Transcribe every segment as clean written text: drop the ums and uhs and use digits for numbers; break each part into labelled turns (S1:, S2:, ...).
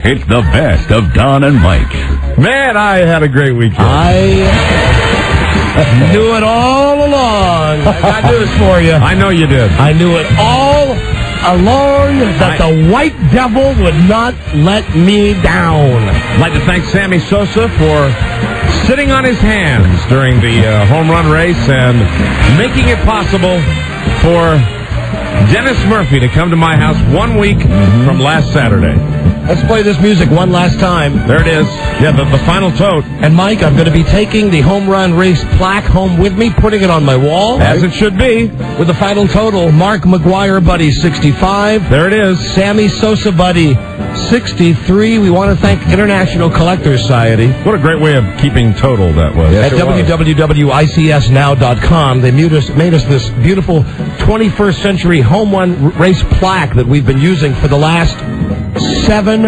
S1: It's the best of Don and Mike.
S2: Man, I had a great weekend.
S3: I knew it all along. I got news for you.
S2: I know you did.
S3: I knew it all along that the white devil would not let me down.
S2: I'd like to thank Sammy Sosa for sitting on his hands during the home run race and making it possible for Dennis Murphy to come to my house 1 week from last Saturday.
S3: Let's play this music one last time.
S2: There it is. Yeah, the final tote.
S3: And, Mike, I'm going to be taking the home run race plaque home with me, putting it on my wall.
S2: As it should be.
S3: With the final total, Mark McGuire, buddy, 65.
S2: There it is.
S3: Sammy Sosa, buddy, 63. We want to thank International Collectors Society.
S2: What a great way of keeping total that was.
S3: At www.icsnow.com, they made us this beautiful 21st century home run race plaque that we've been using for the last 7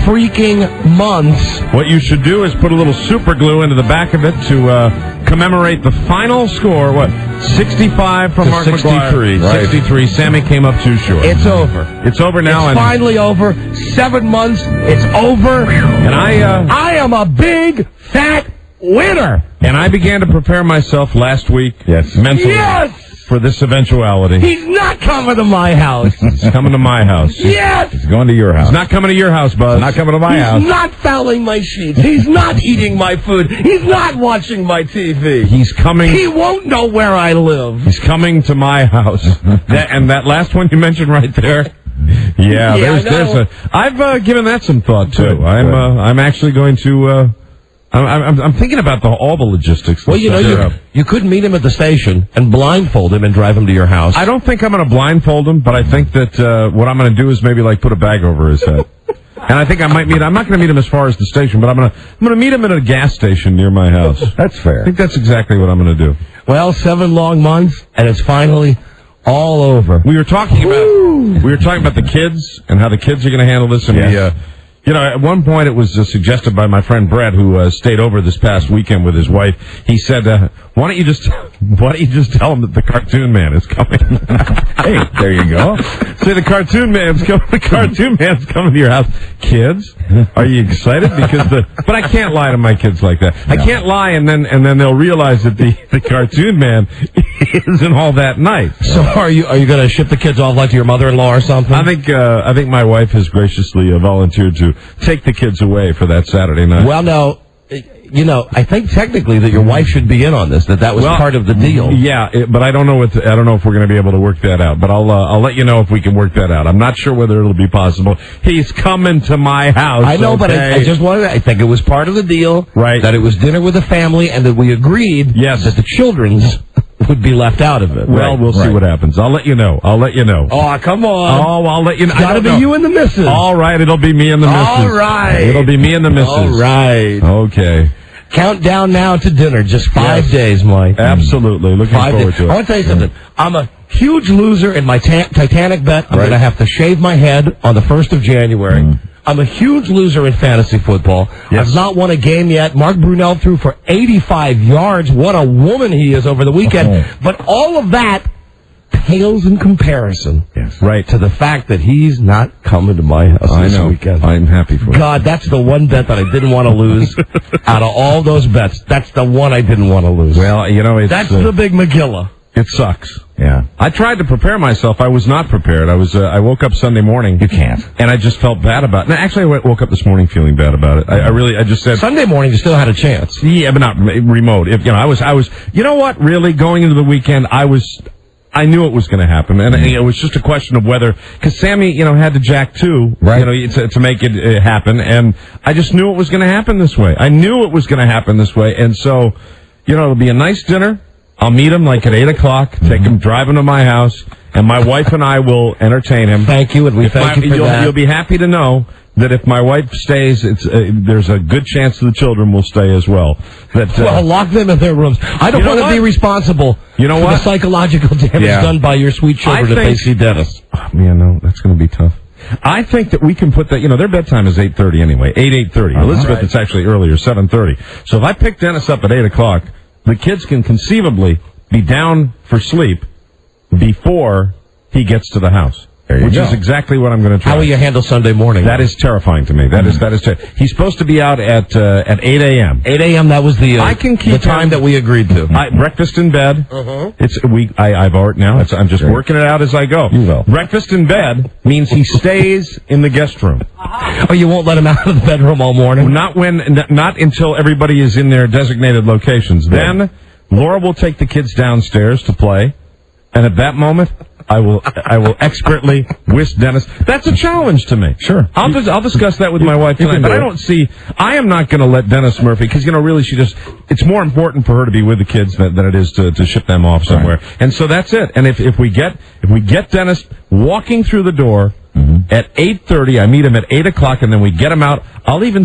S3: freaking months.
S2: What you should do is put a little super glue into the back of it to commemorate the final score. What? 65 from Mark
S3: 63.
S2: McGuire. Right. 63. Sammy came up too short.
S3: It's over.
S2: It's over now.
S3: It's finally over. 7 months. It's over.
S2: And
S3: I am a big, fat winner.
S2: And I began to prepare myself last week.
S1: Yes.
S2: Mentally.
S3: Yes.
S2: For this eventuality.
S3: He's not coming to my house.
S2: He's coming to my house.
S3: Yes.
S1: He's going to your house.
S2: He's not coming to your house, Buzz.
S1: He's not coming to my house.
S3: He's not fouling my sheets. He's not eating my food. He's not watching my TV.
S2: He's coming.
S3: He won't know where I live.
S2: He's coming to my house. that last one you mentioned right there. Yeah, there's I've given that some thought too.
S1: Good.
S2: I'm actually going to. I'm thinking about all the logistics.
S3: Well, you could meet him at the station and blindfold him and drive him to your house.
S2: I don't think I'm going to blindfold him, but I think that what I'm going to do is maybe put a bag over his head. And I think I might meet. I'm not going to meet him as far as the station, but I'm going to meet him at a gas station near my house.
S1: That's fair.
S2: I think that's exactly what I'm going to do.
S3: Well, 7 long months, and it's finally all over.
S2: We were talking about the kids and how the kids are going to handle this, and
S1: yes.
S2: at one point it was suggested by my friend Brett, who stayed over this past weekend with his wife. He said, "Why don't you just tell him that the cartoon man is coming?"
S1: Hey, there you go.
S2: Say the cartoon man's coming. The cartoon man's coming to your house. Kids, are you excited? But I can't lie to my kids like that. No. I can't lie, and then they'll realize that the cartoon man isn't all that nice.
S3: So are you going to ship the kids off to your mother-in-law or something?
S2: I think my wife has graciously volunteered to take the kids away for that Saturday night.
S3: Well, now, I think technically that your wife should be in on this. That was part of the deal.
S2: Yeah, but I don't know if we're going to be able to work that out. But I'll let you know if we can work that out. I'm not sure whether it'll be possible. He's coming to my house.
S3: I know, but I just wanted. I think it was part of the deal.
S2: Right.
S3: That it was dinner with the family, and that we agreed.
S2: Yes.
S3: That the children's would be left out of it.
S2: Well, we'll see what happens. I'll let you know.
S3: Oh, come on.
S2: Oh, I'll let you know.
S3: It's got to be you and the missus.
S2: All right, it'll be me and the missus.
S3: All right.
S2: It'll be me and the missus.
S3: All right.
S2: Okay.
S3: Countdown now to dinner. Just 5 days, Mike.
S2: Absolutely. Looking forward to it.
S3: I want to tell you something. I'm a huge loser in my Titanic bet. I'm going to have to shave my head on the 1st of January. I'm a huge loser in fantasy football. Yes. I've not won a game yet. Mark Brunell threw for 85 yards. What a woman he is over the weekend. But all of that pales in comparison to the fact that he's not coming to my house this weekend.
S2: I'm happy for you.
S3: God, that's the one bet that I didn't want to lose. Out of all those bets, that's the one I didn't want to lose.
S2: Well,
S3: that's the big McGilla.
S2: It sucks.
S1: Yeah.
S2: I tried to prepare myself. I was not prepared. I woke up Sunday morning.
S1: You can't.
S2: And I just felt bad about it. No, actually, I woke up this morning feeling bad about it. I just said
S3: Sunday morning you still had a chance.
S2: Yeah, but not remote. I was. You know what? Really, going into the weekend, I knew it was going to happen, and it was just a question of whether, because Sammy, had to jack too, to make it happen, and I just knew it was going to happen this way. I knew it was going to happen this way, and so, it'll be a nice dinner. I'll meet him at 8 o'clock, take him, drive him to my house, and my wife and I will entertain him.
S3: Thank you, and we thank you for that.
S2: You'll be happy to know that if my wife stays, there's a good chance the children will stay as well.
S3: Well, lock them in their rooms. I don't want to be responsible for the psychological damage done by your sweet children if they see Dennis.
S2: Oh, man, no, that's going to be tough. I think that we can put that, their bedtime is 8:30 anyway, 8:30. Elizabeth, it's actually earlier, 7:30. So if I pick Dennis up at 8 o'clock, the kids can conceivably be down for sleep before he gets to the house. which is exactly what I'm going to try.
S3: How will you handle Sunday morning?
S2: That is terrifying to me. That is. He's supposed to be out at 8 a.m.
S3: 8 a.m. That was the time that we agreed to.
S2: Breakfast in bed. I've already now. I'm just working it out as I go.
S1: You will.
S2: Breakfast in bed means he stays in the guest room.
S3: Oh, you won't let him out of the bedroom all morning?
S2: Not until everybody is in their designated locations. Then Laura will take the kids downstairs to play, and at that moment, I will expertly whisk Dennis. That's a challenge to me.
S1: Sure.
S2: I'll discuss that with my wife tonight. But I am not going to let Dennis Murphy, because, really, it's more important for her to be with the kids than it is to ship them off somewhere. Right. And so that's it. And if we get Dennis walking through the door at 8:30, I meet him at 8 o'clock, and then we get him out. I'll even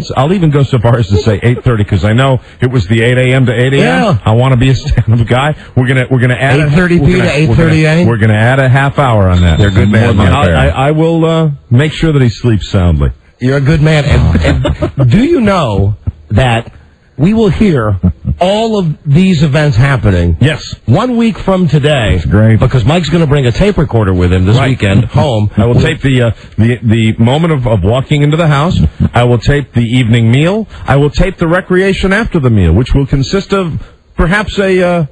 S2: go so far as to say 8:30, because I know it was the 8 a.m. to 8 a.m.
S3: Yeah.
S2: I want to be a stand-up guy. We're gonna add
S3: 8:30 p to 8:30 a.
S2: We're gonna add a half hour on that.
S1: They're good man.
S2: I will make sure that he sleeps soundly.
S3: You're a good man. And do you know that we will hear all of these events happening?
S2: Yes.
S3: 1 week from today.
S1: That's great.
S3: Because Mike's going to bring a tape recorder with him this weekend home.
S2: I will tape the moment of walking into the house. I will tape the evening meal. I will tape the recreation after the meal, which will consist of perhaps a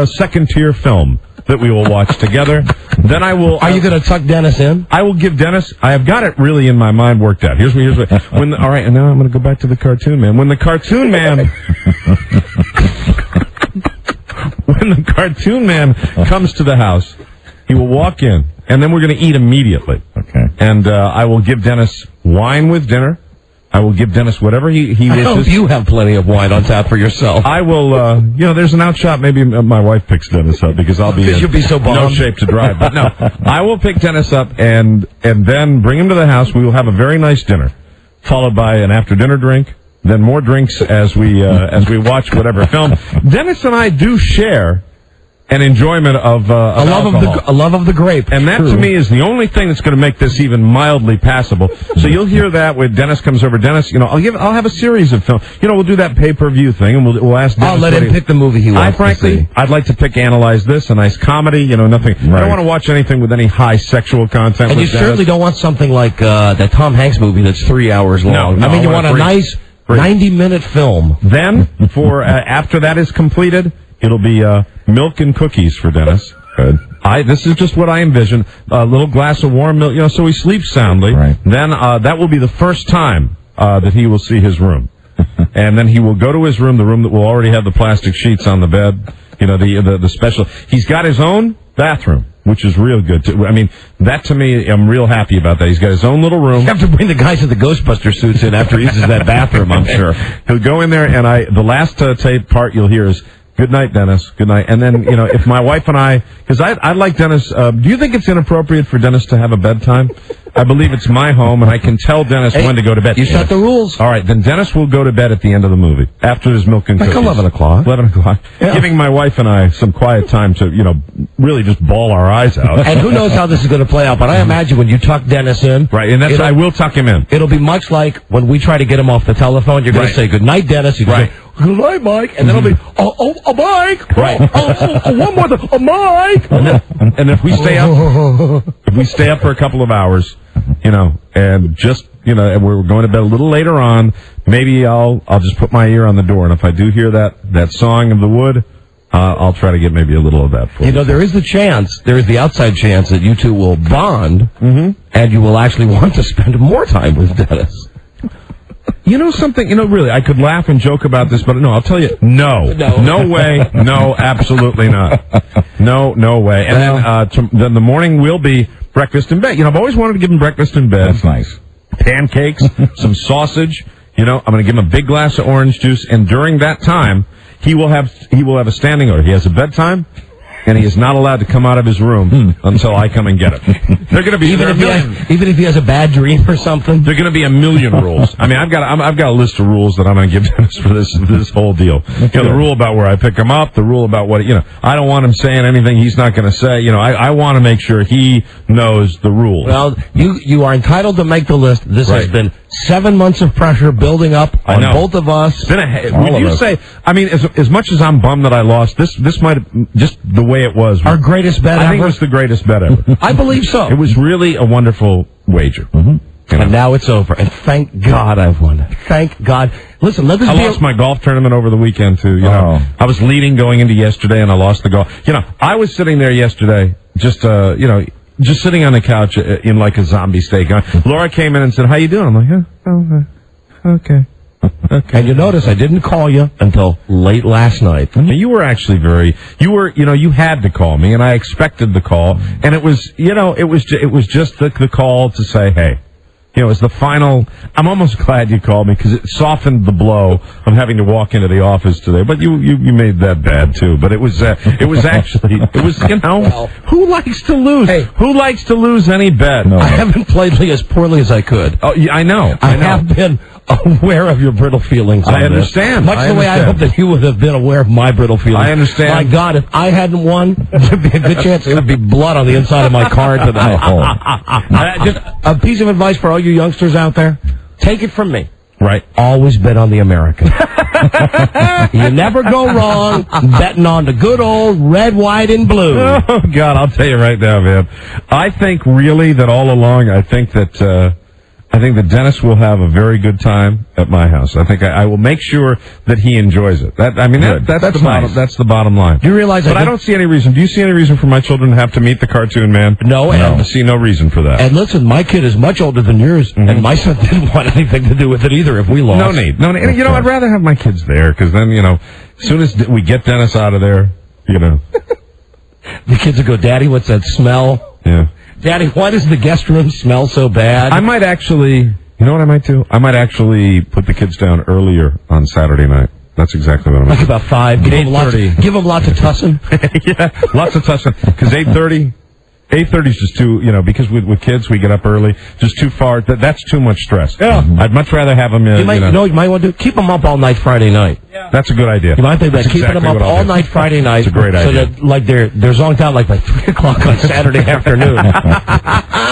S2: second-tier film that we will watch together. Then I will.
S3: Are you going to tuck Dennis in?
S2: I will give Dennis. I have got it really in my mind worked out. Here's what. All right, and now I'm going to go back to the cartoon man. When the cartoon man comes to the house, he will walk in, and then we're going to eat immediately.
S1: Okay.
S2: And I will give Dennis wine with dinner. I will give Dennis whatever he wishes.
S3: I hope you have plenty of wine on tap for yourself.
S2: I will, there's an outshot. Maybe my wife picks Dennis up because I'll be
S3: you'll be so
S2: no
S3: bummed.
S2: shape to drive. But no, I will pick Dennis up and then bring him to the house. We will have a very nice dinner, followed by an after-dinner drink, then more drinks as we watch whatever film. Dennis and I do share an enjoyment of
S3: a love of the grape.
S2: And that, to me, is the only thing that's going to make this even mildly passable. So you'll hear that when Dennis comes over. Dennis, I'll have a series of films. We'll do that pay-per-view thing, and we'll ask Dennis.
S3: I'll let him pick the movie he wants to see.
S2: I'd like to pick Analyze This, a nice comedy, nothing. Right. I don't want to watch anything with any high sexual content.
S3: And you certainly don't want something like that Tom Hanks movie that's 3 hours long.
S2: No,
S3: you want a nice 90-minute film.
S2: Then, for after that is completed, it'll be milk and cookies for Dennis.
S1: Good.
S2: This is just what I envision. A little glass of warm milk, so he sleeps soundly.
S1: Right.
S2: Then that will be the first time that he will see his room. And then he will go to his room, the room that will already have the plastic sheets on the bed, the special. He's got his own bathroom, which is real good. That to me, I'm real happy about that. He's got his own little room.
S3: You have to bring the guys with the Ghostbuster suits in after he uses that bathroom, I'm sure.
S2: He'll go in there, and the last tape part you'll hear is, "Good night, Dennis. Good night." And then, if my wife and because I'd like Dennis, do you think it's inappropriate for Dennis to have a bedtime? I believe it's my home, and I can tell Dennis when to go to bed.
S3: You set the rules.
S2: All right, then Dennis will go to bed at the end of the movie, after his milk and cookies.
S3: Like 11 o'clock.
S2: 11 o'clock. Yeah. Giving my wife and I some quiet time to, really just bawl our eyes out.
S3: And who knows how this is going to play out, but I imagine when you tuck Dennis in.
S2: Right, and I will tuck him in.
S3: It'll be much like when we try to get him off the telephone. You're going to say, "Good night, Dennis." You're going to say, "Good night, Mike." And then it'll be, "Oh, Mike."
S2: Right.
S3: One more thing. "Oh, Mike."
S2: And if we stay up for a couple of hours, and just, and we're going to bed a little later on, maybe I'll just put my ear on the door, and if I do hear that song of the wood, I'll try to get maybe a little of that for you.
S3: There is the outside chance that you two will bond, and you will actually want to spend more time with Dennis.
S2: Something, really, I could laugh and joke about this, but no, I'll tell you, no way, no, absolutely not. No way. And then the morning will be breakfast in bed. I've always wanted to give him breakfast in bed.
S1: That's nice.
S2: Pancakes, some sausage. I'm going to give him a big glass of orange juice, and during that time, he will have a standing order. He has a bedtime, and he is not allowed to come out of his room until I come and get him. They're going to be
S3: even if he has a bad dream or something.
S2: They're going to be a million rules. I've got a list of rules that I'm going to give Dennis for this whole deal. The rule about where I pick him up, the rule about what I don't want him saying anything he's not going to say. I want to make sure he knows the rules.
S3: Well, you are entitled to make the list. This has been 7 months of pressure building up on both of us.
S2: Would you say? I mean, as much as I'm bummed that I lost, this might have just the way it was.
S3: Our greatest bet ever.
S2: I think it was the greatest bet ever.
S3: I believe so.
S2: It was really a wonderful wager.
S3: And now it's over. And thank God I've won. Thank God. Listen, I
S2: lost my golf tournament over the weekend, too. You know, I was leading going into yesterday, and I lost the golf. You know, I was sitting there yesterday, just sitting on the couch in like a zombie state. Laura came in and said, "How you doing?" I'm like, okay.
S3: And you notice I didn't call you until late last night.
S2: You were actually you had to call me, and I expected the call. And it was just the call to say, hey. You know, it's the final. I'm almost glad you called me because it softened the blow of having to walk into the office today. But you made that bad too. But it was actually who likes to lose?
S3: Hey.
S2: Who likes to lose any bet?
S3: No. I haven't played as poorly as I could.
S2: Oh, yeah, I know.
S3: I have been aware of your brittle feelings.
S2: I understand.
S3: Much the way I hope that you would have been aware of my brittle feelings.
S2: I understand.
S3: My God, if I hadn't won, there'd be a good chance there would be blood on the inside of my card today. Just a piece of advice for all you youngsters out there: take it from me.
S2: Right.
S3: Always bet on the American. You never go wrong betting on the good old red, white, and blue.
S2: Oh, God, I'll tell you right now, man. I think really that all along, I think that Dennis will have a very good time at my house. I think I will make sure that he enjoys it. That's the bottom line.
S3: Do you realize
S2: But I don't see any reason. Do you see any reason for my children to have to meet the cartoon man?
S3: No.
S2: I see no reason for that.
S3: And listen, my kid is much older than yours, and my son didn't want anything to do with it either if we lost.
S2: No need. And, you know, I'd rather have my kids there, because then, you know, as soon as we get Dennis out of there, you know.
S3: The kids will go, Daddy, what's that smell?
S2: Yeah.
S3: Daddy, why does the guest room smell so bad?
S2: I might actually, you know what I might do? I might actually put the kids down earlier on Saturday night. That's exactly what I'm
S3: like about 5. Give them lots of tussin.
S2: Yeah, lots of tussin. Because 8:30 is just too, you know, because with kids we get up early, just too far. That's too much stress.
S3: Yeah.
S2: I'd much rather have them.
S3: You might want to keep them up all night Friday night.
S2: Yeah. That's a good idea.
S3: You might think about keeping them up all night Friday night.
S2: That's a great idea.
S3: So that like they're zonked out like by 3 o'clock on Saturday afternoon.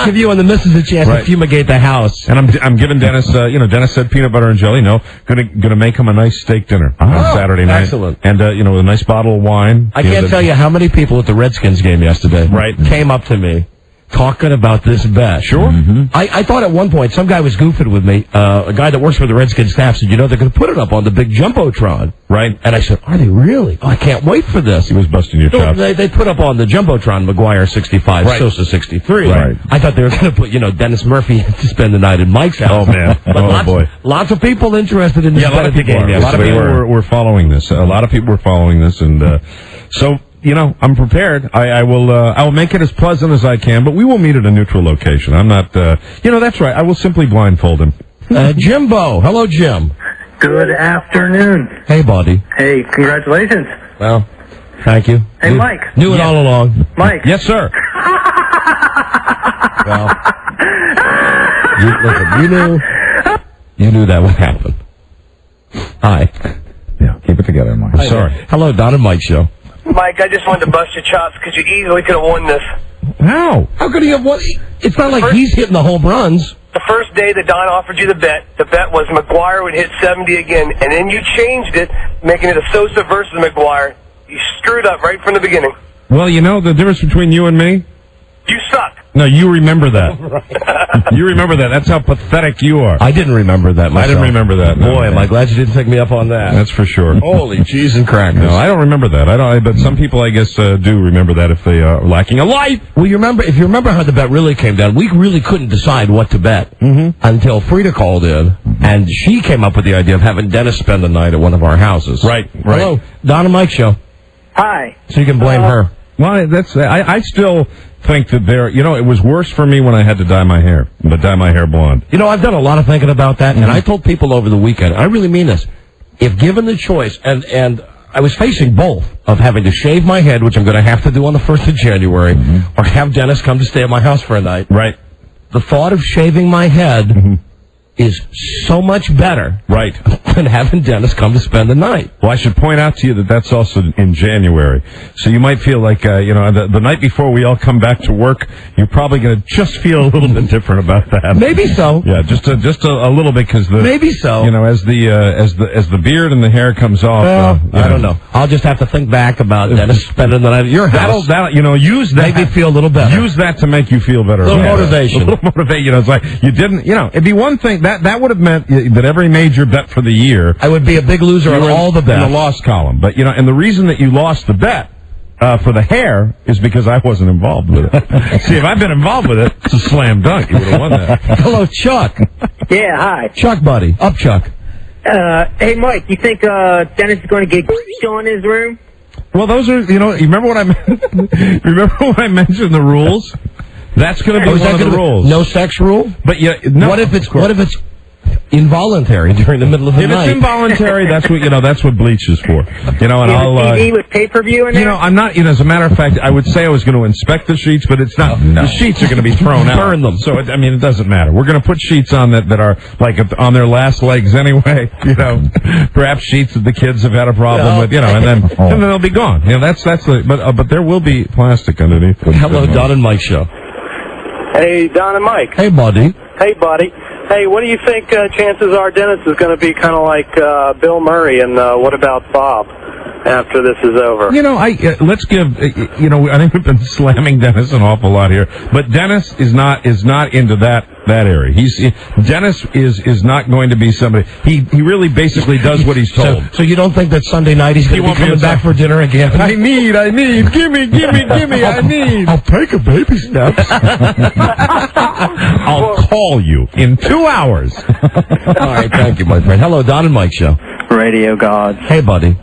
S3: Give you and the missus a chance to fumigate the house.
S2: And I'm giving Dennis, Dennis said peanut butter and jelly. No, gonna make him a nice steak dinner on Saturday night.
S3: Excellent.
S2: And with a nice bottle of wine.
S3: I can't tell you how many people at the Redskins game yesterday came up to me talking about this bet.
S2: Sure.
S3: I thought at one point some guy was goofing with me. A guy that works for the Redskins staff said, they're going to put it up on the big Jumbotron.
S2: Right.
S3: And I said, are they really? Oh, I can't wait for this.
S2: He was busting your chops.
S3: They put up on the Jumbotron McGuire 65, Sosa 63.
S2: Right.
S3: I thought they were going to put, Dennis Murphy to spend the night at Mike's house.
S2: Oh, man. Boy.
S3: Lots of people interested in this bet at the game.
S2: A lot of people were following this. A lot of people were following this. And so... I'm prepared. I will make it as pleasant as I can, but we will meet at a neutral location. I'm not, that's right. I will simply blindfold him.
S3: Jimbo. Hello, Jim.
S4: Good afternoon.
S3: Hey, buddy.
S4: Hey, congratulations.
S3: Well, thank you.
S4: Hey, Mike.
S3: Knew it all along.
S4: Mike.
S2: Yes, sir.
S3: Well, you knew that would happen. Hi.
S1: Yeah, keep it together, Mike.
S3: Hi, sorry. Hello, Don and Mike Show.
S4: Mike, I just wanted to bust your chops because you easily could have won this.
S3: How? How could he have won? It's not like he's hitting the home runs.
S4: The first day that Don offered you the bet was McGuire would hit 70 again, and then you changed it, making it a Sosa versus McGuire. You screwed up right from the beginning.
S2: Well, the difference between you and me?
S4: You suck.
S2: No, you remember that. You remember that. That's how pathetic you are.
S3: I didn't remember that myself.
S2: I didn't remember that.
S3: No. Boy, am I glad you didn't take me up on that.
S2: That's for sure.
S3: Holy cheese and crackers.
S2: No, I don't remember that. But some people, I guess, do remember that if they are lacking a life.
S3: Well, if you remember how the bet really came down, we really couldn't decide what to bet until Frida called in, and she came up with the idea of having Dennis spend the night at one of our houses.
S2: Right.
S3: Hello, Don and Mike Show.
S4: Hi.
S3: So you can blame her.
S2: Well, I still think that it was worse for me when I had to dye my hair blonde.
S3: I've done a lot of thinking about that, and I told people over the weekend, I really mean this, if given the choice, and I was facing both of having to shave my head, which I'm going to have to do on the 1st of January, or have Dennis come to stay at my house for a night.
S2: Right.
S3: The thought of shaving my head is so much better
S2: Right.
S3: than having Dennis come to spend the night.
S2: Well, I should point out to you that that's also in January. So you might feel like, the night before we all come back to work, you're probably going to just feel a little bit different about that.
S3: Maybe so.
S2: Yeah, just a little bit, because
S3: Maybe so.
S2: as the beard and the hair comes off.
S3: I don't know. I'll just have to think back about Dennis spending the night at your house.
S2: Use that.
S3: Make me feel a little better.
S2: Use that to make you feel better.
S3: A little motivation.
S2: A little motivation. It's like you didn't. It'd be one thing that would have meant that every major bet for the year,
S3: I would be a big loser on all the bets.
S2: In the loss column. But and the reason that you lost the bet for the hair is because I wasn't involved with it. See, if I'd been involved with it, it's a slam dunk. You would have won that.
S3: Hello, Chuck.
S5: Yeah, hi.
S3: Chuck, buddy. Up, Chuck.
S5: Hey, Mike, you think Dennis is going to get in his room?
S2: Well, those are, you remember what I remember when I mentioned the rules? That's going to be one of the rules.
S3: No sex rule?
S2: But no.
S3: What if it's involuntary during the middle of the night?
S2: If it's involuntary, that's what bleach is for. And I'll
S5: TV with pay-per-view in there?
S2: I'm not. As a matter of fact, I would say I was going to inspect the sheets, but it's not. The sheets are going to be thrown out.
S3: Burn them.
S2: So it doesn't matter. We're going to put sheets on that are like on their last legs anyway. Perhaps sheets that the kids have had a problem with. And then they'll be gone. That's but there will be plastic underneath.
S3: Hello, Don and Mike show.
S4: Hey, Don and Mike.
S3: Hey, buddy.
S4: Hey, buddy. Hey, what do you think chances are Dennis is going to be kind of like Bill Murray and What About Bob after this is over?
S2: Let's give, I think we've been slamming Dennis an awful lot here, but Dennis is not into that area. Dennis is not going to be somebody, he really basically does what he's told.
S3: So you don't think that Sunday night he's going to be coming back for dinner again?
S2: I need, gimme, I need.
S3: I'll take a baby steps.
S2: I'll call you in 2 hours.
S3: All right, thank you, my friend. Hello, Don and Mike show.
S6: Radio gods.
S3: Hey, buddy.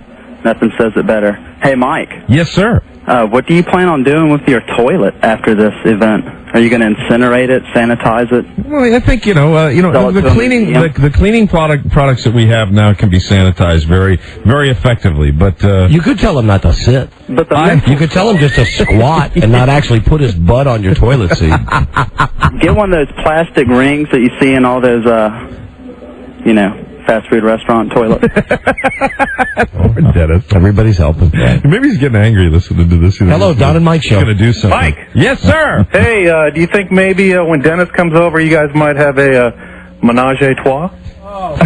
S6: Nothing says it better. Hey, Mike.
S2: Yes, sir.
S6: What do you plan on doing with your toilet after this event? Are you going to incinerate it, sanitize it?
S2: Well, I think the cleaning products that we have now can be sanitized very, very effectively. But
S3: you could tell him not to sit.
S6: But
S3: you could tell him just to squat and not actually put his butt on your toilet seat.
S6: Get one of those plastic rings that you see in all those, fast food restaurant toilets.
S2: Poor Dennis.
S3: Everybody's helping.
S2: Maybe he's getting angry listening to this.
S3: Hello, Don and Mike show.
S2: He's going to do something.
S4: Mike.
S2: Yes, sir.
S4: Hey, do you think maybe when Dennis comes over, you guys might have a menage a trois?
S2: Oh,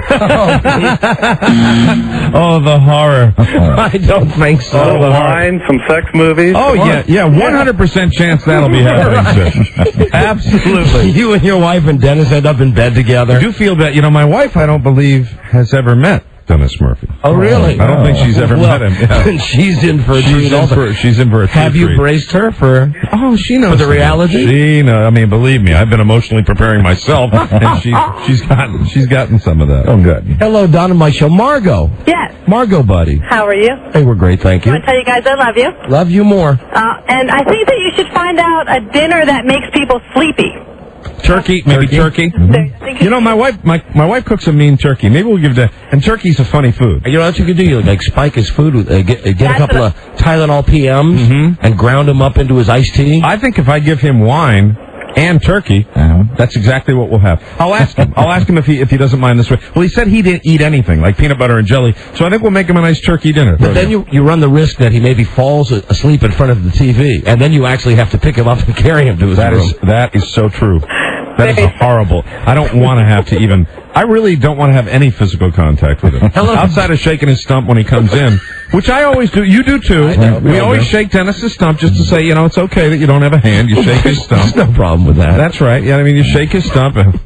S2: the horror.
S3: I don't think so.
S4: Some wine, some sex movies.
S2: Oh, yeah, 100% chance that'll be happening, sir. Absolutely.
S3: You and your wife and Dennis end up in bed together.
S2: I do feel that, my wife, I don't believe, has ever met Dennis Murphy.
S3: Oh, really?
S2: I don't think she's ever met him. Yeah.
S3: She's in for a treat.
S2: She's in for a treat.
S3: Have you braced her for?
S2: Oh, she knows
S3: for the reality.
S2: She knows. I mean, believe me, I've been emotionally preparing myself, and she's gotten some of that.
S1: Oh, good.
S3: Hello, Don and Mike show. Margot.
S7: Yes.
S3: Margot, buddy.
S7: How are you?
S3: Hey, we're great, thank you.
S7: I want to tell you guys I love you.
S3: Love you more.
S7: And I think that you should find out a dinner that makes people sleepy.
S2: Turkey, maybe turkey.
S7: Mm-hmm.
S2: My wife cooks a mean turkey. Maybe we'll give that. And turkey's a funny food.
S3: You know what you could do? You like spike his food with get a couple of Tylenol PMs and ground them up into his iced tea.
S2: I think if I give him wine and turkey, that's exactly what we'll have. I'll ask him. If he doesn't mind this way. Well, he said he didn't eat anything like peanut butter and jelly, so I think we'll make him a nice turkey dinner.
S3: But then you run the risk that he maybe falls asleep in front of the TV, and then you actually have to pick him up and carry him to his room.
S2: That is so true. That is horrible. I don't want to have to even. I really don't want to have any physical contact with him. Outside of shaking his stump when he comes in, which I always do. You do too. We always shake Dennis's stump just to say, it's okay that you don't have a hand. You shake his stump.
S3: There's no problem with that.
S2: That's right. Yeah, I mean, you shake his stump and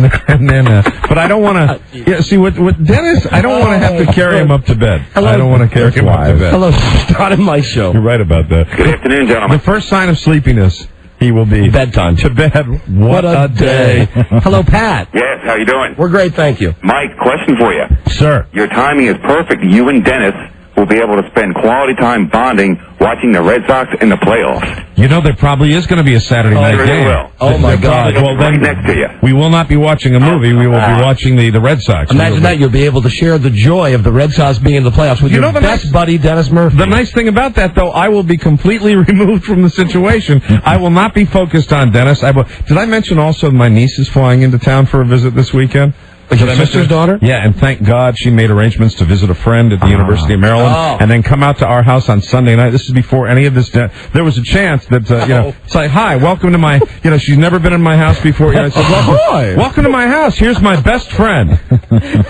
S2: then. But I don't want to. Yeah, see, with Dennis, I don't want to have to carry him up to bed. I don't want to carry him up to bed.
S3: Hello, Don and Mike show.
S2: You're right about that.
S4: Good afternoon, gentlemen.
S2: The first sign of sleepiness. He will be
S3: bedtime.
S2: To bed. What a day.
S3: Hello, Pat.
S8: Yes, how you doing?
S3: We're great, thank you.
S8: Mike, question for you.
S2: Sir.
S8: Your timing is perfect. You and Dennis will be able to spend quality time bonding watching the Red Sox in the playoffs.
S2: You know, there probably is going to be a Saturday night
S8: Sure
S2: game.
S8: will.
S3: Oh, my God.
S2: Well,
S8: Right
S2: then
S8: next to you.
S2: we will not be watching a movie. We will be watching the Red Sox.
S3: Imagine that. You'll be able to share the joy of the Red Sox being in the playoffs with your best buddy, Dennis Murphy.
S2: The nice thing about that, though, I will be completely removed from the situation. I will not be focused on Dennis. Did I mention also my niece is flying into town for a visit this weekend?
S3: Your sister's daughter?
S2: Yeah, and thank God she made arrangements to visit a friend at the University of Maryland and then come out to our house on Sunday night. This is before any of this. There was a chance that, it's like, hi, welcome to my, she's never been in my house before. I said, welcome to my house. Here's my best friend.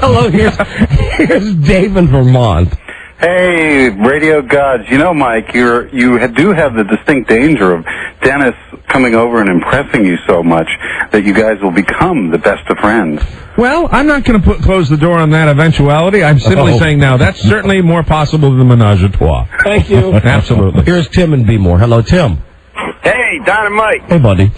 S3: Hello, here's Dave in Vermont.
S9: Hey, radio gods. You know, Mike, you do have the distinct danger of Dennis coming over and impressing you so much that you guys will become the best of friends.
S2: Well, I'm not going to close the door on that eventuality. I'm simply saying now that's certainly more possible than the menage a trois.
S3: Thank you.
S2: Absolutely.
S3: Here's Tim in Beemore. Hello, Tim.
S4: Hey, Don and Mike.
S3: Hey, buddy.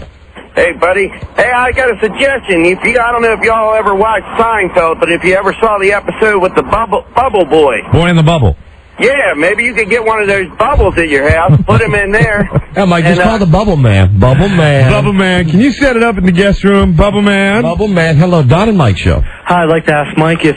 S4: Hey, buddy. Hey, I got a suggestion. I don't know if y'all ever watched Seinfeld, but if you ever saw the episode with the bubble boy.
S2: Boy in the bubble.
S4: Yeah, maybe you could get one of those bubbles at your house, put him in there.
S3: Yeah, Mike, just call the Bubble Man. Bubble Man.
S2: Bubble Man. Can you set it up in the guest room? Bubble Man.
S3: Bubble Man. Hello, Don and Mike show.
S6: Hi, I'd like to ask Mike if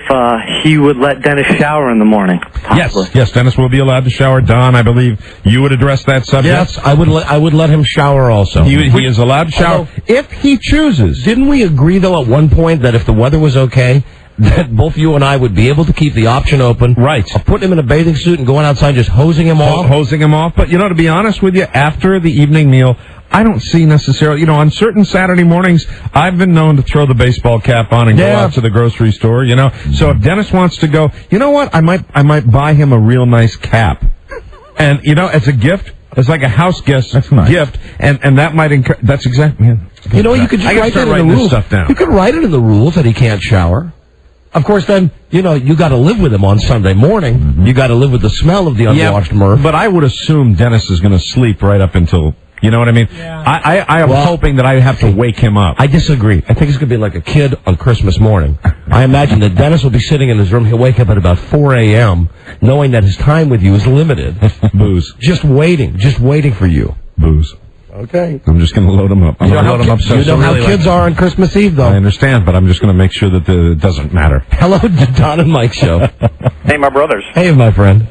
S6: he would let Dennis shower in the morning.
S2: Yes, Dennis will be allowed to shower. Don, I believe you would address that subject.
S3: Yes, I would let him shower also.
S2: He is allowed to shower if he chooses.
S3: Didn't we agree, though, at one point that if the weather was okay, that both you and I would be able to keep the option open.
S2: Right.
S3: Of putting him in a bathing suit and going outside just hosing him off.
S2: Hosing him off. But, to be honest with you, after the evening meal, I don't see necessarily, on certain Saturday mornings, I've been known to throw the baseball cap on and go out to the grocery store, So if Dennis wants to go, you know what? I might buy him a real nice cap. And, as a gift. It's like a house guest gift, and that might that's exactly. Man,
S3: you could just write that in the rules.
S2: Stuff down.
S3: You could write it in the rules that he can't shower. Of course, then, you got to live with him on Sunday morning. Mm-hmm. You got to live with the smell of the unwashed Murph.
S2: But I would assume Dennis is going to sleep right up until, you know what I mean? Yeah. I am hoping that I have to wake him up.
S3: I disagree. I think it's going to be like a kid on Christmas morning. I imagine that Dennis will be sitting in his room. He'll wake up at about 4 a.m., knowing that his time with you is limited.
S2: Booze.
S3: Just waiting for you.
S2: Booze.
S3: Okay.
S2: I'm just going to load him up. I'm going to load him up.
S3: You know how kids are on Christmas Eve, though.
S2: I understand, but I'm just going to make sure that it doesn't matter.
S3: Hello, Don and Mike show.
S10: Hey, my brothers.
S3: Hey, my friend.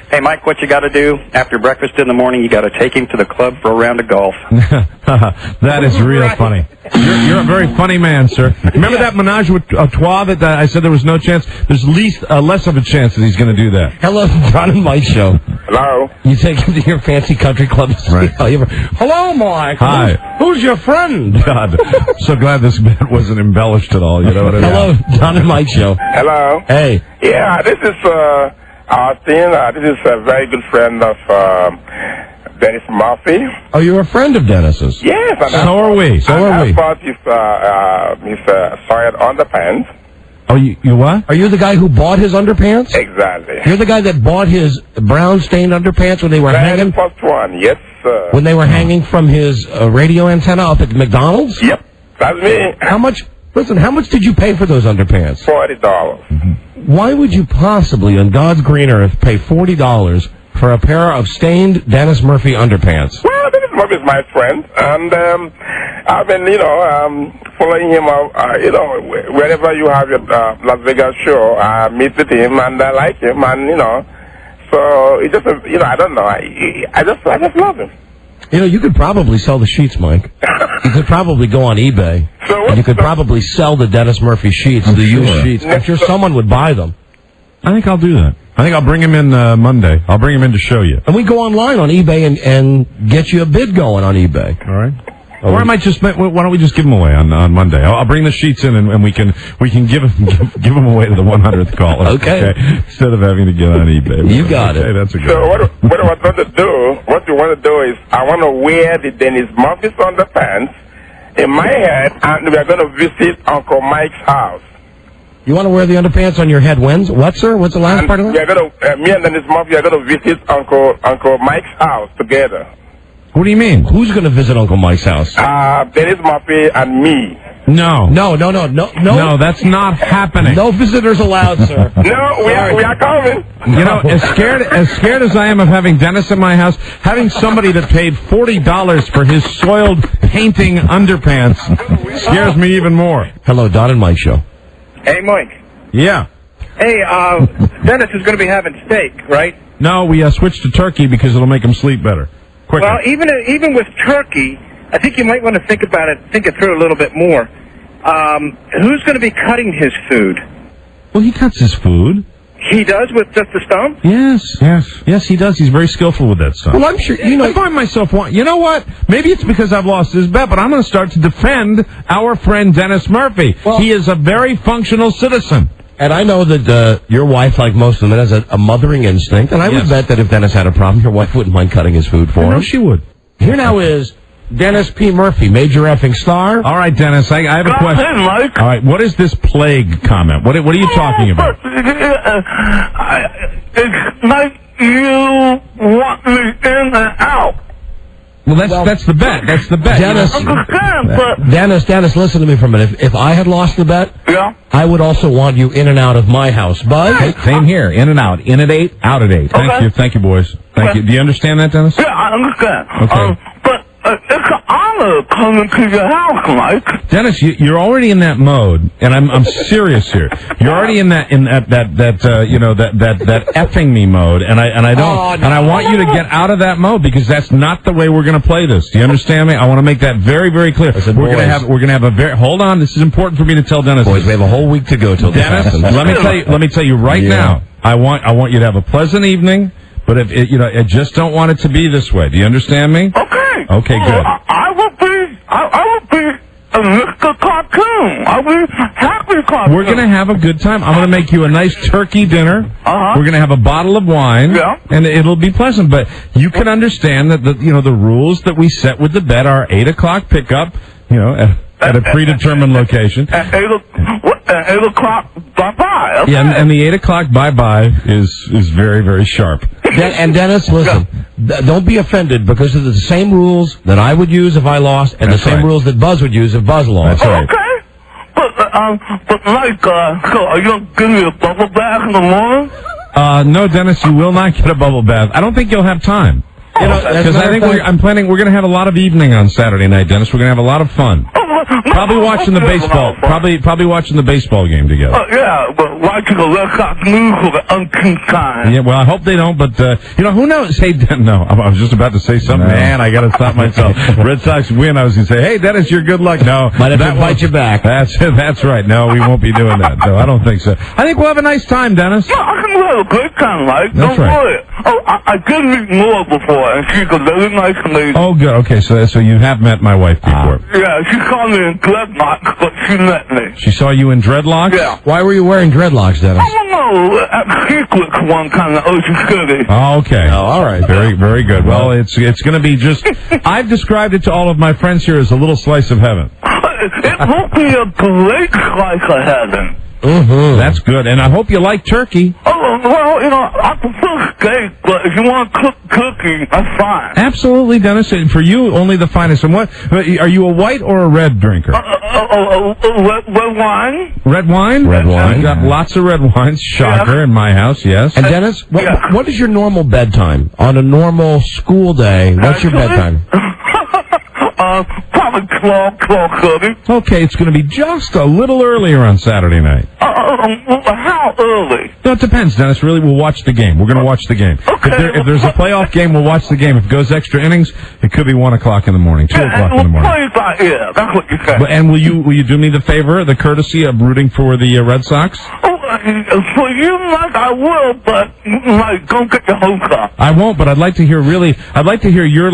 S10: Hey, Mike, what you got to do after breakfast in the morning, you got to take him to the club for a round of golf.
S2: That is real funny. You're a very funny man, sir. Remember that menage a trois that I said there was no chance? There's less of a chance that he's going to do that.
S3: Hello, Don and Mike show.
S10: Hello.
S3: You take him to your fancy country club.
S2: Right.
S3: Hello, Mike.
S2: Hi.
S3: Who's your friend?
S2: God, so glad this bit wasn't embellished at all. You know what I mean?
S3: Hello, Don and Mike show.
S11: Hello.
S3: Hey.
S11: Yeah, this is Austin. This is a very good friend of Dennis Murphy.
S3: Oh, you're a friend of Dennis's?
S11: Yes.
S3: So are we.
S11: I bought his soiled underpants.
S3: Oh, you what? Are you the guy who bought his underpants?
S11: Exactly.
S3: You're the guy that bought his brown-stained underpants when they were hanging?
S11: First one, yes, sir.
S3: When they were hanging from his radio antenna up at McDonald's?
S11: Yep, that's me.
S3: How much did you pay for those underpants?
S11: $40.
S3: Mm-hmm. Why would you possibly, on God's green earth, pay $40 for a pair of stained Dennis Murphy underpants?
S11: Well, Dennis Murphy is my friend, and I've been, following him out, wherever you have your Las Vegas show, I meet with him, and I like him, and, so it's just, I don't know, I just love him.
S3: You could probably sell the sheets, Mike. You could probably go on eBay. And you could probably sell the Dennis Murphy sheets, the used sheets. I'm sure someone would buy them.
S2: I think I'll do that. I think I'll bring him in Monday. I'll bring him in to show you.
S3: And we go online on eBay and get you a bid going on eBay.
S2: All right. Or I might just. Why don't we just give them away on Monday? I'll bring the sheets in and we can give them away to the 100th caller.
S3: Okay.
S2: Instead of having to get on eBay.
S3: You got it.
S2: That's a good.
S11: So what I want to do? What you want to do is I want to wear the Dennis Murphy underpants in my head, and we are going to visit Uncle Mike's house.
S3: You want to wear the underpants on your head? What, sir? What's the last part of that?
S11: We are going to, me and Dennis Murphy are going to visit Uncle Mike's house together.
S2: What do you mean?
S3: Who's going to visit Uncle Mike's house?
S11: Dennis Murphy and me.
S2: No.
S3: No,
S2: that's not happening.
S3: No visitors allowed, sir.
S11: No, we are coming.
S2: You know, as scared as I am of having Dennis in my house, having somebody that paid $40 for his soiled painting underpants scares me even more.
S3: Hello, Don and Mike Show.
S10: Hey, Mike.
S2: Yeah.
S10: Hey, Dennis is going to be having steak, right?
S2: No, we switched to turkey because it'll make him sleep better. Quicker.
S10: Well, even with turkey, I think you might want to think it through a little bit more. Who's going to be cutting his food?
S2: Well, he cuts his food.
S10: He does with just the stump?
S2: Yes, he does. He's very skillful with that stuff.
S3: Well, I'm sure,
S2: I find myself you know what? Maybe it's because I've lost his bet, but I'm going to start to defend our friend Dennis Murphy.
S3: Well,
S2: he is a very functional citizen.
S3: And I know that your wife, like most of them, has a mothering instinct, and I would bet that if Dennis had a problem, your wife wouldn't mind cutting his food for him.
S2: No, she would.
S3: Here now is Dennis P. Murphy, major effing star.
S2: All right, Dennis, I have a question.
S11: Hey, Mike.
S2: All right, what is this plague comment? What are you talking about?
S11: It's like you want me in and out.
S2: Well, that's the bet. That's the bet.
S3: Dennis, listen to me for a minute. If I had lost the bet, I would also want you in and out of my house. Bud?
S1: Same here. In and out. In at 8, out at 8.
S2: Thank you, boys. Thank you. Do you understand that, Dennis?
S11: Yeah, I understand.
S2: Okay.
S11: But it's an honor coming to your house, Mike.
S2: Dennis, you're already in that mode, and I'm serious here. You're already in that effing me mode, and I don't, and I want you to get out of that mode because that's not the way we're going to play this. Do you understand me? I want to make that very, very clear. We're going to have a very. Hold on, this is important for me to tell Dennis.
S3: Boys, we have a whole week to go till this
S2: Dennis,
S3: happens.
S2: let me tell you right now. I want you to have a pleasant evening. But I just don't want it to be this way. Do you understand me?
S11: Okay.
S2: Okay, good.
S11: I will be a Mr. Cartoon. I will be happy cartoon.
S2: We're gonna have a good time. I'm gonna make you a nice turkey dinner. We're gonna have a bottle of wine.
S11: Yeah.
S2: And it'll be pleasant. But you can understand that the rules that we set with the bet are 8:00 pickup. At a predetermined location.
S11: At 8 o'clock, bye-bye. Okay.
S2: Yeah, and the 8:00 bye-bye is very, very sharp.
S3: And Dennis, listen, don't be offended because of the same rules that I would use if I lost and the same rules that Buzz would use if Buzz lost.
S2: That's right.
S11: Okay. But Mike, so are you going to give me a bubble bath in the morning?
S2: No, Dennis, you will not get a bubble bath. I don't think you'll have time. Because I think we're going to have a lot of evening on Saturday night, Dennis. We're going to have a lot of fun. Probably watching the baseball. Probably watching the baseball game together.
S11: Yeah, but watching the Red Sox lose for the umpteenth time.
S2: Yeah, well, I hope they don't. But who knows? Hey, no, I was just about to say something. No. Man, I got to stop myself. Red Sox win. I was going to say, hey, Dennis, you're good luck. No,
S3: might have to bite you back.
S2: That's right. No, we won't be doing that. No, I don't think so. I think we'll have a nice time, Dennis.
S11: Yeah, I can have a great time, Mike. Don't worry. Oh, I did meet Noah before, and she's a very nice lady.
S2: Oh, good. Okay, so you have met my wife before.
S11: Yeah, she called me in dreadlocks, but she met me.
S2: She saw you in dreadlocks?
S11: Yeah.
S3: Why were you wearing dreadlocks, Dennis?
S11: I don't know. At Secrets one time in Ocean City.
S2: Oh, okay.
S3: Oh, all right.
S2: Very, very good. Well, it's going to be just... I've described it to all of my friends here as a little slice of heaven.
S11: It will be a great slice of heaven.
S2: Mm-hmm. That's good, and I hope you like turkey.
S11: Oh, well, I prefer steak, but if you want to cook turkey, that's fine.
S2: Absolutely, Dennis. And for you, only the finest. And what are you, a white or a red drinker?
S11: Red wine.
S2: Red wine?
S3: Red wine.
S2: I've got lots of red wines. Shocker in my house, yes.
S3: And Dennis, what is your normal bedtime? On a normal school day, what's your bedtime?
S11: Probably 12:30.
S2: Okay, it's going to be just a little earlier on Saturday night.
S11: How early?
S2: No, it depends, Dennis. Really, we'll watch the game. We're going to watch the game.
S11: Okay.
S2: If there's a playoff game, we'll watch the game. If it goes extra innings, it could be 1 o'clok in the morning, 2 o'clock in the morning.
S11: Play by ear. That's what you said.
S2: And will you do me the favor, the courtesy of rooting for the Red Sox?
S11: For you, Mike, I will, but Mike, don't get your hopes up.
S2: I won't, but I'd like to hear your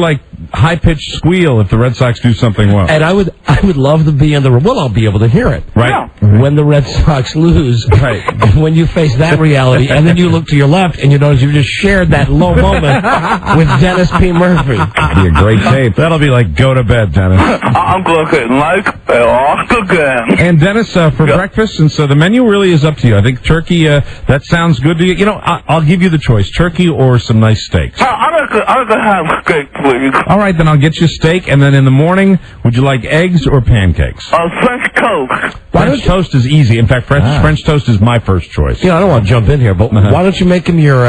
S2: high-pitched squeal if the Red Sox do something well.
S3: And I would love to be in the room. Well, I'll be able to hear it.
S2: Right.
S3: Yeah. When the Red Sox lose.
S2: Right.
S3: When you face that reality, and then you look to your left, and you notice you just shared that low moment with Dennis P. Murphy.
S1: That'd be a great tape.
S2: That'll be like, go to bed, Dennis.
S11: I'm going to get Mike off again.
S2: And Dennis, for breakfast, and so the menu really is up to you. I think turkey, that sounds good to you. I'll give you the choice, turkey or some nice steaks.
S11: I'd like to have steak, please.
S2: All right, then I'll get you steak, and then in the morning, would you like eggs or pancakes?
S12: French toast.
S2: French toast is easy. In fact, French toast is my first choice.
S3: I don't want to jump in here, but why don't you make them your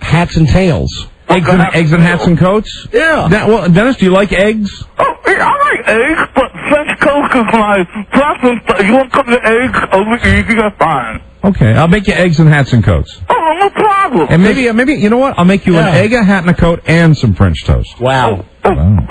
S3: hats and tails?
S2: Eggs and hats and coats?
S3: Yeah.
S2: Well, Dennis, do you like eggs?
S12: Oh, yeah, I like eggs, but French toast is my preference. But you want to cook the eggs over easy, that's fine.
S2: Okay, I'll make you eggs and hats and coats.
S12: Oh, no problem.
S2: And maybe you know what? I'll make you an egg, a hat, and a coat, and some French toast.
S3: Wow.
S12: You don't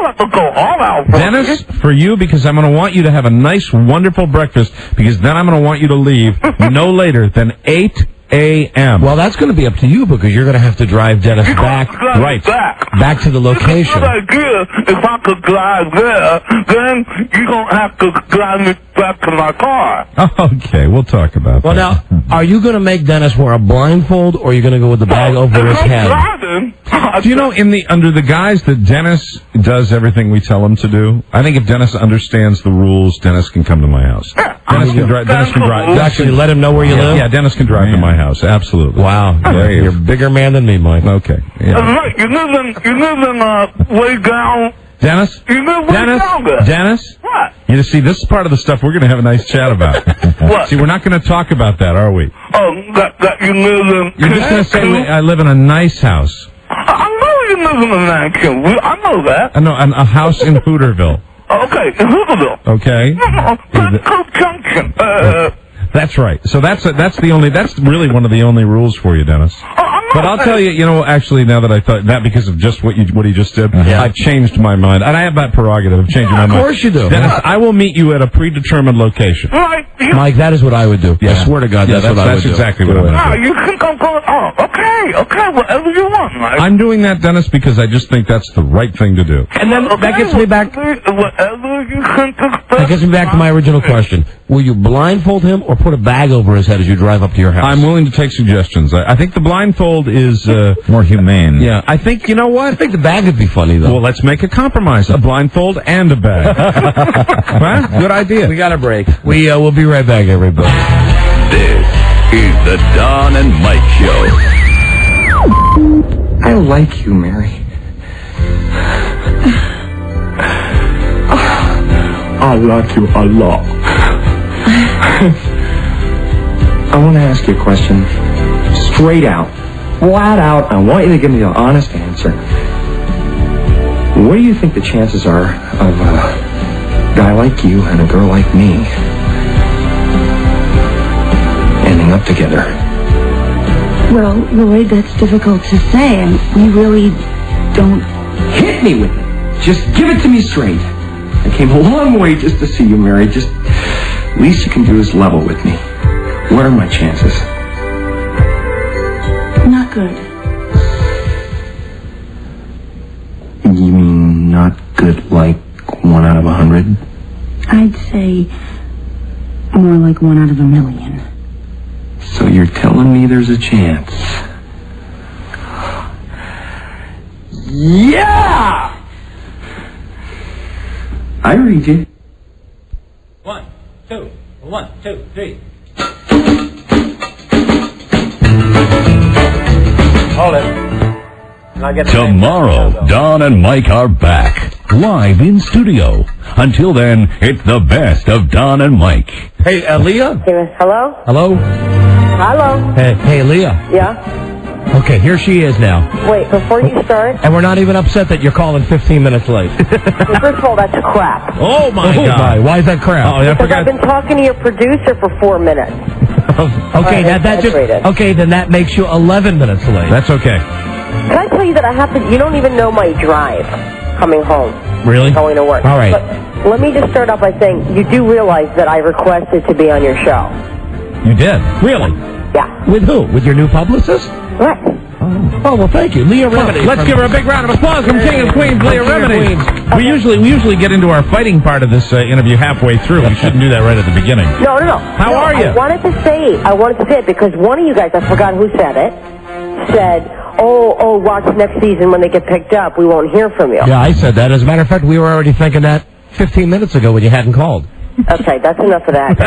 S12: have to go all out.
S2: Dennis, for you, because I'm going to want you to have a nice, wonderful breakfast, because then I'm going to want you to leave no later than 8 a.m.
S3: Well, that's going to be up to you, because you're going to have to drive Dennis back to the location.
S12: It's a good idea. If I could drive there, then you don't have to drive me back to my car.
S2: Okay, we'll talk about that.
S3: Well, now, are you going to make Dennis wear a blindfold, or are you going to go with the bag over his head?
S2: Do you know, under the guise that Dennis does everything we tell him to do, I think if Dennis understands the rules, Dennis can come to my house. Dennis can drive.
S3: Actually, let him know where you live?
S2: Yeah, Dennis can drive to my house. Absolutely.
S3: Wow. You're a bigger man than me, Mike.
S2: Okay. Yeah.
S12: You live in way down.
S2: Dennis?
S12: You live way down there.
S2: Dennis?
S12: What?
S2: You see, this is part of the stuff we're going to have a nice chat about.
S12: What?
S2: See, we're not going to talk about that, are we?
S12: Oh, that you live in.
S2: You're just going to say I live in a nice house.
S12: I know you live in a mansion. I know that.
S2: I know, a house in Hooterville.
S12: Okay, in Hooterville.
S2: Okay.
S12: Petticoat Junction.
S2: That's right. So that's really one of the only rules for you, Dennis. But I'll tell you, actually, now that I thought that because of just what he just did, I've changed my mind. And I have that prerogative of changing my mind.
S3: Of course you do.
S2: Dennis, I will meet you at a predetermined location.
S3: Mike, that is what I would do.
S2: Yeah.
S3: I swear to God, that's what I would do.
S2: That's exactly what I would do.
S12: You think I'm going, okay, whatever you want, Mike.
S2: I'm doing that, Dennis, because I just think that's the right thing to do.
S3: And then that gets me back.
S12: Whatever you think is best.
S3: That gets me back to my original question. Will you blindfold him or put a bag over his head as you drive up to your house?
S2: I'm willing to take suggestions. I think the blindfold is
S1: more humane.
S2: Yeah, I think, you know what?
S3: I think the bag would be funny, though.
S2: Well, let's make a compromise. A blindfold and a bag. Huh? Good idea.
S3: We got a break. We'll be right back, everybody.
S13: This is the Don and Mike Show.
S14: I like you, Mary. I like you a lot. I want to ask you a question. Straight out. Flat out. I want you to give me the honest answer. What do you think the chances are of a guy like you and a girl like me ending up together?
S15: Well, Lloyd, that's difficult to say, and we really don't...
S14: Hit me with it. Just give it to me straight. I came a long way just to see you, Mary. Just... least you can do is level with me. What are my chances?
S15: Not good.
S14: You mean not good like 1 out of 100?
S15: I'd say more like 1 out of 1,000,000.
S14: So you're telling me there's a chance? Yeah! I read you.
S16: 1, 2, 1, 2, 3.
S17: Hold it.
S13: Tomorrow, Don and Mike are back, live in studio. Until then, it's the best of Don and Mike.
S3: Hey, Leah?
S18: Hello?
S3: Hello?
S18: Hello?
S3: Hey, Leah.
S18: Yeah?
S3: Okay, here she is now.
S18: Wait, before you start...
S3: And we're not even upset that you're calling 15 minutes late.
S18: Well, first of all, that's crap.
S3: Oh, my God. Why is that crap?
S2: Oh, I
S18: Because
S2: forgot.
S18: I've been talking to your producer for 4 minutes.
S3: Okay, then that makes you 11 minutes late.
S2: That's okay.
S18: Can I tell you that you don't even know my drive coming home.
S3: Really?
S18: Going to work.
S3: All right.
S18: But let me just start off by saying you do realize that I requested to be on your show.
S3: You did? Really?
S18: Yeah.
S3: With who? With your new publicist?
S18: What?
S3: Oh, well, thank you. Leah Remini.
S2: Let's give her a big round of applause from King and Queens, Leah Remini. We usually get into our fighting part of this interview halfway through. We shouldn't do that right at the beginning.
S18: No.
S2: How are you?
S18: I wanted to say it because one of you guys, I forgot who said it, said, oh, watch next season when they get picked up. We won't hear from you.
S3: Yeah, I said that. As a matter of fact, we were already thinking that 15 minutes ago when you hadn't called.
S18: Okay, that's enough of that.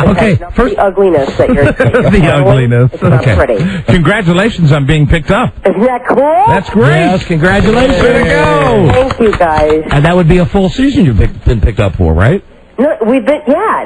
S3: Okay,
S18: first the ugliness that you're
S2: the ugliness.
S18: It's not pretty.
S2: Congratulations on being picked up.
S18: Isn't that cool?
S2: That's great.
S3: Yes, congratulations.
S2: Way to go.
S18: Thank you, guys.
S3: And that would be a full season you've been picked up for, right?
S18: No, we've been, yeah.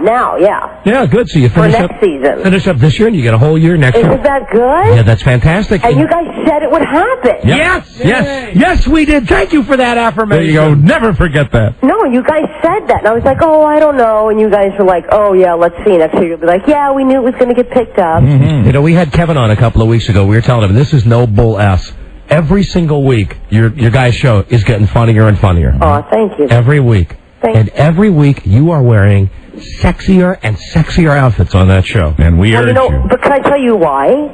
S3: Yeah, good. So you
S18: For
S3: finish
S18: next season.
S3: Finish up this year, and you get a whole year next year.
S18: Isn't that good?
S3: Yeah, that's fantastic.
S18: And you guys said it would happen.
S3: Yes, we did. Thank you for that affirmation.
S2: There you go. Never forget that.
S18: No, you guys said that. And I was like, oh, I don't know. And you guys were like, oh, yeah, let's see. Next year you'll be like, yeah, we knew it was going to get picked up.
S3: You know, we had Kevin on a couple of weeks ago. We were telling him, this is no bull ass. Every single week, your guys' show is getting funnier and funnier.
S18: Oh, thank you.
S3: Every week. And every week, you are wearing sexier and sexier outfits on that show.
S2: And we urge you.
S18: But can I tell you why?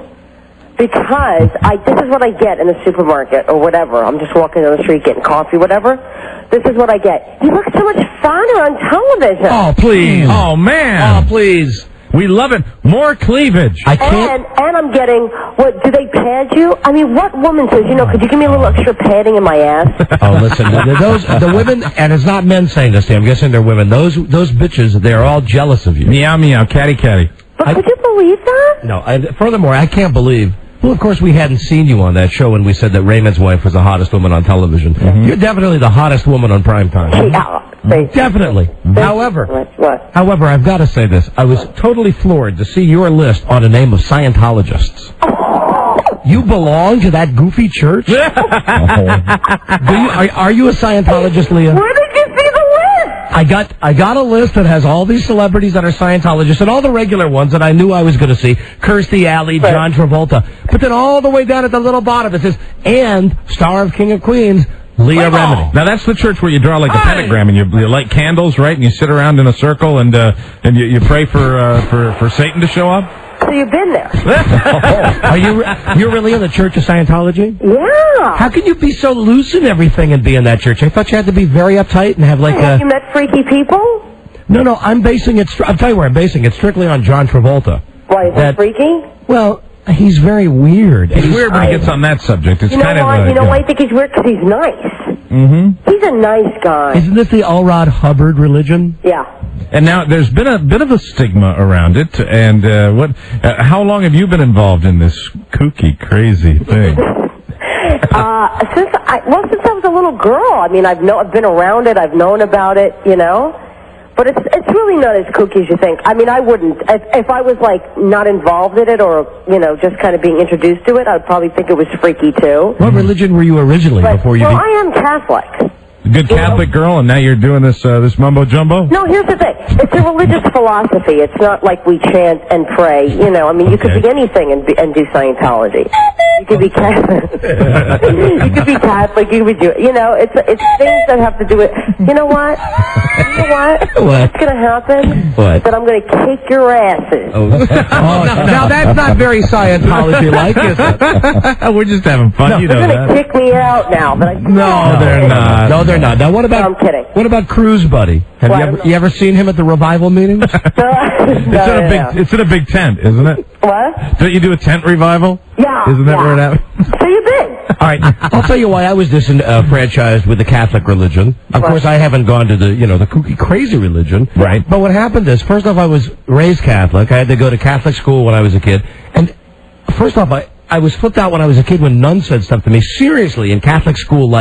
S18: Because this is what I get in the supermarket or whatever. I'm just walking down the street getting coffee, whatever. This is what I get. You look so much funner on television.
S3: Oh, please.
S2: Oh, man.
S3: Oh, please.
S2: We love it. More cleavage.
S3: I can't.
S18: And I'm getting, what, do they pad you? I mean, what woman says, could you give me a little extra padding in my ass?
S3: Oh, listen, the women, and it's not men saying this, I'm guessing they're women, those bitches, they're all jealous of you.
S2: Meow, meow, catty, catty.
S18: But could you believe that?
S3: No, furthermore, I can't believe. Well, of course, we hadn't seen you on that show when we said that Raymond's wife was the hottest woman on television. You're definitely the hottest woman on primetime. Definitely. However, I've got to say this. I was totally floored to see your list on a name of Scientologists. You belong to that goofy church? Are you a Scientologist, Leah?
S18: Where did you see the list?
S3: I got a list that has all these celebrities that are Scientologists and all the regular ones that I knew I was going to see. Kirstie Alley, John Travolta. But then all the way down at the little bottom it says, and star of King of Queens, Leah Remini.
S2: Now that's the church where you draw like a pentagram and you light candles, right? And you sit around in a circle and you pray for Satan to show up.
S18: So you've been there.
S3: You're really in the Church of Scientology?
S18: Yeah.
S3: How can you be so loose in everything and be in that church? I thought you had to be very uptight and have like
S18: Have you met freaky people?
S3: No, I'm basing it. I'll tell you where I'm basing it. Strictly on John Travolta.
S18: Why is that freaky?
S3: Well, he's very weird.
S2: He's weird when he gets on that subject. It's kind of
S18: why? You know why I think he's weird? Because he's nice.
S2: Mm-hmm.
S18: He's a nice guy.
S3: Isn't this the L. Rod Hubbard religion?
S18: Yeah.
S2: And now there's been a bit of a stigma around it. And how long have you been involved in this kooky, crazy thing?
S18: Since I was a little girl. I mean, I've been around it. I've known about it. But it's really not as kooky as you think. I mean, I wouldn't. If I was, not involved in it or, just kind of being introduced to it, I would probably think it was freaky, too.
S3: What religion were you originally before you...
S18: Well, I am Catholic.
S2: Good Catholic girl, and now you're doing this mumbo-jumbo?
S18: No, here's the thing. It's a religious philosophy. It's not like we chant and pray. I mean, you could be anything and do Scientology. You could be Catholic. You could be Catholic. You could be Jewish. It's things that have to do with... You know what? What's going to happen?
S3: What?
S18: That I'm going to kick your asses.
S3: Now that's not very Scientology-like, is it?
S2: We're just having fun.
S18: No, they're going to kick me out now.
S2: No, they're not.
S3: No, they're not. Now, what about...
S18: I'm kidding.
S3: What about Cruise Buddy? Have you ever seen him at the revival meetings?
S2: It's in a big tent, isn't it?
S18: What?
S2: Don't you do a tent revival?
S18: Yeah.
S2: Isn't that where it happens?
S18: So you've been.
S3: All right. I'll tell you why I was disenfranchised with the Catholic religion. Of course, I haven't gone to the kooky, crazy religion.
S2: Right.
S3: But what happened is, first off, I was raised Catholic. I had to go to Catholic school when I was a kid. And first off, I was flipped out when I was a kid when nuns said stuff to me. Seriously, in Catholic school,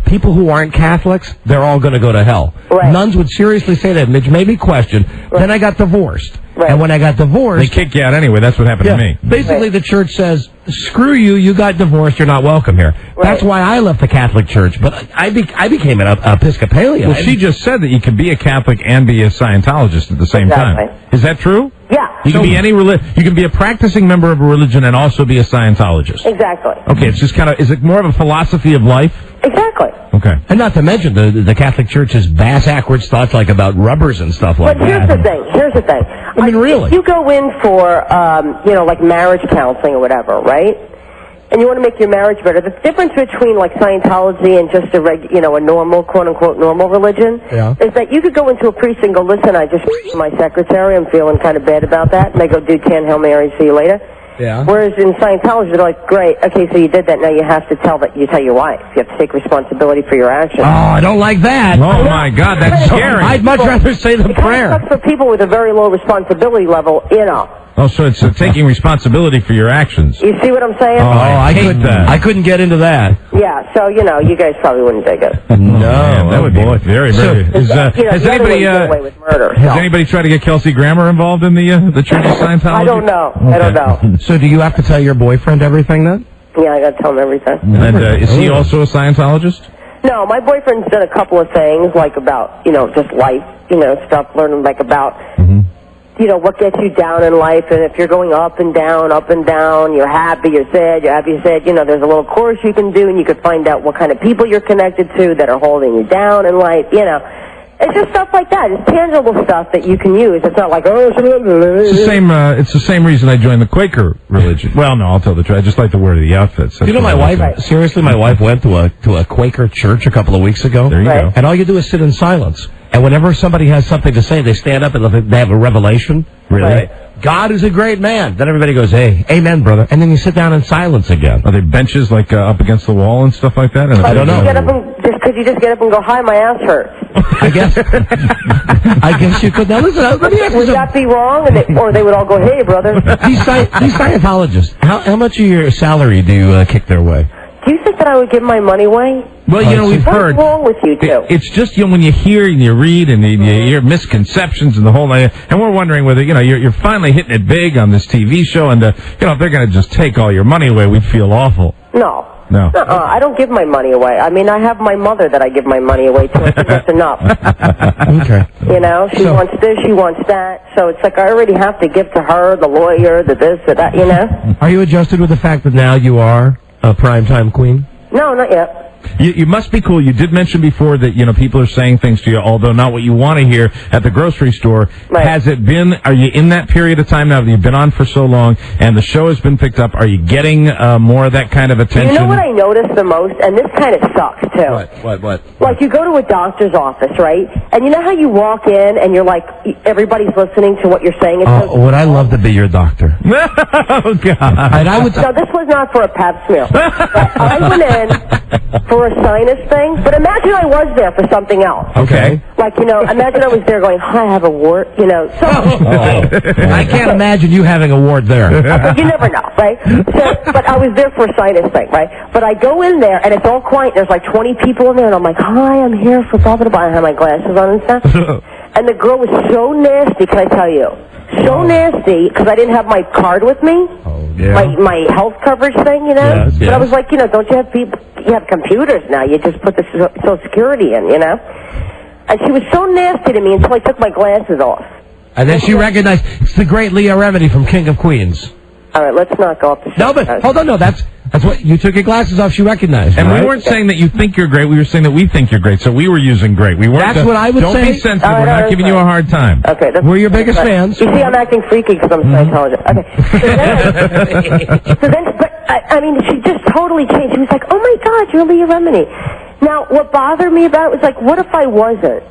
S3: people who aren't Catholics, they're all going to go to hell.
S18: Right.
S3: Nuns would seriously say that, which made me question. Right. Then I got divorced.
S18: Right.
S3: And when I got divorced...
S2: They kick you out anyway. That's what happened to me.
S3: Basically, the church says, screw you, you got divorced, you're not welcome here. Right. That's why I left the Catholic Church. But I became an Episcopalian.
S2: Well, she just said that you can be a Catholic and be a Scientologist at the same time. Is that true?
S18: Yeah.
S2: You can be you can be a practicing member of a religion and also be a Scientologist.
S18: Exactly.
S2: Okay, it's just is it more of a philosophy of life?
S18: Exactly.
S2: Okay.
S3: And not to mention the Catholic Church's bass-ackwards thoughts about rubbers and stuff like that.
S18: But here's the thing.
S3: I mean, really.
S18: If you go in for, marriage counseling or whatever, right? And you want to make your marriage better. The difference between Scientology and just a normal, quote-unquote, normal religion is that you could go into a priest and go, listen, I just my secretary, I'm feeling kind of bad about that. And they go, do 10 Hail Marys, see you later.
S3: Yeah.
S18: Whereas in Scientology, they're like, great, okay, so you did that, now you have to tell your wife. You have to take responsibility for your actions.
S3: Oh, I don't like that.
S2: Oh, my God, that's scary.
S3: I'd much rather say the prayer.
S18: That's for people with a very low responsibility level,
S2: Oh, so it's taking responsibility for your actions.
S18: You see what I'm saying?
S2: Oh, I
S3: couldn't get into that.
S18: Yeah, so, you guys probably wouldn't dig it.
S2: No, that would be very, very... Has anybody tried to get Kelsey Grammer involved in the Church of Scientology?
S18: I don't know. Okay. I don't know.
S3: So do you have to tell your boyfriend everything then?
S18: Yeah, I got to tell him everything.
S2: And is he also a Scientologist?
S18: No, my boyfriend's done a couple of things, like about, just life, stuff, learning, like about... what gets you down in life, and if you're going up and down, you're happy, you're sad, there's a little course you can do, and you can find out what kind of people you're connected to that are holding you down in life, It's just stuff like that. It's tangible stuff that you can use. It's not like,
S2: It's the same reason I joined the Quaker religion. Well, no, I'll tell the truth. I just like the word of the outfits.
S3: My wife, seriously, my wife went to a Quaker church a couple of weeks ago.
S2: There you go.
S3: And all you do is sit in silence. And whenever somebody has something to say, they stand up and they have a revelation.
S2: Really?
S3: Right. God is a great man. Then everybody goes, hey, amen, brother. And then you sit down in silence again.
S2: Are they benches like up against the wall and stuff like that?
S3: I don't know.
S18: Could you just get up and go, hi, my ass hurts?
S3: I guess you could. Now listen, let me ask you
S18: would that be wrong? Or they would all go, hey, brother.
S3: These Scientologists, how much of your salary do you kick their way?
S18: Do you think that I would give my money away?
S2: Well, we've heard.
S18: What's wrong with you two?
S2: It's just when you hear and you read and you hear misconceptions and the whole thing, and we're wondering whether you're finally hitting it big on this TV show, and if they're going to just take all your money away, we'd feel awful.
S18: No.
S2: No.
S18: I don't give my money away. I mean, I have my mother that I give my money away to. I think that's enough.
S3: Okay.
S18: She wants this, she wants that. So it's like I already have to give to her, the lawyer, the this, the that,
S3: Are you adjusted with the fact that now you are a primetime queen?
S18: No, not yet.
S2: You must be cool. You did mention before that, people are saying things to you, although not what you want to hear at the grocery store.
S18: Right.
S2: Are you in that period of time now that you've been on for so long and the show has been picked up? Are you getting more of that kind of attention?
S18: You know what I notice the most? And this kind of sucks, too.
S3: What?
S18: Like, you go to a doctor's office, right? And you know how you walk in and you're like, everybody's listening to what you're saying?
S3: Would I love to be your doctor?
S2: Oh, God.
S3: And I would...
S18: No, this was not for a pap smear. I went in for a sinus thing, but imagine I was there for something else.
S2: Okay.
S18: Like, imagine I was there going, I have a wart,
S3: I can't imagine you having a wart there.
S18: Okay, you never know, right? So, but I was there for a sinus thing, right? But I go in there, and it's all quiet. There's like 20 people in there, and I'm like, hi, I'm here for blah, blah, blah. I have my glasses on and stuff. And the girl was so nasty, can I tell you? So nasty, because I didn't have my card with me. My health coverage thing,
S3: Yes,
S18: But I was like, don't you have people, you have computers now, you just put the Social Security in, And she was so nasty to me until I took my glasses off.
S3: And then she recognized, it's the great Leah Remini from King of Queens.
S18: All right, let's not go off the show.
S3: No, but, hold on, no, that's what, you took your glasses off, she recognized.
S2: And
S3: right?
S2: we weren't saying that you think you're great, we were saying that we think you're great, so we were using great. We weren't.
S3: That's what I would
S2: don't
S3: say.
S2: Don't be sensitive, we're not giving you a hard time.
S18: Okay.
S3: We're your biggest fans.
S18: You see, I'm acting freaky because I'm Scientologist. Okay. So then, I mean, she just totally changed. She was like, oh my God, you're Leah Remini. Now, what bothered me about it was like, what if I wasn't?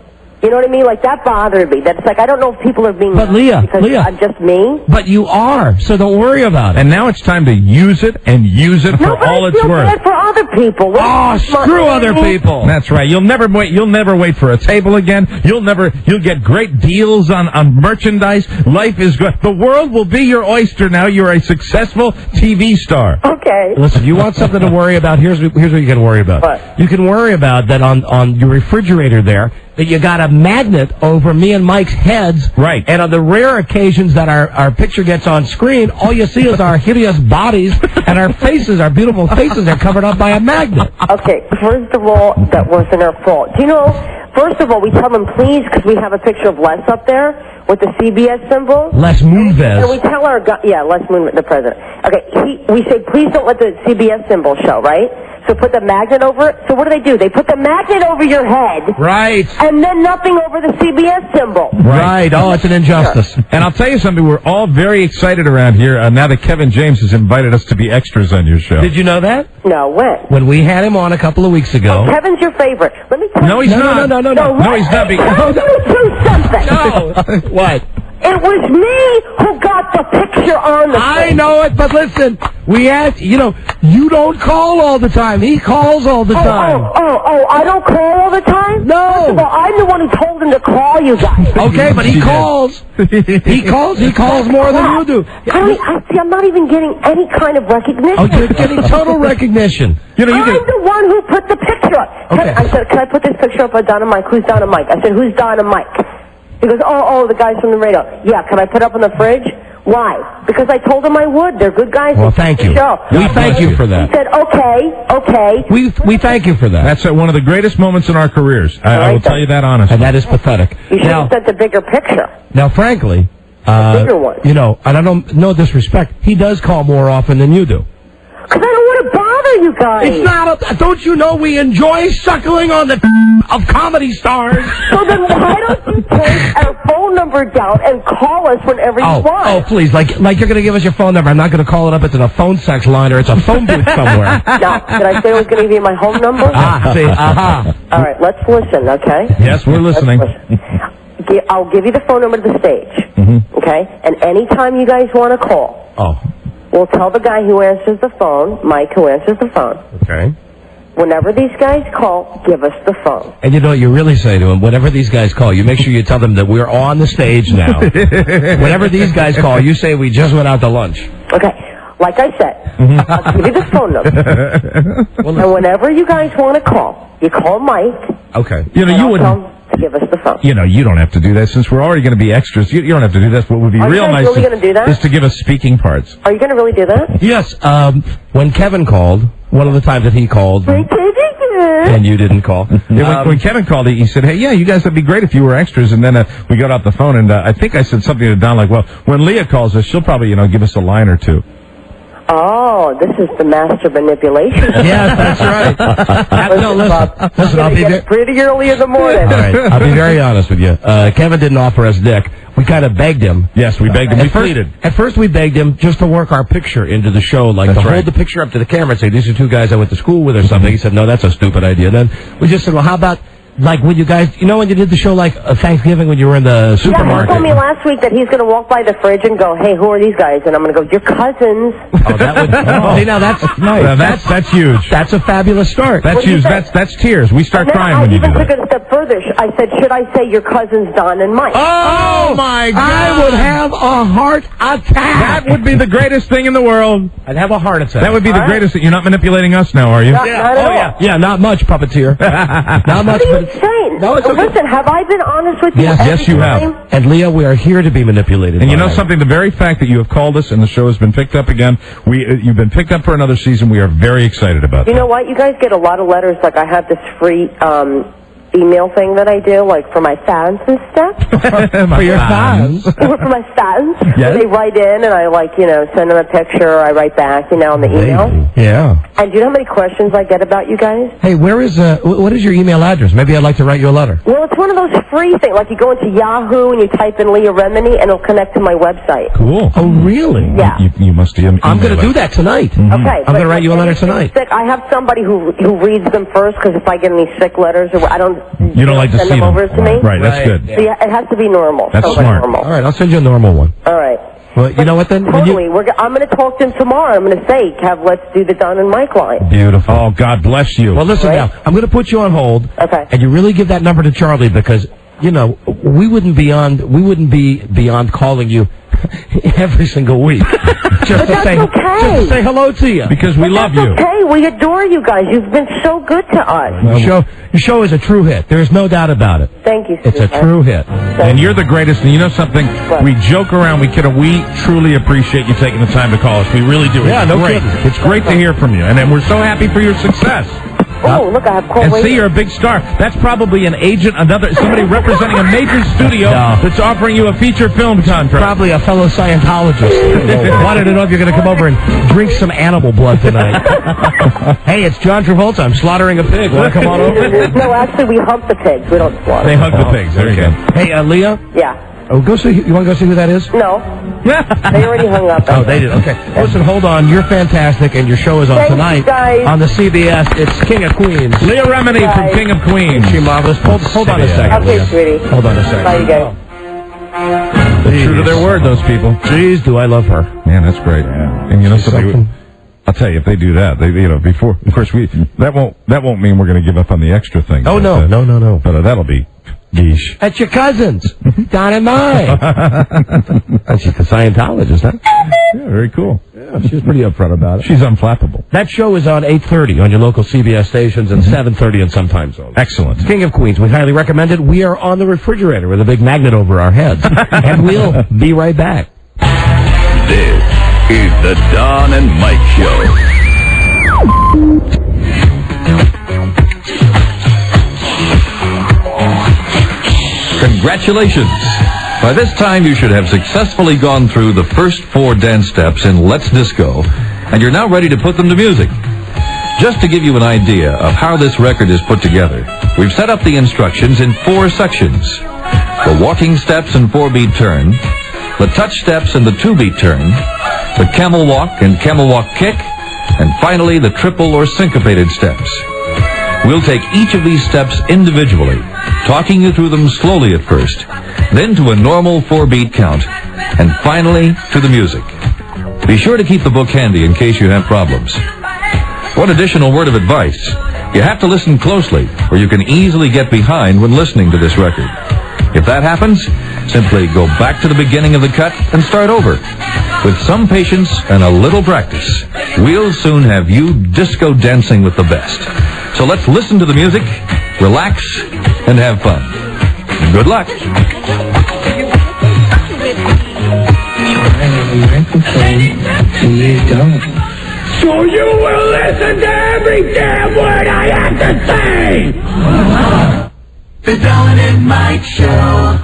S18: You know what I mean? Like, that bothered me. That's like, I don't know if people are being...
S3: But Leah,
S18: I'm just me.
S3: But you are, so don't worry about it.
S2: And now it's time to use it and use it for all it's worth.
S18: No, but I feel bad for other people.
S2: Screw other people. That's right. You'll never wait for a table again. You'll get great deals on merchandise. Life is good. The world will be your oyster now. You're a successful TV star.
S18: Okay.
S3: Listen, you want something to worry about? Here's what you can worry about.
S18: What?
S3: You can worry about that on your refrigerator there, that you got a magnet over me and Mike's heads.
S2: Right.
S3: And on the rare occasions that our picture gets on screen, all you see is our hideous bodies and our faces, our beautiful faces are covered up by a magnet.
S18: Okay, first of all, that wasn't our fault. Do you know, first of all, we tell them please, because we have a picture of Les up there with the CBS symbol.
S3: Les Moonves.
S18: And we tell our Les Moonves, the president. Okay, we say please don't let the CBS symbol show, right? So put the magnet over it. So what do? They put the magnet over your head.
S3: Right.
S18: And then nothing over the CBS symbol.
S3: Right. Oh, it's an injustice.
S2: Sure. And I'll tell you something, we're all very excited around here now that Kevin James has invited us to be extras on your show.
S3: Did you know that?
S18: No, when?
S3: When we had him on a couple of weeks ago.
S18: Oh, Kevin's your favorite. Let me tell you.
S2: No, he's not.
S3: No,
S2: he's not.
S18: Let me do something.
S3: No. What?
S18: It was me who got the picture picture on the
S3: I know it, but listen, we asked, you don't call all the time. He calls all the time.
S18: Oh, I don't call all the time?
S3: No.
S18: First of all, I'm the one who told him to call you guys.
S3: Okay, but he calls. He calls more than you do.
S18: I'm not even getting any kind of recognition.
S3: Oh, you're getting total recognition.
S18: I'm the one who put the picture up.
S3: Okay.
S18: I said, can I put this picture up of Don and Mike? Who's Don and Mike? I said, who's Don and Mike? He goes, the guys from the radio. Yeah, can I put up on the fridge? Why? Because I told him I would. They're good guys.
S3: Well, thank you. We thank you for that.
S18: He said, okay.
S3: We thank you for that.
S2: That's one of the greatest moments in our careers. I will tell you that honestly.
S3: And that is pathetic.
S18: You should have sent a bigger picture.
S3: Now, frankly,
S18: bigger one.
S3: And I don't, no disrespect, he does call more often than you do.
S18: Because I don't want to bother you guys.
S3: It's not don't you know we enjoy suckling on the of comedy stars?
S18: So then why don't you take our phone number down and call us whenever you want?
S3: Oh, please, like you're going to give us your phone number. I'm not going to call it up. It's in a phone sex line or it's a phone booth somewhere.
S18: Now, did I say I was going to give you my home number?
S3: See, All
S18: right, let's listen, okay?
S2: Yes, we're listening.
S18: I'll give you the phone number to the stage, okay? And anytime you guys want to call, we'll tell the guy who answers the phone, Mike, who answers the phone.
S3: Okay.
S18: Whenever these guys call, give us the phone.
S3: And you know what you really say to them? Whenever these guys call, you make sure you tell them that we're on the stage now. Whenever these guys call, you say we just went out to lunch.
S18: Okay. Like I said, I'll give you the phone number. And whenever you guys want to call, you call Mike.
S3: Okay.
S2: You wouldn't.
S18: Tell him to give us the phone.
S2: You don't have to do that since we're already going to be extras. You don't have to do this. What would be real nice
S18: really gonna do that?
S2: is to give us speaking parts.
S18: Are you going to really do that?
S3: Yes. When Kevin called, one of the times that he called, and you didn't call.
S2: When Kevin called, he said, hey, yeah, you guys, that'd be great if you were extras. And then we got off the phone, and I think I said something to Don like, well, when Leah calls us, she'll probably, give us a line or two.
S18: Oh, this is the master manipulation.
S3: Yes, that's right. Listen, I'll be
S18: pretty early in the morning.
S3: All right, I'll be very honest with you. Kevin didn't offer us Dick. We kind of begged him.
S2: Yes, we begged him. We pleaded.
S3: At first, we begged him just to work our picture into the show, like to hold the picture up to the camera and say, these are two guys I went to school with or something. He said, no, that's a stupid idea. Then we just said, well, how about... Like when you guys, when you did the show like Thanksgiving when you were in the supermarket.
S18: Yeah, he told me last week that he's going to walk by the fridge and go, hey, who are these guys? And I'm going to go, your cousins.
S3: Oh, that would, see, now that's nice.
S2: That's huge.
S3: That's a fabulous start.
S2: That's huge. That's tears. We start crying when you do that.
S18: I even took it a step further. I said, should I say your cousins, Don and Mike?
S3: Oh, my God. I would have a heart attack.
S2: That would be the greatest thing in the world.
S3: I'd have a heart attack.
S2: That would be the greatest thing. You're not manipulating us now, are you?
S18: Not at all.
S3: Yeah, not much, puppeteer. Not much.
S18: What are you saying?
S3: No, it's okay.
S18: Listen, have I been honest with you?
S2: Yes, you have.
S3: And Leah, we are here to be manipulated.
S2: And you know something? The very fact that you have called us and the show has been picked up again, you've been picked up for another season. We are very excited about that.
S18: You know what? You guys get a lot of letters. Like I have this free email thing that I do, like for my fans and stuff.
S3: For your fans?
S18: For my fans.
S3: Yes.
S18: They write in and I send them a picture. I write back, on the email.
S3: Yeah.
S18: And do you know how many questions I get about you guys?
S3: Hey, what is your email address? Maybe I'd like to write you a letter.
S18: Well, it's one of those free things. Like you go into Yahoo and you type in Leah Remini and it'll connect to my website.
S2: Cool.
S3: Oh, really?
S18: Yeah.
S2: You must be.
S3: I'm going to do that tonight.
S18: Okay.
S3: I'm going to write you a letter tonight.
S18: I have somebody who reads them first because if I get any sick letters, I don't.
S2: You don't like to
S18: send
S2: see
S18: them over to me.
S2: Right. That's good.
S18: So yeah, it has to be normal.
S2: That's smart.
S18: Normal.
S3: All right, I'll send you a normal one.
S18: All right.
S3: Well, you know what then?
S18: Totally. I'm going to talk to him tomorrow. I'm going to say, Kev, let's do the Don and Mike line.
S2: Beautiful. Oh, God bless you.
S3: Well, listen now. I'm going to put you on hold.
S18: Okay.
S3: And you really give that number to Charlie because, we wouldn't be beyond calling you every single week. Just to say hello to you.
S2: Because we love you.
S18: Okay, we adore you guys. You've been so good to us.
S3: Your show is a true hit. There is no doubt about it.
S18: Thank you,
S3: It's a true hit.
S2: And you're the greatest. And you know something? We joke around. We truly appreciate you taking the time to call us. We really do.
S3: Yeah,
S2: it's great.
S3: kidding.
S2: It's great to hear from you. And we're so happy for your success.
S18: Oh, look, I have cold
S2: And
S18: waiting.
S2: see, you're a big star. That's probably an agent, somebody representing a major studio that's offering you a feature film contract.
S3: Probably a fellow Scientologist. Wanted to know if you're going to come over and drink some animal blood tonight. Hey, it's John Travolta. I'm slaughtering a pig. Want to come on over?
S18: No, actually, we hump the pigs. We don't slaughter.
S2: They hug the pigs. There you go.
S3: Hey, Leah?
S18: Yeah.
S3: Oh, go see. You want to go see who that is?
S18: No. They already hung up.
S3: Oh, they did. Okay. Listen, hold on. You're fantastic, and your show is on tonight on the CBS. It's King of Queens.
S2: Leah Remini from King of Queens.
S3: She marvelous. Hold on a second.
S18: Okay, sweetie.
S3: Hold on a second.
S18: Bye, you guys.
S2: They're true to their word, those people.
S3: Jeez, do I love her.
S2: Man, that's great. Yeah. And you know something? I'll tell you, if they do that, before, of course, that won't mean we're going to give up on the extra thing.
S3: Oh, no.
S2: But that'll be geesh.
S3: That's your cousins, Don and mine. And she's a Scientologist, huh?
S2: Yeah, very cool.
S3: Yeah, she's pretty upfront about it.
S2: She's unflappable.
S3: That show is on 8:30 on your local CBS stations and 7:30 in some time zones.
S2: Excellent.
S3: King of Queens, we highly recommend it. We are on the refrigerator with a big magnet over our heads. And we'll be right back.
S13: This is the Don and Mike Show.
S19: Congratulations! By this time, you should have successfully gone through the first 4 dance steps in Let's Disco, and you're now ready to put them to music. Just to give you an idea of how this record is put together, we've set up the instructions in 4 sections. The walking steps and 4-beat turn, the touch steps and the 2-beat turn, the camel walk and camel walk kick, and finally the triple or syncopated steps. We'll take each of these steps individually, talking you through them slowly at first, then to a normal 4-beat count, and finally to the music. Be sure to keep the book handy in case you have problems. One additional word of advice. You have to listen closely, or you can easily get behind when listening to this record. If that happens, simply go back to the beginning of the cut and start over. With some patience and a little practice, we'll soon have you disco dancing with the best. So let's listen to the music, relax, and have fun. Good luck.
S12: So you will listen to every damn word I have to say! The Don and Mike Show.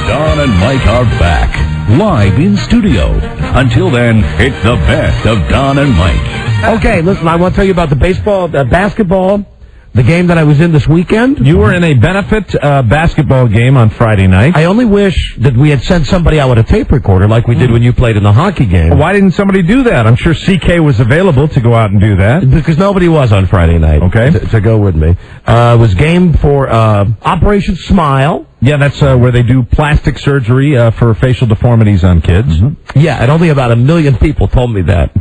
S13: Don and Mike are back, live in studio. Until then, it's the best of Don and Mike.
S3: Okay, listen, I want to tell you about the basketball, the game that I was in this weekend.
S2: You were in a benefit basketball game on Friday night.
S3: I only wish that we had sent somebody out with a tape recorder like we did when you played in the hockey game.
S2: Why didn't somebody do that? I'm sure CK was available to go out and do that.
S3: Because nobody was on Friday night.
S2: Okay.
S3: To go with me. It was game for Operation Smile.
S2: Yeah, that's where they do plastic surgery for facial deformities on kids.
S3: Mm-hmm. Yeah, and only about 1 million people told me that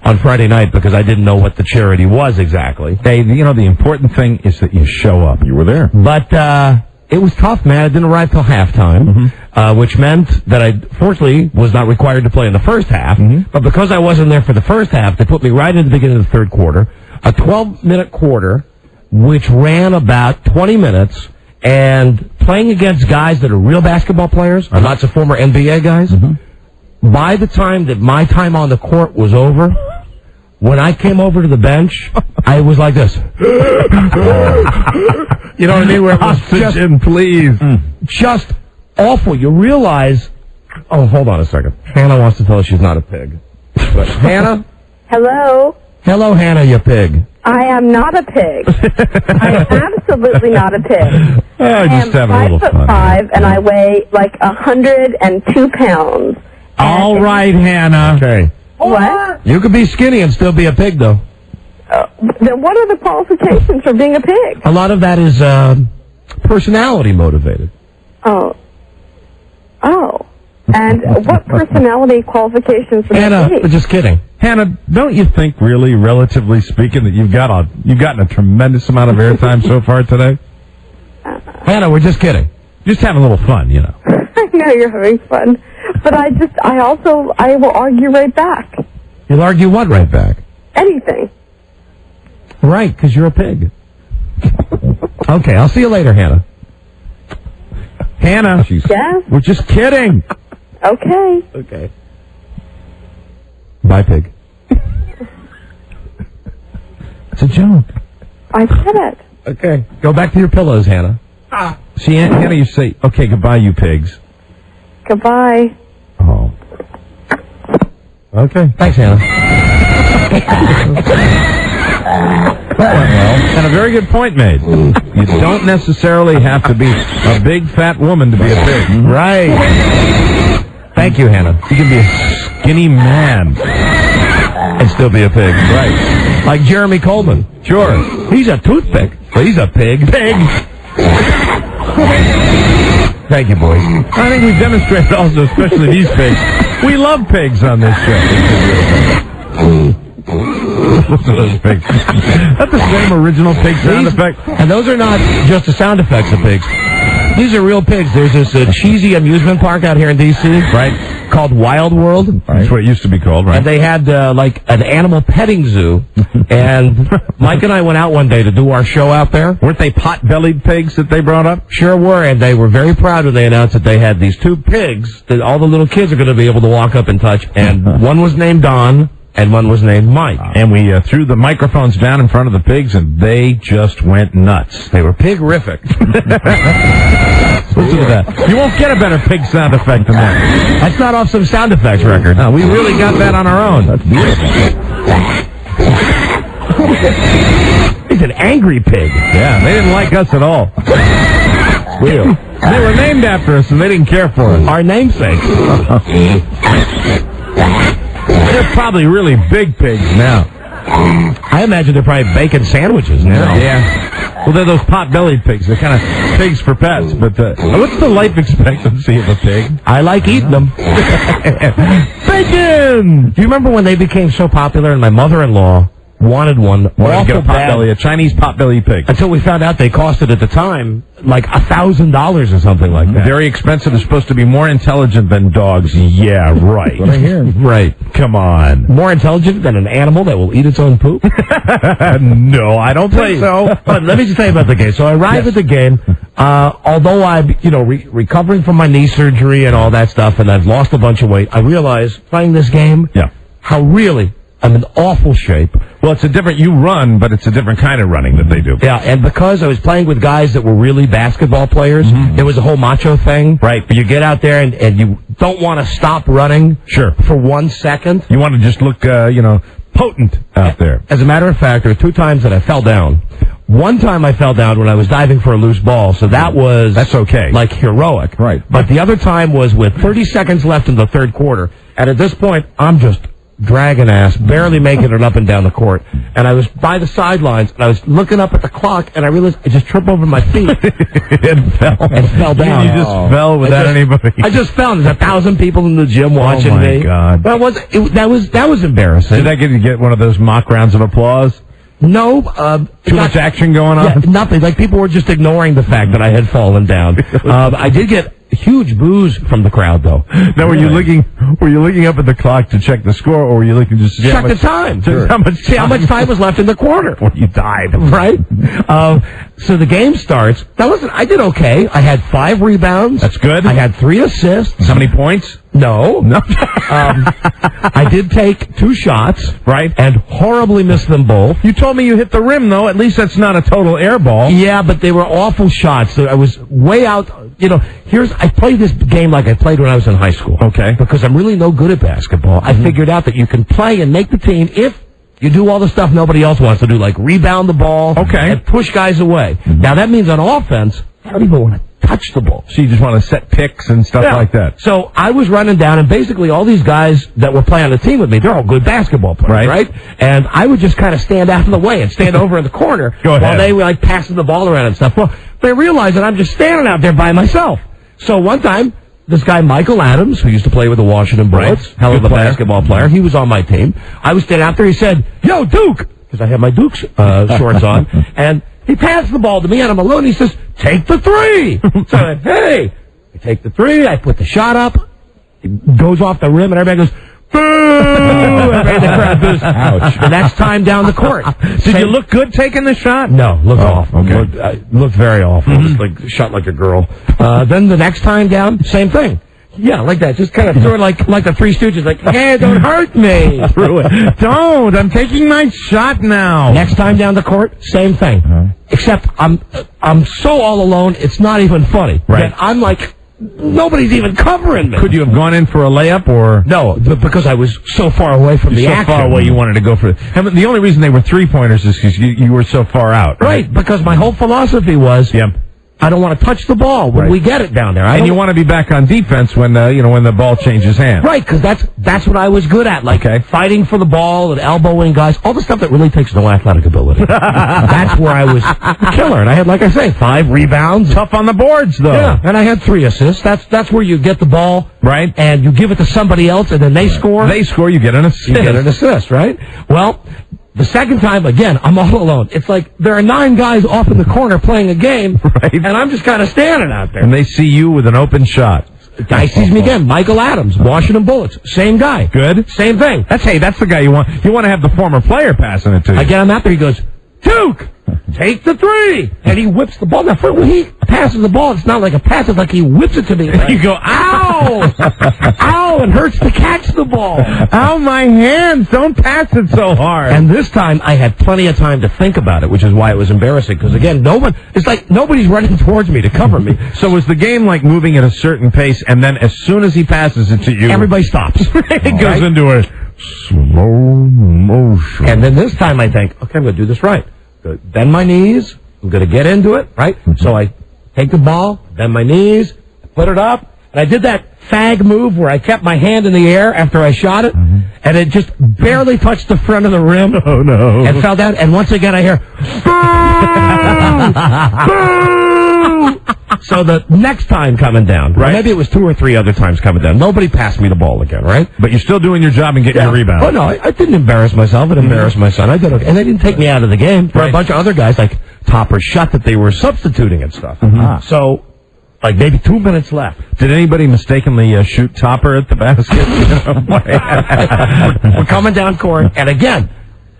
S3: on Friday night because I didn't know what the charity was exactly.
S2: Hey, the important thing is that you show up. You were there.
S3: But it was tough, man. I didn't arrive till halftime, which meant that I, fortunately, was not required to play in the first half. But because I wasn't there for the first half, they put me right in the beginning of the third quarter, a 12-minute quarter, which ran about 20 minutes, and playing against guys that are real basketball players, or lots of former NBA guys, by the time that my time on the court was over, when I came over to the bench, I was like this. You know what I mean? Where it was
S2: Oxygen, please.
S3: Just awful. You realize... Oh, hold on a second. Hannah wants to tell us she's not a pig. But, Hannah?
S18: Hello?
S3: Hello, Hannah, you pig.
S18: I am not a pig. I am absolutely not a pig. I
S2: just
S18: am
S2: having a little fun.
S18: 5'5", and I weigh like 102 pounds.
S2: All right, Hannah.
S3: Okay.
S18: What?
S3: You could be skinny and still be a pig, though.
S18: Then what are the qualifications for being a pig?
S3: A lot of that is personality motivated.
S18: Oh. And what personality qualifications for
S3: Hannah,
S18: a pig?
S3: just kidding.
S2: Hannah, don't you think, really, relatively speaking, that you've gotten a tremendous amount of airtime so far today?
S3: Hannah, we're just kidding.
S2: Just having a little fun,
S18: I know you're having fun, but I will argue right back.
S3: You'll argue what right back?
S18: Anything.
S3: Right, because you're a pig. Okay, I'll see you later, Hannah.
S2: Hannah,
S18: Yes?
S2: we're just kidding.
S18: Okay.
S3: Okay. Bye, pig. It's a joke.
S18: I said it.
S3: Okay. Go back to your pillows, Hannah.
S2: See, Hannah, you say, okay, goodbye, you pigs.
S18: Goodbye.
S2: Oh.
S3: Okay. Thanks, Hannah.
S2: Well, and a very good point made. You don't necessarily have to be a big, fat woman to be a pig.
S3: Right. Thank you, Hannah.
S2: You can be a skinny man
S3: and still be a pig.
S2: Right.
S3: Like Jeremy Coleman.
S2: Sure.
S3: He's a toothpick, but he's a pig.
S2: Pig. Thank you, boys. I think we've demonstrated also, especially these pigs. We love pigs on this show. Those pigs. That's the same original pig sound effect.
S3: And those are not just the sound effects of pigs. These are real pigs. There's this cheesy amusement park out here in D.C.
S2: Right.
S3: Called Wild World.
S2: That's what it used to be called, right?
S3: And they had, like, an animal petting zoo. And Mike and I went out one day to do our show out there.
S2: Weren't they pot-bellied pigs that they brought up?
S3: Sure were, and they were very proud when they announced that they had these 2 pigs that all the little kids are going to be able to walk up and touch. And one was named Don, and one was named Mike.
S2: And we threw the microphones down in front of the pigs, and they just went nuts.
S3: They were pig-rific.
S2: Listen to that. You won't get a better pig sound effect than that.
S3: That's not off some sound effects record.
S2: No, we really got that on our own. That's beautiful.
S3: He's an angry pig.
S2: Yeah, they didn't like us at all.
S3: Real.
S2: They were named after us, and they didn't care for us.
S3: Our namesakes.
S2: They're probably really big pigs now.
S3: I imagine they're probably bacon sandwiches now.
S2: Yeah. Well, they're those pot-bellied pigs. They're kind of pigs for pets. But what's the life expectancy of a pig?
S3: I like eating them.
S2: Bacon!
S3: Do you remember when they became so popular and my mother-in-law wanted one
S2: Get a pot-belly, a Chinese pot-belly pig.
S3: Until we found out they costed at the time like $1,000 or something like that.
S2: Very expensive. They're supposed to be more intelligent than dogs. Yeah, right.
S3: What I hear.
S2: Right. Come on.
S3: More intelligent than an animal that will eat its own poop?
S2: No, I don't think so.
S3: But let me just tell you about the game. So I arrived at the game. Although I'm, recovering from my knee surgery and all that stuff, and I've lost a bunch of weight, I realized playing this game, how really I'm in awful shape.
S2: Well, it's you run, but it's a different kind of running that they do.
S3: Yeah, and because I was playing with guys that were really basketball players, it was a whole macho thing.
S2: Right.
S3: You get out there and you don't want to stop running for 1 second.
S2: You want to just look, potent out there.
S3: As a matter of fact, there were 2 times that I fell down. One time I fell down when I was diving for a loose ball, so that's
S2: okay.
S3: Like heroic.
S2: Right.
S3: But the other time was with 30 seconds left in the third quarter, and at this point, I'm just dragging ass, barely making it up and down the court. And I was by the sidelines, and I was looking up at the clock, and I realized I just tripped over my feet
S2: and fell
S3: down.
S2: You just fell without anybody.
S3: I just fell. There's 1,000 people in the gym watching me.
S2: Oh my God!
S3: That was embarrassing.
S2: Did I get one of those mock rounds of applause?
S3: No.
S2: Too much action going on?
S3: Yeah, nothing. Like, people were just ignoring the fact that I had fallen down. I did get huge boos from the crowd, though.
S2: Now, were you looking up at the clock to check the score, or were you looking just to
S3: check the time?
S2: Sure.
S3: How much time was left in the quarter?
S2: Well, you died.
S3: Right? So the game starts. Now, listen, I did okay. I had 5 rebounds.
S2: That's good.
S3: I had 3 assists.
S2: How many points?
S3: No. I did take 2 shots.
S2: Right.
S3: And horribly missed them both.
S2: You told me you hit the rim, though. At least that's not a total air ball.
S3: Yeah, but they were awful shots. So I was way out. I played this game like I played when I was in high school.
S2: Okay.
S3: Because I'm really no good at basketball. I figured out that you can play and make the team if you do all the stuff nobody else wants to do, like rebound the ball and push guys away. Now, that means on offense, I don't even want to touch the ball.
S2: So you just want to set picks and stuff like that.
S3: So I was running down, and basically all these guys that were playing on the team with me, they're all good basketball players, right? And I would just kind of stand out in the way and stand over in the corner while they were, passing the ball around and stuff. Well, they realized that I'm just standing out there by myself. So one time, this guy, Michael Adams, who used to play with the Washington Bullets, hell of a basketball player, he was on my team. I was standing out there, he said, "Yo, Duke," because I had my Duke shorts on, and he passed the ball to me, and I'm alone. He says, "Take the 3." So I went, "Hey." I take the 3, I put the shot up, it goes off the rim, and everybody goes, "Boo!" Everybody in the crowd goes, "Ouch." The next time down the court.
S2: Did you look good taking the shot?
S3: No, looked awful.
S2: Okay.
S3: Looked very awful. Just shot like a girl. Then the next time down, same thing. Yeah, like that. Just kind of threw it like the Three Stooges, like, "Hey, don't hurt me."
S2: Threw it. Don't. I'm taking my shot now.
S3: Next time down the court, same thing. Except I'm so all alone, it's not even funny.
S2: Right.
S3: That I'm like, nobody's even covering me.
S2: Could you have gone in for a layup, or?
S3: No, because I was so far away from the action.
S2: So far away you wanted to go for it. And the only reason they were 3-pointers is because you were so far out.
S3: Right, because my whole philosophy was, I don't want to touch the ball when we get it down there.
S2: And you want to be back on defense when when the ball changes hands.
S3: Right, because that's what I was good at, like fighting for the ball and elbowing guys, all the stuff that really takes no athletic ability. That's where I was a killer, and I had, like I say, 5 rebounds.
S2: Tough on the boards, though.
S3: Yeah, and I had 3 assists. That's where you get the ball,
S2: right,
S3: and you give it to somebody else, and then they score.
S2: They score, you get an assist.
S3: You get an assist, right? Well, the second time, again, I'm all alone. It's like there are 9 guys off in the corner playing a game,
S2: right,
S3: and I'm just kind of standing out there.
S2: And they see you with an open shot.
S3: The guy sees me again. Michael Adams, Washington Bullets. Same guy.
S2: Good.
S3: Same thing.
S2: That's the guy you want. You want to have the former player passing it to you.
S3: I get him out there. He goes, Duke, take the 3. And he whips the ball. Now, when he passes the ball, it's not like a pass. It's like he whips it to me. Like,
S2: you go, ow!
S3: Ow! It hurts to catch the ball.
S2: Ow, my hands. Don't pass it so hard.
S3: And this time, I had plenty of time to think about it, which is why it was embarrassing. Because, again, it's like nobody's running towards me to cover me.
S2: So was the game like moving at a certain pace, and then as soon as he passes it to you...
S3: Everybody stops.
S2: It goes into a slow motion.
S3: And then this time I think, okay, I'm going to do this right. Bend my knees. I'm going to get into it, right? So I take the ball, bend my knees, put it up, and I did that fag move where I kept my hand in the air after I shot it, and it just barely touched the front of the rim.
S2: Oh, no.
S3: And fell down, and once again I hear, boo! Boo! So the next time coming down, right? Maybe it was 2 or 3 other times coming down. Nobody passed me the ball again, right?
S2: But you're still doing your job and getting your rebound.
S3: Oh, no, I didn't embarrass myself. It embarrassed my son. I did okay. And they didn't take me out of the game. There were a bunch of other guys, like Topper Shut, that they were substituting and stuff. So, like, maybe 2 minutes left.
S2: Did anybody mistakenly shoot Topper at the basket?
S3: We're coming down court, and again,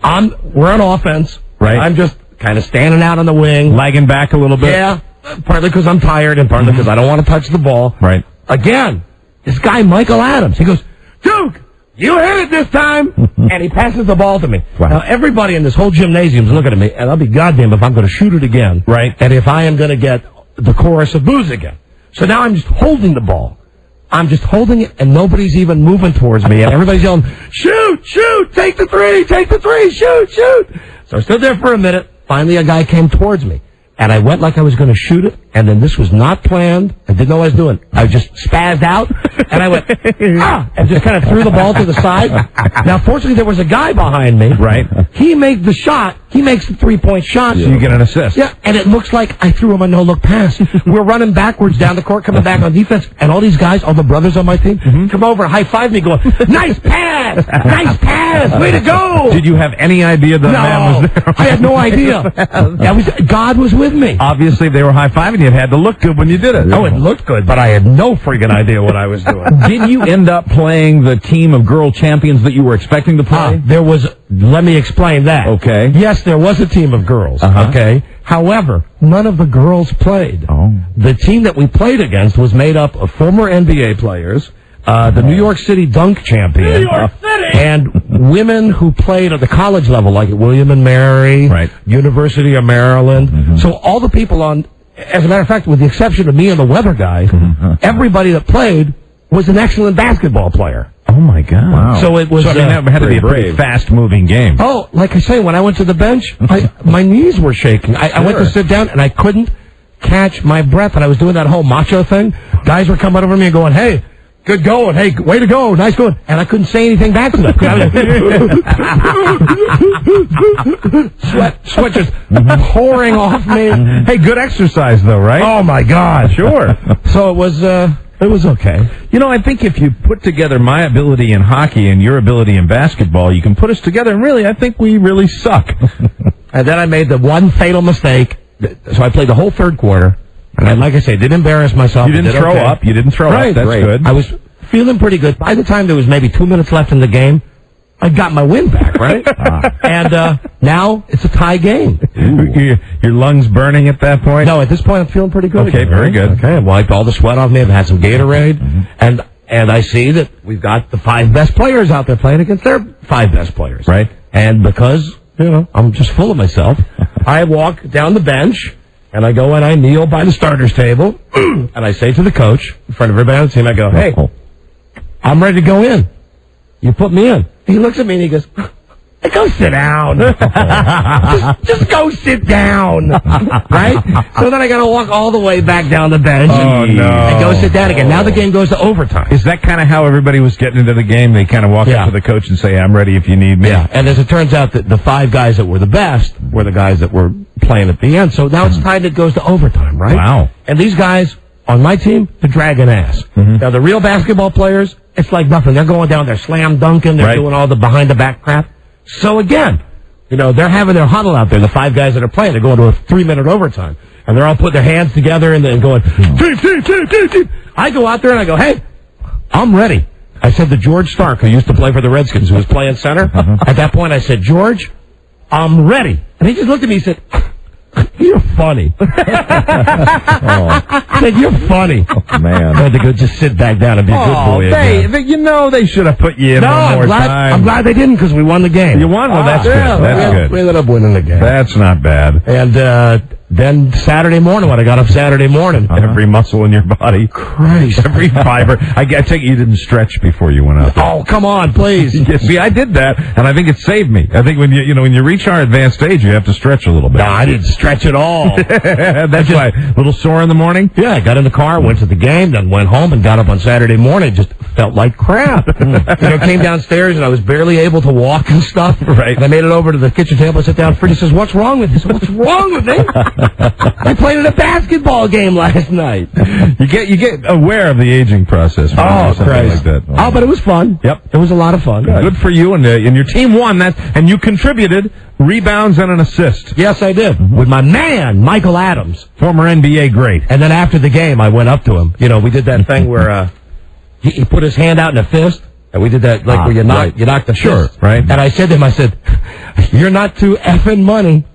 S3: we're on offense.
S2: Right.
S3: I'm just kind of standing out on the wing.
S2: Lagging back a little bit.
S3: Yeah. Partly because I'm tired and partly because I don't want to touch the ball.
S2: Right.
S3: Again, this guy, Michael Adams, he goes, Duke, you hit it this time. And he passes the ball to me.
S2: Wow.
S3: Now, everybody in this whole gymnasium is looking at me, and I'll be goddamn if I'm going to shoot it again.
S2: Right.
S3: And if I am going to get the chorus of boos again. So now I'm just holding the ball. I'm just holding it, and nobody's even moving towards me. And everybody's yelling, shoot, shoot, take the 3, shoot, shoot. So I stood there for a minute. Finally, a guy came towards me. And I went like I was going to shoot it, and then this was not planned. I didn't know what I was doing. I just spazzed out, and I went, and just kind of threw the ball to the side. Now, fortunately, there was a guy behind me.
S2: Right.
S3: He made the shot. He makes the 3-point shot.
S2: So you get an assist.
S3: Yeah, and it looks like I threw him a no-look pass. We're running backwards down the court, coming back on defense, and all these guys, all the brothers on my team, come over and high-five me, going, nice pass! Nice pass! Way to go!
S2: Did you have any idea the man was there?
S3: I had no idea. God was with me.
S2: Obviously, if they were high-fiving you, it had to look good when you did it.
S3: Oh, it looked good, but I had no freaking idea what I was doing.
S2: Did you end up playing the team of girl champions that you were expecting to play?
S3: Let me explain that.
S2: Okay.
S3: Yes, there was a team of girls. Okay. However, none of the girls played.
S2: Oh.
S3: The team that we played against was made up of former NBA players, the New York City dunk champion.
S12: New York City!
S3: And women who played at the college level, like at William and Mary,
S2: right.
S3: University of Maryland. So all the people as a matter of fact, with the exception of me and the weather guy, everybody that played was an excellent basketball player.
S2: Oh, my God.
S3: Wow. So it was...
S2: that had to be a pretty fast-moving game.
S3: Oh, like I say, when I went to the bench, my knees were shaking. I went to sit down, and I couldn't catch my breath, and I was doing that whole macho thing. Guys were coming over me and going, hey, good going. Hey, way to go. Nice going. And I couldn't say anything back to them. Sweat just pouring off me.
S2: Hey, good exercise, though, right?
S3: Oh, my God.
S2: Sure.
S3: So it was okay.
S2: You know, I think if you put together my ability in hockey and your ability in basketball, you can put us together, and really, I think we really suck.
S3: And then I made the one fatal mistake. So I played the whole third quarter. And like I say, didn't embarrass myself.
S2: You didn't throw up. You didn't throw up. That's good.
S3: I was feeling pretty good. By the time there was maybe 2 minutes left in the game, I got my win back, right? And now it's a tie game.
S2: Your lungs burning at that point?
S3: No, at this point I'm feeling pretty good.
S2: Okay,
S3: again,
S2: very
S3: right?
S2: good.
S3: Okay, I wiped all the sweat off me. I've had some Gatorade. And I see that we've got the 5 best players out there playing against their 5 best players.
S2: Right.
S3: And because, I'm just full of myself, I walk down the bench, and I go and I kneel by the starters table, and I say to the coach, in front of everybody on the team, I go, hey, I'm ready to go in. You put me in. He looks at me and he goes, Go sit down. just go sit down. Right? So then I got to walk all the way back down the bench and go sit down again. Now the game goes to overtime.
S2: Is that kind of how everybody was getting into the game? They kind of walk up to the coach and say, I'm ready if you need me.
S3: Yeah, and as it turns out, the 5 guys that were the best were the guys that were playing at the end. So now it's time it goes to overtime, right?
S2: Wow.
S3: And these guys on my team, they're dragging ass. Now, the real basketball players, it's like nothing. They're going down, they're slam dunking, they're doing all the behind-the-back crap. So again, they're having their huddle out there, the 5 guys that are playing. They're going to a 3-minute overtime. And they're all putting their hands together and going, team. I go out there and I go, hey, I'm ready. I said to George Stark, who used to play for the Redskins, who was playing center. At that point, I said, George, I'm ready. And he just looked at me and said, you're funny. I said, you're funny.
S2: Oh, man.
S3: I had to go just sit back down and be a good boy again.
S2: They should have put you in one more time.
S3: I'm glad they didn't because we won the game.
S2: You won? Well, that's good. That's good.
S3: We ended up winning the game.
S2: That's not bad.
S3: And then Saturday morning, when I got up Saturday morning.
S2: Every muscle in your body.
S3: Christ.
S2: Every fiber. I take it you didn't stretch before you went out there.
S3: Oh, come on, please.
S2: See, I did that, and I think it saved me. I think when you reach our advanced age, you have to stretch a little bit.
S3: No, I didn't stretch at all.
S2: That's why. A little sore in the morning?
S3: Yeah, I got in the car, went to the game, then went home and got up on Saturday morning. Just felt like crap. Came downstairs and I was barely able to walk and stuff.
S2: Right.
S3: And I made it over to the kitchen table. I sat down. Freddie says, what's wrong with you? I said, what's wrong with me? I played in a basketball game last night.
S2: You get aware of the aging process.
S3: Oh, Christ.
S2: Like that.
S3: Oh, but it was fun.
S2: Yep.
S3: It was a lot of fun.
S2: Good for you, and your team won that, and you contributed rebounds and an assist.
S3: Yes, I did. With my man, Michael Adams.
S2: Former NBA great.
S3: And then after the game, I went up to him. We did that thing where he put his hand out in a fist, and we did that where you knock the fist.
S2: Right.
S3: And I said to him, you're not too effing money.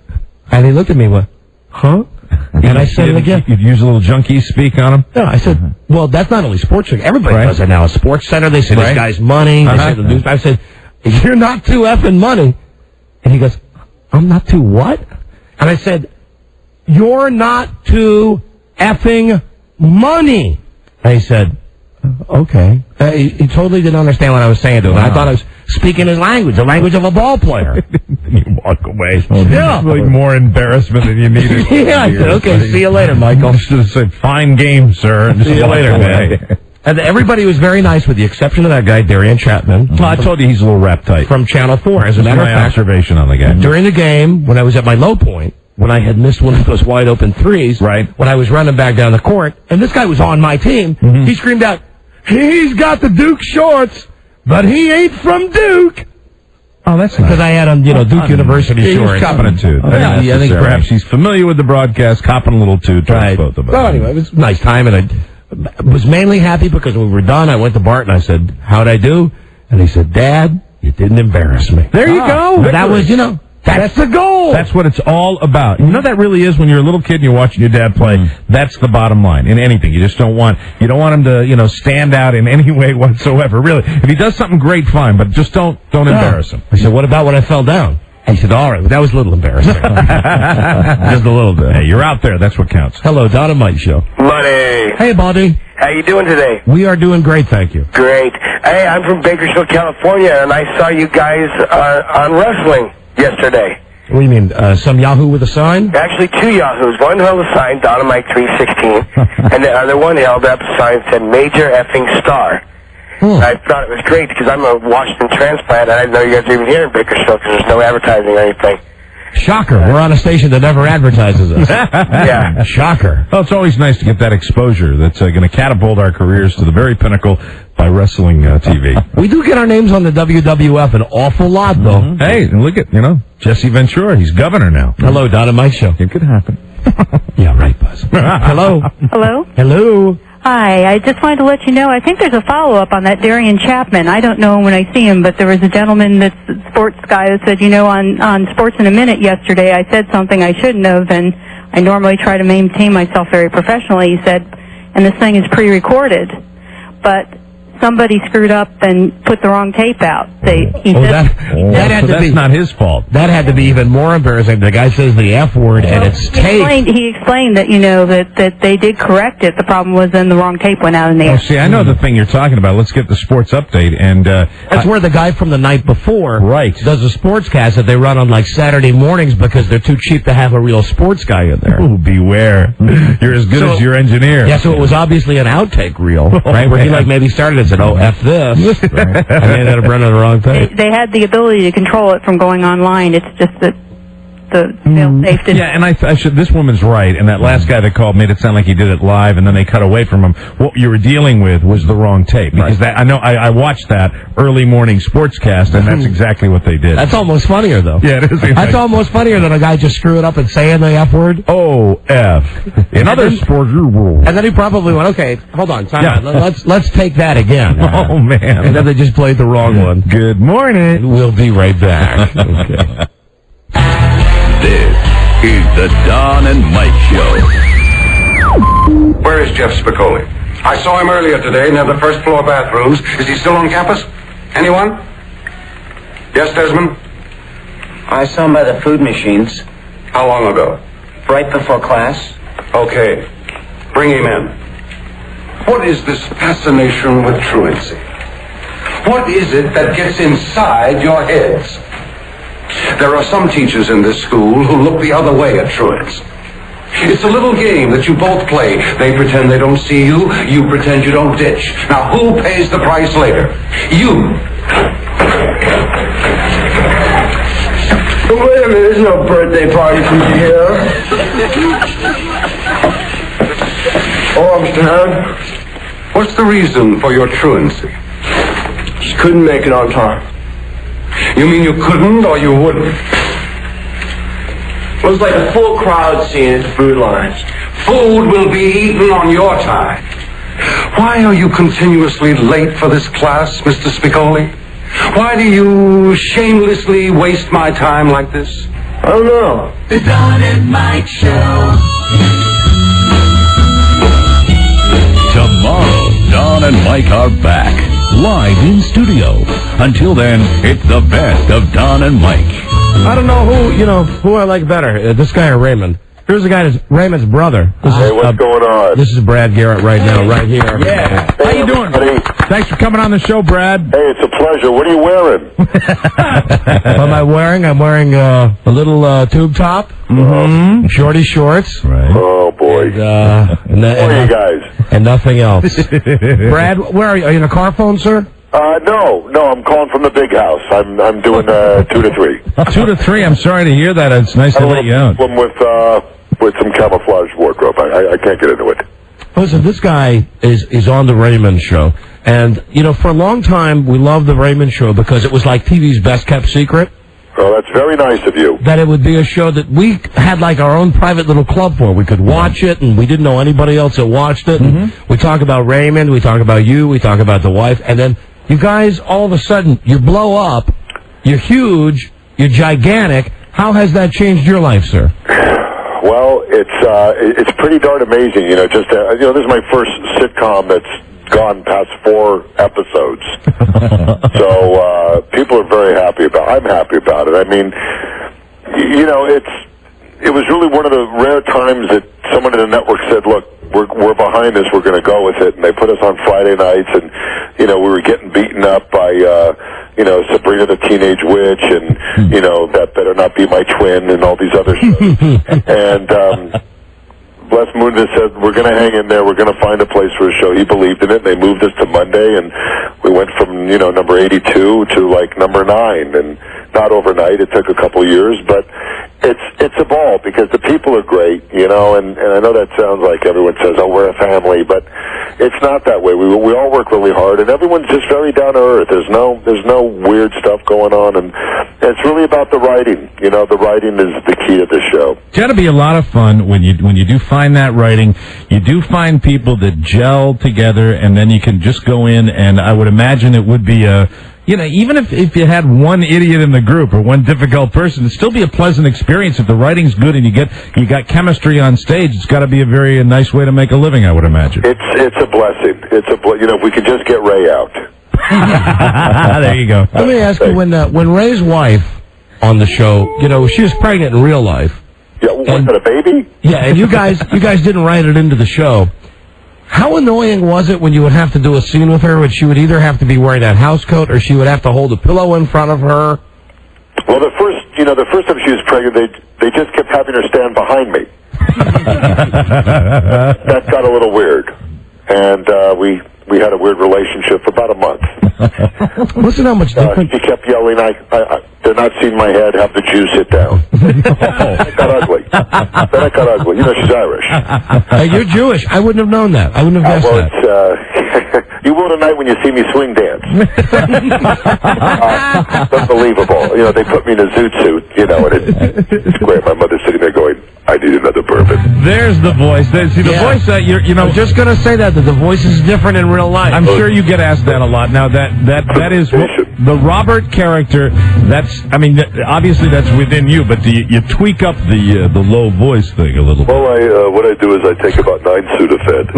S3: And he looked at me and went, huh? And I said it again.
S2: You'd use a little junkie speak on him?
S3: No, I said, well, that's not only Sports Center. Everybody does that now. A Sports Center, they say this guy's money. They say the news. I said, you're not too effing money. And he goes, I'm not too what? And I said, you're not too effing money. And he said, okay. He totally didn't understand what I was saying to him. Wow. I thought I was speaking his language, the language of a ball player.
S2: You walk away.
S3: Yeah.
S2: Like more embarrassment than you needed.
S3: Yeah, I said, okay, see you later, Michael.
S2: You should have said, fine game, sir. And
S3: see you later, man. And everybody was very nice with the exception of that guy, Darian Chapman.
S2: Well, I told you he's a little rap tight.
S3: From Channel 4. As a matter of fact,
S2: observation on the guy.
S3: During the game, when I was at my low point, when I had missed one of those wide open threes, when I was running back down the court, and this guy was on my team, he screamed out, he's got the Duke shorts, but he ain't from Duke.
S2: Oh, that's nice.
S3: Because I had on, Duke University shorts.
S2: He's copping a toot. I think perhaps he's familiar with the broadcast, copping a little toot towards both of us.
S3: Well, anyway, it was a nice time, and I was mainly happy because when we were done, I went to Bart and I said, how'd I do? And he said, Dad, you didn't embarrass me.
S2: There you go.
S3: But that was, that's the goal.
S2: That's what it's all about. That really is when you're a little kid and you're watching your dad play. That's the bottom line in anything. You just don't want him to, stand out in any way whatsoever. Really, if he does something great, fine, but just don't embarrass him.
S3: I said, what about when I fell down? He said, all right, that was a little embarrassing. Just a little bit.
S2: Hey, you're out there. That's what counts.
S3: Hello, Don and Mike Show.
S4: Buddy.
S3: Hey, buddy.
S4: How you doing today?
S3: We are doing great, thank you.
S4: Great. Hey, I'm from Bakersfield, California, and I saw you guys on wrestling yesterday.
S3: What do you mean, some Yahoo with a sign?
S4: Actually, 2 Yahoos. One held a sign, Don and Mike 316, and the other one held up a sign that said Major Effing Star. I thought it was great because I'm a Washington transplant, and I didn't know you guys were even here in Bakersfield because there's no advertising or anything.
S3: Shocker. We're on a station that never advertises us.
S4: Yeah.
S3: Shocker.
S2: Well, it's always nice to get that exposure that's going to catapult our careers to the very pinnacle by wrestling TV.
S3: We do get our names on the WWF an awful lot, though.
S2: Hey, and look at, Jesse Ventura. He's governor now.
S3: Hello, Don and Mike Show.
S2: It could happen.
S3: Yeah, right, Buzz. Hello.
S7: Hello?
S3: Hello.
S7: Hi, I just wanted to let you know, I think there's a follow-up on that Darian Chapman. I don't know him when I see him, but there was a gentleman that's a sports guy that said, on Sports in a Minute yesterday, I said something I shouldn't have, and I normally try to maintain myself very professionally. He said, and this thing is pre-recorded. But somebody screwed up and put the wrong tape out. He said
S2: That's not his fault.
S3: That had to be even more embarrassing. The guy says the F word and it's tape.
S7: He explained that, that they did correct it. The problem was then the wrong tape went out in the air.
S2: Oh, see, I know the thing you're talking about. Let's get the sports update. And
S3: that's where the guy from the night before does a sportscast that they run on like Saturday mornings because they're too cheap to have a real sports guy in there.
S2: Ooh, beware. You're as good as your engineer.
S3: Yeah, so it was obviously an outtake reel, right? Where he maybe started and said, "Oh, F this," right? And they ended up running the wrong thing.
S7: They had the ability to control it from going online. It's just that the fail-safe didn't.
S2: Yeah, and I should. This woman's right, and that last guy that called made it sound like he did it live, and then they cut away from him. What you were dealing with was the wrong tape, because that I watched that early morning sportscast, and that's exactly what they did.
S3: That's almost funnier, though.
S2: Yeah, it is.
S3: That's almost funnier than a guy just screwing up and saying the F word.
S2: Oh, F. In other sports, you rule.
S3: And then he probably went, okay, hold on, time out. Let's take that again.
S2: Oh, man.
S3: And then they just played the wrong one.
S2: Good morning.
S3: We'll be right back. Okay.
S13: This is the Don and Mike Show.
S20: Where is Jeff Spicoli? I saw him earlier today near the first floor bathrooms. Is he still on campus? Anyone? Yes, Desmond?
S21: I saw him by the food machines.
S20: How long ago?
S21: Right before class.
S20: Okay. Bring him in. What is this fascination with truancy? What is it that gets inside your heads? There are some teachers in this school who look the other way at truants. It's a little game that you both play. They pretend they don't see you. You pretend you don't ditch. Now, who pays the price later? You.
S12: Wait a minute, there's no birthday party for you here. Oh, Mr. Howard.
S20: What's the reason for your truancy?
S12: Just couldn't make it on time.
S20: You mean you couldn't or you wouldn't?
S12: It was like a full crowd scene at the food lines.
S20: Food will be eaten on your time. Why are you continuously late for this class, Mr. Spicoli? Why do you shamelessly waste my time like this?
S12: I don't know. The Don and Mike Show.
S13: Tomorrow, Don and Mike are back, live in studio. Until then, it's the best of Don and Mike.
S3: I don't know who I like better, this guy or Raymond. Here's the guy that's Raymond's brother.
S22: Hey, what's going on?
S3: This is Brad Garrett right now, right here.
S22: Yeah.
S2: How you doing? Thanks for coming on the show, Brad.
S22: Hey, it's a pleasure. What are you wearing?
S3: What am I wearing? I'm wearing a little tube top, shorty shorts.
S2: Right.
S22: Oh, boy.
S3: And
S22: Where are you guys?
S3: And nothing else. Brad, where are you? Are you in a car phone, sir?
S22: No, I'm calling from the big house. I'm doing 2 to 3.
S2: 2 to 3. I'm sorry to hear that. It's nice to let you out.
S22: With some camouflage wardrobe. I can't get into it.
S3: Listen, this guy is on the Raymond Show. And, for a long time, we loved the Raymond Show because it was like TV's best-kept secret.
S22: Oh, that's very nice of you.
S3: That it would be a show that we had like our own private little club for. We could watch it, and we didn't know anybody else that watched it. We talk about Raymond, we talk about you, we talk about the wife, and then you guys, all of a sudden, you blow up, you're huge, you're gigantic. How has that changed your life, sir?
S22: Well, it's pretty darn amazing. This is my first sitcom that's gone past 4 episodes. So people are very happy about it. I'm happy about it. I mean, it was really one of the rare times that someone in the network said, look, we're behind this, we're going to go with it. And they put us on Friday nights, and, we were getting beaten up by, Sabrina the Teenage Witch and, That Better Not Be My Twin and all these other shows. And Les Moon said, we're going to hang in there, we're going to find a place for a show. He believed in it. They moved us to Monday, and we went from, number 82 to, number 9. And not overnight, it took a couple years, but it's evolved because the people are great, and I know that sounds like everyone says, oh, we're a family, but it's not that way. We all work really hard, and everyone's just very down to earth. There's no weird stuff going on, and it's really about the writing. The writing is the key to the show.
S2: It's got to be a lot of fun when you do find that writing. You do find people that gel together, and then you can just go in, and I would imagine it would be a even if you had one idiot in the group or one difficult person, it'd still be a pleasant experience. If the writing's good and you got chemistry on stage, it's got to be a very nice way to make a living, I would imagine.
S22: It's a blessing. If we could just get Ray out.
S2: There you go.
S3: Let me ask you, when Ray's wife on the show, she was pregnant in real life.
S22: Yeah, was it a baby?
S3: Yeah, and you guys didn't write it into the show. How annoying was it when you would have to do a scene with her, when she would either have to be wearing that house coat or she would have to hold a pillow in front of her?
S22: Well, the first time she was pregnant, they just kept having her stand behind me. That got a little weird, and we had a weird relationship for about a month.
S3: Listen how much different...
S22: She kept yelling, they're not seeing my head, have the Jews sit down. It got ugly. Then it got ugly. She's Irish.
S3: You're Jewish. I wouldn't have known that. I wouldn't have guessed that.
S22: You will tonight when you see me swing dance. It's unbelievable. They put me in a zoot suit, and it's great. My mother's sitting there going, I need another bourbon.
S2: There's the voice. See, the voice that
S3: I'm just going to say that the voice is different in real life.
S2: I'm sure you get asked that a lot. Now, that is the Robert character. Obviously that's within you, but you tweak up the low voice thing a little bit.
S22: Well, what I do is I take about 9 Sudafed,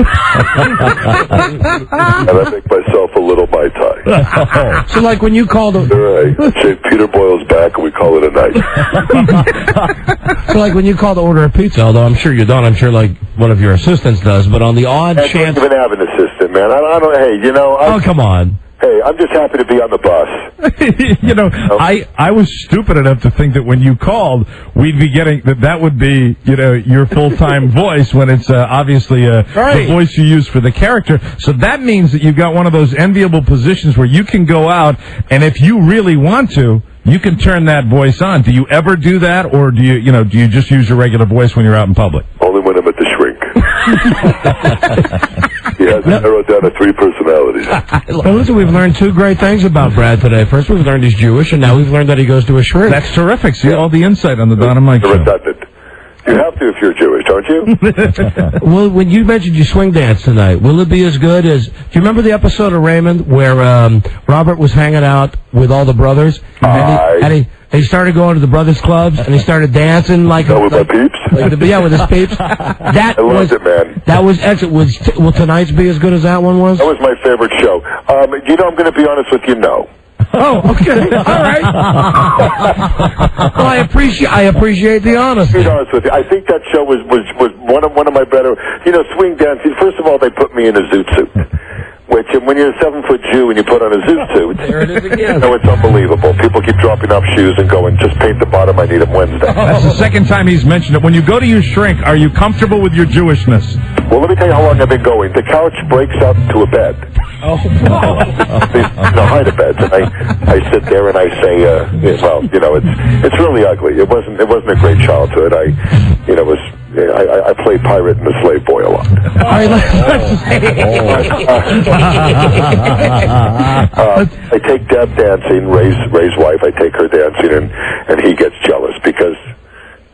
S22: and I make myself a little Mai Tai.
S3: So, like when you called...
S22: Right. Shave Peter Boyle's back, and we call it a night.
S3: So, like when you call to order a pizza, although I'm sure you don't, I'm sure like one of your assistants does, but on the odd chance...
S22: I don't even have an assistant, man. I don't... Hey,
S3: oh, come on.
S22: Hey, I'm just happy to be on the bus.
S2: I was stupid enough to think that when you called, we'd be getting that would be, your full-time voice when it's obviously the voice you use for the character. So that means that you've got one of those enviable positions where you can go out, and if you really want to, you can turn that voice on. Do you ever do that, or do you just use your regular voice when you're out in public?
S22: Only when I'm at the shrink. He has narrowed down to 3 personalities.
S3: Well, listen, we've learned 2 great things about Brad today. First, we've learned he's Jewish, and now we've learned that he goes to a shrink.
S2: That's terrific. See, all the insight on the Don and Mike show.
S22: Redundant. You have to if you're Jewish, don't you?
S3: Well, when you mentioned you swing dance tonight, will it be as good as... Do you remember the episode of Raymond where Robert was hanging out with all the brothers? And he started going to the brothers' clubs, and he started dancing like...
S22: with my peeps?
S3: With his peeps.
S22: I loved it, man.
S3: That was excellent. Will tonight's be as good as that one was?
S22: That was my favorite show. I'm going to be honest with you, no.
S3: Oh, okay. All right. Well, I appreciate the honesty.
S22: To be honest with you, I think that show was one of my better. Swing dancing. First of all, they put me in a zoot suit, which when you're a 7-foot Jew and you put on a zoot suit,
S3: there it is again.
S22: It's unbelievable. People keep dropping off shoes and going, just paint the bottom. I need them Wednesday.
S2: That's the second time he's mentioned it. When you go to your shrink, are you comfortable with your Jewishness?
S22: Well, let me tell you how long I've been going. The couch breaks up to a bed.
S3: Oh,
S22: hide a bed, and I sit there and I say, it's really ugly. It wasn't a great childhood. I played pirate and the slave boy a lot.
S3: All right,
S22: I take Deb dancing, Ray's wife. I take her dancing, and he gets jealous because.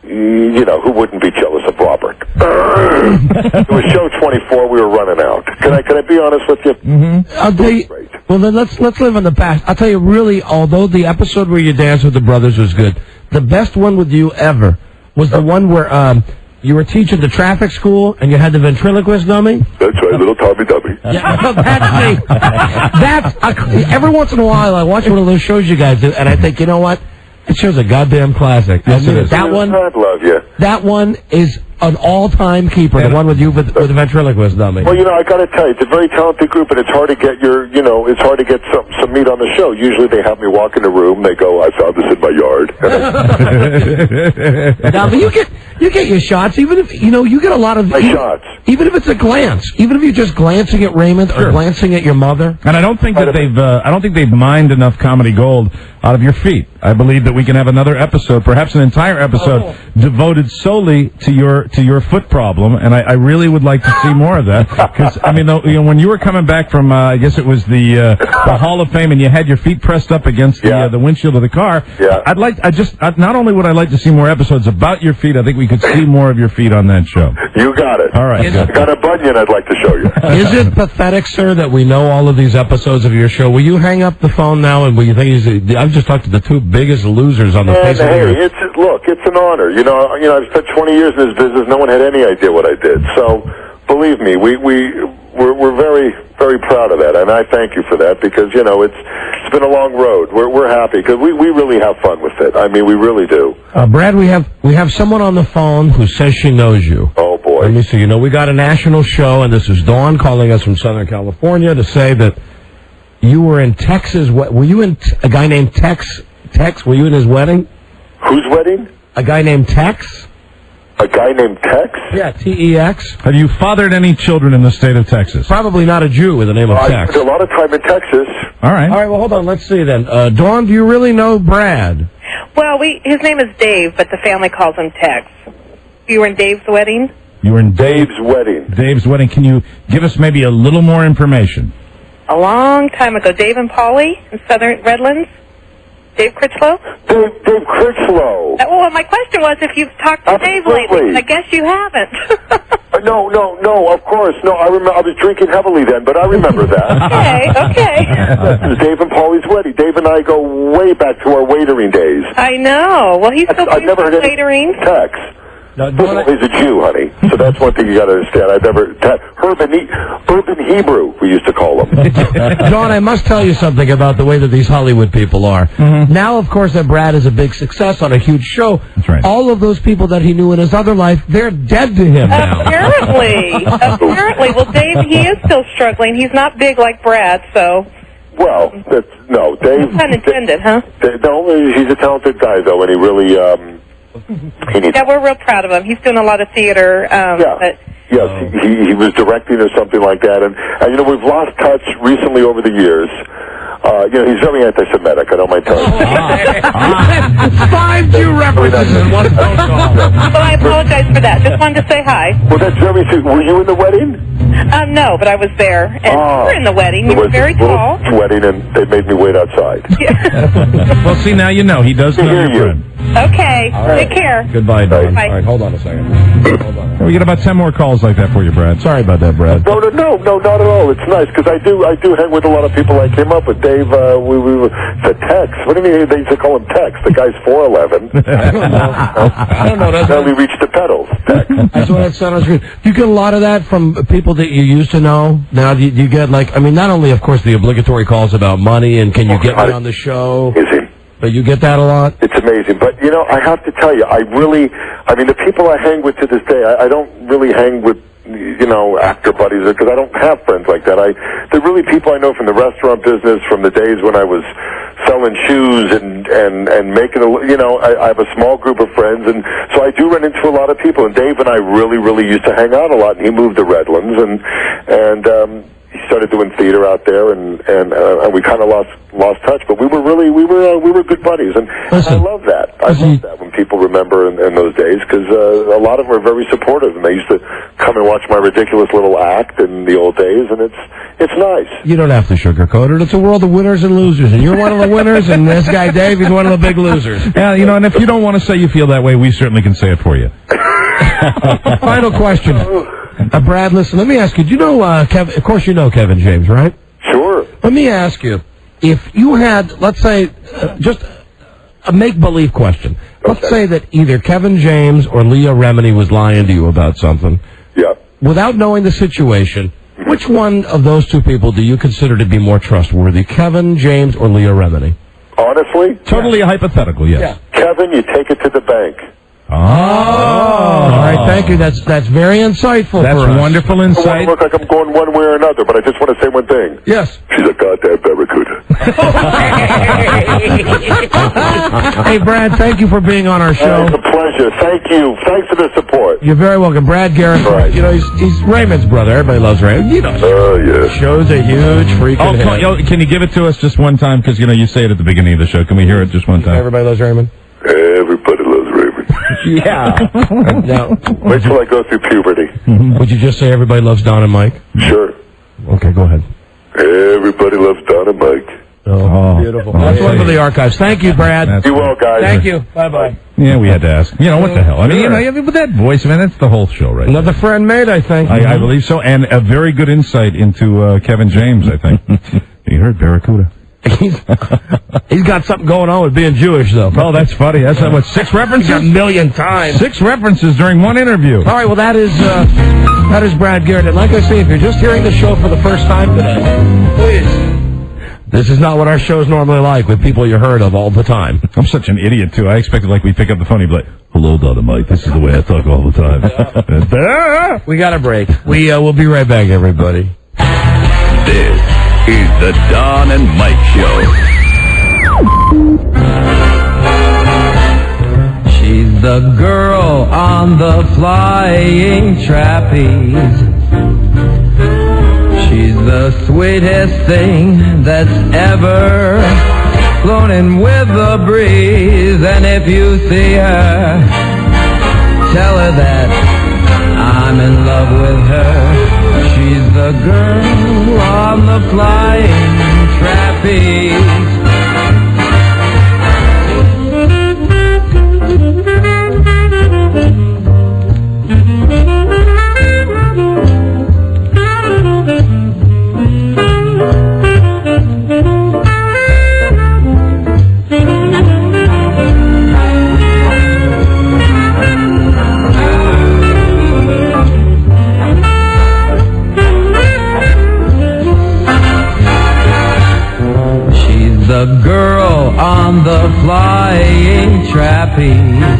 S22: Who wouldn't be jealous of Robert? It was show 24. We were running out. Can I be honest with you?
S3: Mm-hmm. I'll tell you. Well, then let's live in the past. I'll tell you, really, although the episode where you danced with the brothers was good, the best one with you ever was the one where you were teaching the traffic school and you had the ventriloquist dummy.
S22: That's right, little Tommy Dummy.
S3: Yeah, that's me. Every once in a while, I watch one of those shows you guys do, and I think, you know what? It shows a goddamn classic.
S2: Yes, it is.
S22: That one, I love you.
S3: That one is an all-time keeper. The one with you with the ventriloquist dummy.
S22: Well, I got to tell you, it's a very talented group, and it's hard to get it's hard to get some meat on the show. Usually, they have me walk in the room. They go, "I found this in my yard."
S3: Now, but you get your shots, even if you get a lot of
S22: shots.
S3: Even if it's a glance, even if you're just glancing at Raymond or glancing at your mother.
S2: And I don't think that they've mined enough comedy gold out of your feet. I believe that we can have another episode, perhaps an entire episode, devoted solely to your your foot problem, and I really would like to see more of that. Because I mean, when you were coming back from, I guess it was the Hall of Fame, and you had your feet pressed up against the windshield of the car.
S22: Yeah.
S2: Not only would I like to see more episodes about your feet, I think we could see more of your feet on that show.
S22: You got it.
S2: All right.
S22: Got a bunion I'd like to show you.
S3: Is it pathetic, sir, that we know all of these episodes of your show? Will you hang up the phone now, and will you think I've just talked to the two biggest losers on the face of the earth.
S22: It's an honor. You know, I've spent 20 years in this business. No one had any idea what I did. So, believe me, we're very, very proud of that, and I thank you for that because it's been a long road. We're happy because we really have fun with it. I mean, we really do.
S3: Brad, we have someone on the phone who says she knows you.
S22: Oh boy.
S3: Let me see. We got a national show, and this is Dawn calling us from Southern California to say that you were in Texas. Were you in a guy named Tex? Were you in his wedding?
S22: Whose wedding?
S3: A guy named Tex.
S22: A guy named Tex?
S3: Yeah, T-E-X.
S2: Have you fathered any children in the state of Texas?
S3: Probably not a Jew with the name of
S22: I
S3: Tex.
S22: spent a lot of time in Texas.
S2: All right.
S3: All right, well, hold on. Let's see then. Dawn, do you really know Brad?
S5: Well, his name is Dave, but the family calls him Tex. You were in Dave's wedding?
S2: You were in
S22: Dave's wedding.
S2: Dave's wedding. Can you give us maybe a little more information?
S5: A long time ago. Dave and Polly in Southern Redlands? Dave Critchlow?
S22: Dave Critchlow.
S5: Well, my question was if you've talked to Dave lately. I guess you haven't.
S22: No, of course. No, I remember. I was drinking heavily then, but I remember that.
S5: Okay.
S22: This is Dave and Paulie's wedding. Dave and I go way back to our waitering days.
S5: I know. Well, he's still doing waitering.
S22: Tex. First of all, he's a Jew, honey. So that's one thing you got to understand. Urban Hebrew, we used to call him.
S3: Dawn, I must tell you something about the way that these Hollywood people are. Mm-hmm. Now, of course, that Brad is a big success on a huge show.
S2: That's right.
S3: All of those people that he knew in his other life, they're dead to him now.
S5: Apparently. Well, Dave, he is still struggling. He's not big like Brad, so...
S22: Well, Dave...
S5: Pun intended, huh?
S22: No, he's a talented guy, though, and he really...
S5: we're real proud of him. He's doing a lot of theater.
S22: Yes, he was directing or something like that, and we've lost touch recently over the years. He's very anti-Semitic. I don't mind telling you.
S3: 5 Jew references in one phone call.
S5: Well, I apologize for that. Just wanted to say hi.
S22: Well, that's very sweet. Were you in the wedding?
S5: No, but I was there. And you were in the wedding. You were very tall.
S22: Wedding, and they made me wait outside.
S2: Well, see, now you know. He does know your friend.
S5: Okay. Take care.
S2: Goodbye, Dawn.
S5: Bye.
S3: All right, hold on a second.
S2: We get about 10 more calls like that for you, Brad. Sorry about that, Brad.
S22: No, not at all. It's nice because I do hang with a lot of people I came up with. Dave, we were the Tex. What do you mean they used to call him Tex? The guy's 4'11".
S3: I don't know. That's
S22: barely reached the pedals. Tex.
S3: That's what I said on screen. Do you get a lot of that from people that you used to know? Now, do you get not only, of course, the obligatory calls about money and can you get me on the show? But you get that a lot?
S22: It's amazing. But, I have to tell you, the people I hang with to this day, I don't really hang with, actor buddies, because I don't have friends like that. They're really people I know from the restaurant business, from the days when I was selling shoes and making, I have a small group of friends, and so I do run into a lot of people. And Dave and I really, really used to hang out a lot, and he moved to Redlands, and he started doing theater out there, and we kind of lost touch. But we were good buddies, and I love that. I love that when people remember in those days, because a lot of them are very supportive, and they used to come and watch my ridiculous little act in the old days, and it's nice.
S3: You don't have to sugarcoat it. It's a world of winners and losers, and you're one of the winners, and this guy Dave is one of the big losers.
S2: Yeah, and if you don't want to say you feel that way, we certainly can say it for you.
S3: Final question. Brad, listen, let me ask you, do you know, Kevin, of course you know Kevin James, right?
S22: Sure.
S3: Let me ask you, if you had, let's say, just a make-believe question. Let's say that either Kevin James or Leah Remini was lying to you about something.
S22: Yeah.
S3: Without knowing the situation, which one of those two people do you consider to be more trustworthy, Kevin James or Leah Remini?
S22: Honestly?
S2: Totally hypothetical, yes.
S22: Yeah. Kevin, you take it to the bank.
S3: Oh. All right, thank you. That's very insightful.
S2: That's
S3: for us.
S2: Wonderful insight.
S22: I don't want to look like I'm going one way or another, but I just want to say one thing.
S3: Yes.
S22: She's a goddamn barracuda.
S3: Hey, Brad, thank you for being on our show.
S22: It's a pleasure. Thank you. Thanks for the support.
S3: You're very welcome. Brad Garrett,
S22: right.
S3: He's Raymond's brother. Everybody loves Raymond.
S22: Yeah.
S3: Show's a huge freaking hit.
S2: Can you give it to us just one time? Because, you say it at the beginning of the show. Can we hear it just one time?
S3: Everybody loves Raymond.
S22: Everybody loves Raymond.
S2: Yeah.
S3: Now,
S22: Wait till I go through puberty.
S3: would you just say everybody loves Don and Mike?
S22: Sure.
S3: Okay, go ahead.
S22: Everybody loves Don and Mike.
S3: Oh, beautiful. That's one for the archives. Thank you, Brad.
S22: Be well, guys.
S3: Thank you. Bye-bye.
S2: Yeah, we had to ask. You know, what the hell? I mean, with that voice, man, that's the whole show, right?
S3: Another friend made, I think.
S2: I believe so, and a very good insight into Kevin James, I think. You heard Barracuda.
S3: He's got something going on with being Jewish, though.
S2: Oh, that's funny. That's what, 6 references?
S3: A million times.
S2: 6 references during one interview.
S3: All right, well, that is Brad Garrett. And like I say, if you're just hearing the show for the first time today, please. This is not what our show's normally like with people you heard of all the time.
S2: I'm such an idiot, too. I expected, like, we'd pick up the phone and be like, hello, Don and Mike. This is the way I talk all the time.
S3: We got a break. We'll be right back, everybody.
S13: This is the Don and Mike Show.
S8: She's the girl on the flying trapeze. She's the sweetest thing that's ever flown in with the breeze. And if you see her, tell her that I'm in love with her. She's the girl on the flying trapeze. The girl on the flying trapeze.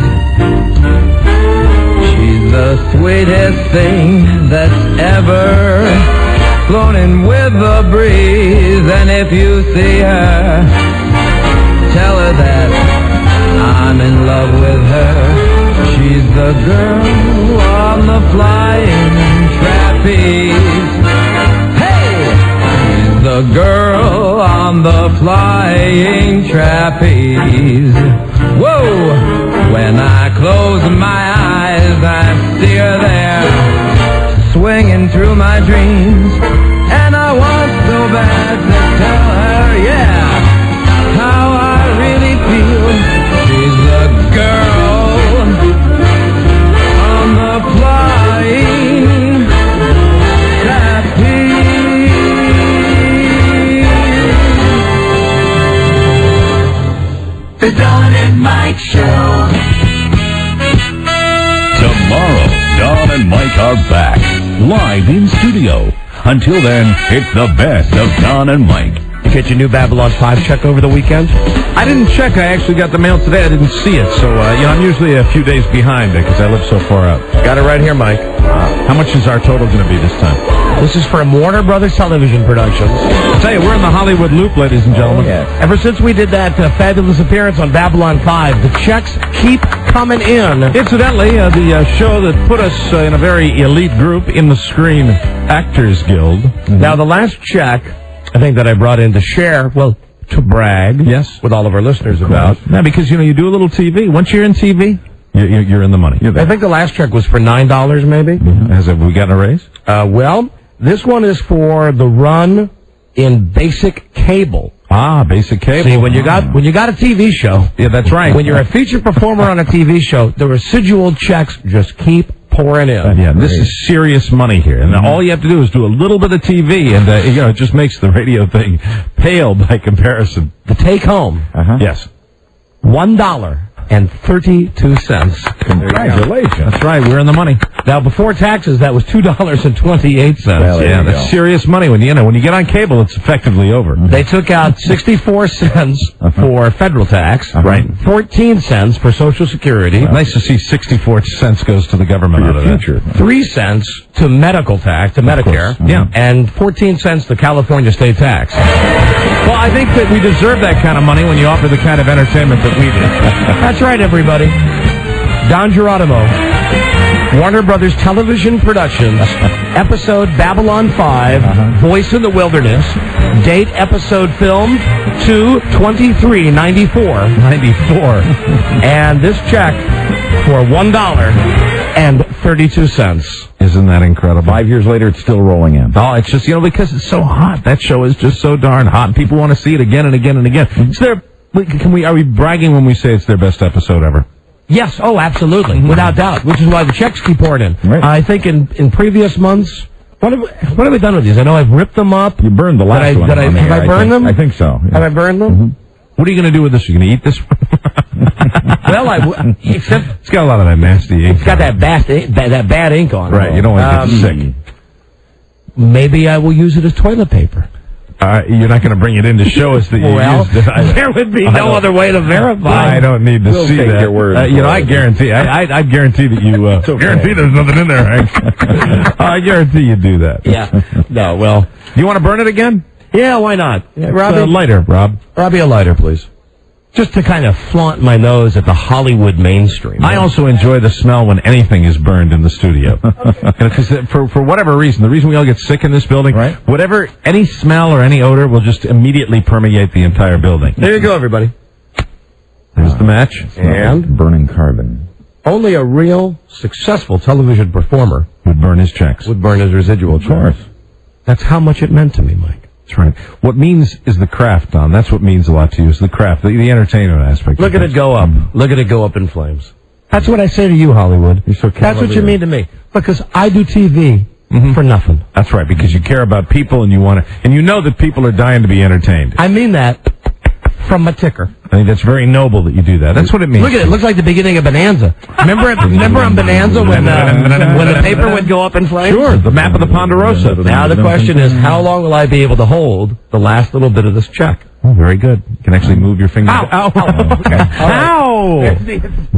S8: She's the sweetest thing that's ever flown in with the breeze. And if you see her, tell her that I'm in love with her. She's the girl on the flying trapeze. The girl on the flying trapeze. Whoa! When I close my eyes, I see her there, swinging through my dreams. And I want so bad to tell her, yeah, how I really feel. She's the girl on the flying trapeze.
S12: The Don and Mike Show.
S13: Tomorrow, Don and Mike are back, live in studio. Until then, it's the best of Don and Mike.
S3: You get your new Babylon 5 check over the weekend?
S2: I didn't check. I actually got the mail today. I didn't see it. So, I'm usually a few days behind because I live so far out.
S3: Got it right here, Mike.
S2: How much is our total going to be this time?
S3: This is from Warner Brothers Television Productions.
S2: I'll tell you, we're in the Hollywood Loop, ladies and gentlemen.
S3: Oh, yeah. Ever since we did that fabulous appearance on Babylon 5, the checks keep coming in.
S2: Incidentally, the show that put us in a very elite group in the Screen Actors Guild.
S3: Mm-hmm. Now, the last check, I think that I brought in to share, well, to brag,
S2: yes,
S3: with all of our listeners about.
S2: Yeah, because, you do a little TV. Once you're in TV, you're in the money.
S3: I think the last check was for $9, maybe.
S2: Mm-hmm. Have we gotten a raise?
S3: Well, this one is for the run in basic cable.
S2: Ah, basic cable.
S3: See, when you got a TV show.
S2: Yeah, that's right.
S3: When you're a featured performer on a TV show, the residual checks just keep pouring in.
S2: Yeah, this is serious money here. And all you have to do is do a little bit of TV, and, it just makes the radio thing pale by comparison.
S3: The take home.
S2: Yes.
S3: $1.32.
S2: Congratulations. That's right. We're in the money.
S3: Now, before taxes, that was $2.28.
S2: Yeah, that's serious money. When you get on cable, it's effectively over.
S3: They took out 64 cents for federal tax.
S2: Right.
S3: 14 cents for Social Security.
S2: Nice to see 64 cents goes to the government out of that.
S3: 3 cents to medical tax, to Medicare.
S2: Yeah.
S3: And 14 cents to California state tax.
S2: Well, I think that we deserve that kind of money when you offer the kind of entertainment that we do.
S3: That's right, everybody. Don Geronimo. Warner Brothers Television Productions, episode Babylon 5, Voice in the Wilderness, date episode filmed 2/23/94.
S2: 94.
S3: And this check for $1.32.
S2: Isn't that incredible?
S1: 5 years later, it's still rolling in.
S2: Oh, it's just, because it's so hot. That show is just so darn hot. People want to see it again and again and again. Are we bragging when we say it's their best episode ever?
S3: Yes, absolutely, without doubt, which is why the checks keep pouring in.
S1: Right.
S3: I think in previous months, what have we done with these? I know I've ripped them up.
S1: You burned the last one.
S3: Have I burned them?
S1: I think so. Yeah.
S3: Have I burned them?
S1: Mm-hmm.
S2: What are you going to do with this? You're going to eat this?
S3: Well, except
S2: it's got a lot of that nasty ink.
S3: It's got that bad ink on it.
S2: Right, you don't want to get sick.
S3: Maybe I will use it as toilet paper.
S2: You're not going to bring it in to show us that you used it.
S3: There would be no other way to verify.
S2: I don't need to see that.
S1: Your word
S2: I guarantee. I guarantee that you. Guarantee there's nothing in there, Hank. I guarantee you do that.
S3: Yeah. No. Well,
S2: you want to burn it again?
S3: Yeah. Why not? Robbie,
S2: lighter, Rob.
S3: Robbie, a lighter, please. Just to kind of flaunt my nose at the Hollywood mainstream.
S2: I also enjoy the smell when anything is burned in the studio. Because for whatever reason, the reason we all get sick in this building,
S1: right?
S2: Any smell or any odor will just immediately permeate the entire building.
S3: There you go, everybody.
S2: There's the match.
S1: And burning carbon.
S3: Only a real successful television performer
S2: would burn his checks.
S3: Would burn his residual checks. That's how much it meant to me, Mike.
S2: That's right. What means is the craft, Don. That's what means a lot to you, is the craft, the entertainment aspect.
S3: Look at it go up. Look at it go up in flames. That's what I say to you, Hollywood.
S2: You're so
S3: That's what you mean to me. Because I do TV for nothing.
S2: That's right, because you care about people and you want to, and you know that people are dying to be entertained.
S3: I mean that from my ticker.
S2: I think that's very noble that you do that. That's what it means.
S3: Look at it. It looks like the beginning of Bonanza. Remember on Bonanza when the paper would go up in flames?
S2: Sure, the map of the Ponderosa.
S3: Now the question is, how long will I be able to hold the last little bit of this check?
S2: Oh, very good. You can actually move your finger.
S3: Ow!
S2: Okay. Ow!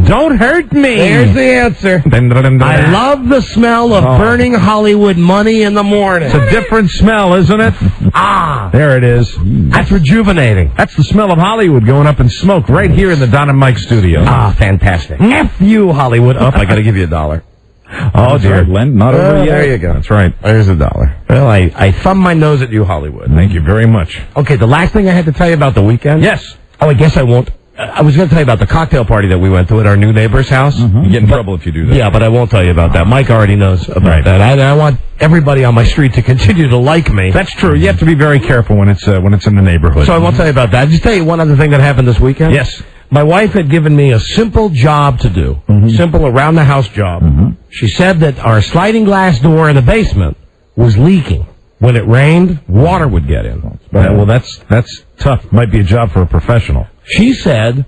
S2: Don't hurt me!
S3: There's the answer. I love the smell of burning Hollywood money in the morning.
S2: It's a different smell, isn't it? There it is.
S3: That's rejuvenating.
S2: That's the smell of Hollywood going up in smoke right here in the Don and Mike studio.
S3: Fantastic. F you, Hollywood. I got to give you $1.
S2: Oh, dear.
S1: Not over yet.
S3: There you go.
S2: That's right.
S3: There's $1. Well, I thumb my nose at you, Hollywood.
S2: Thank you very much.
S3: Okay, the last thing I had to tell you about the weekend.
S2: Yes.
S3: Oh, I guess I won't. I was going to tell you about the cocktail party that we went to at our new neighbor's house.
S2: You get in trouble if you do that.
S3: Yeah, but I won't tell you about that. Mike already knows about that. I want everybody on my street to continue to like me.
S2: That's true. You have to be very careful when it's in the neighborhood.
S3: So I won't tell you about that. I'll just tell you one other thing that happened this weekend.
S2: Yes.
S3: My wife had given me a simple job to do, simple around-the-house job. She said that our sliding glass door in the basement was leaking. When it rained, water would get in.
S2: Well, that's tough. Might be a job for a professional.
S3: She said,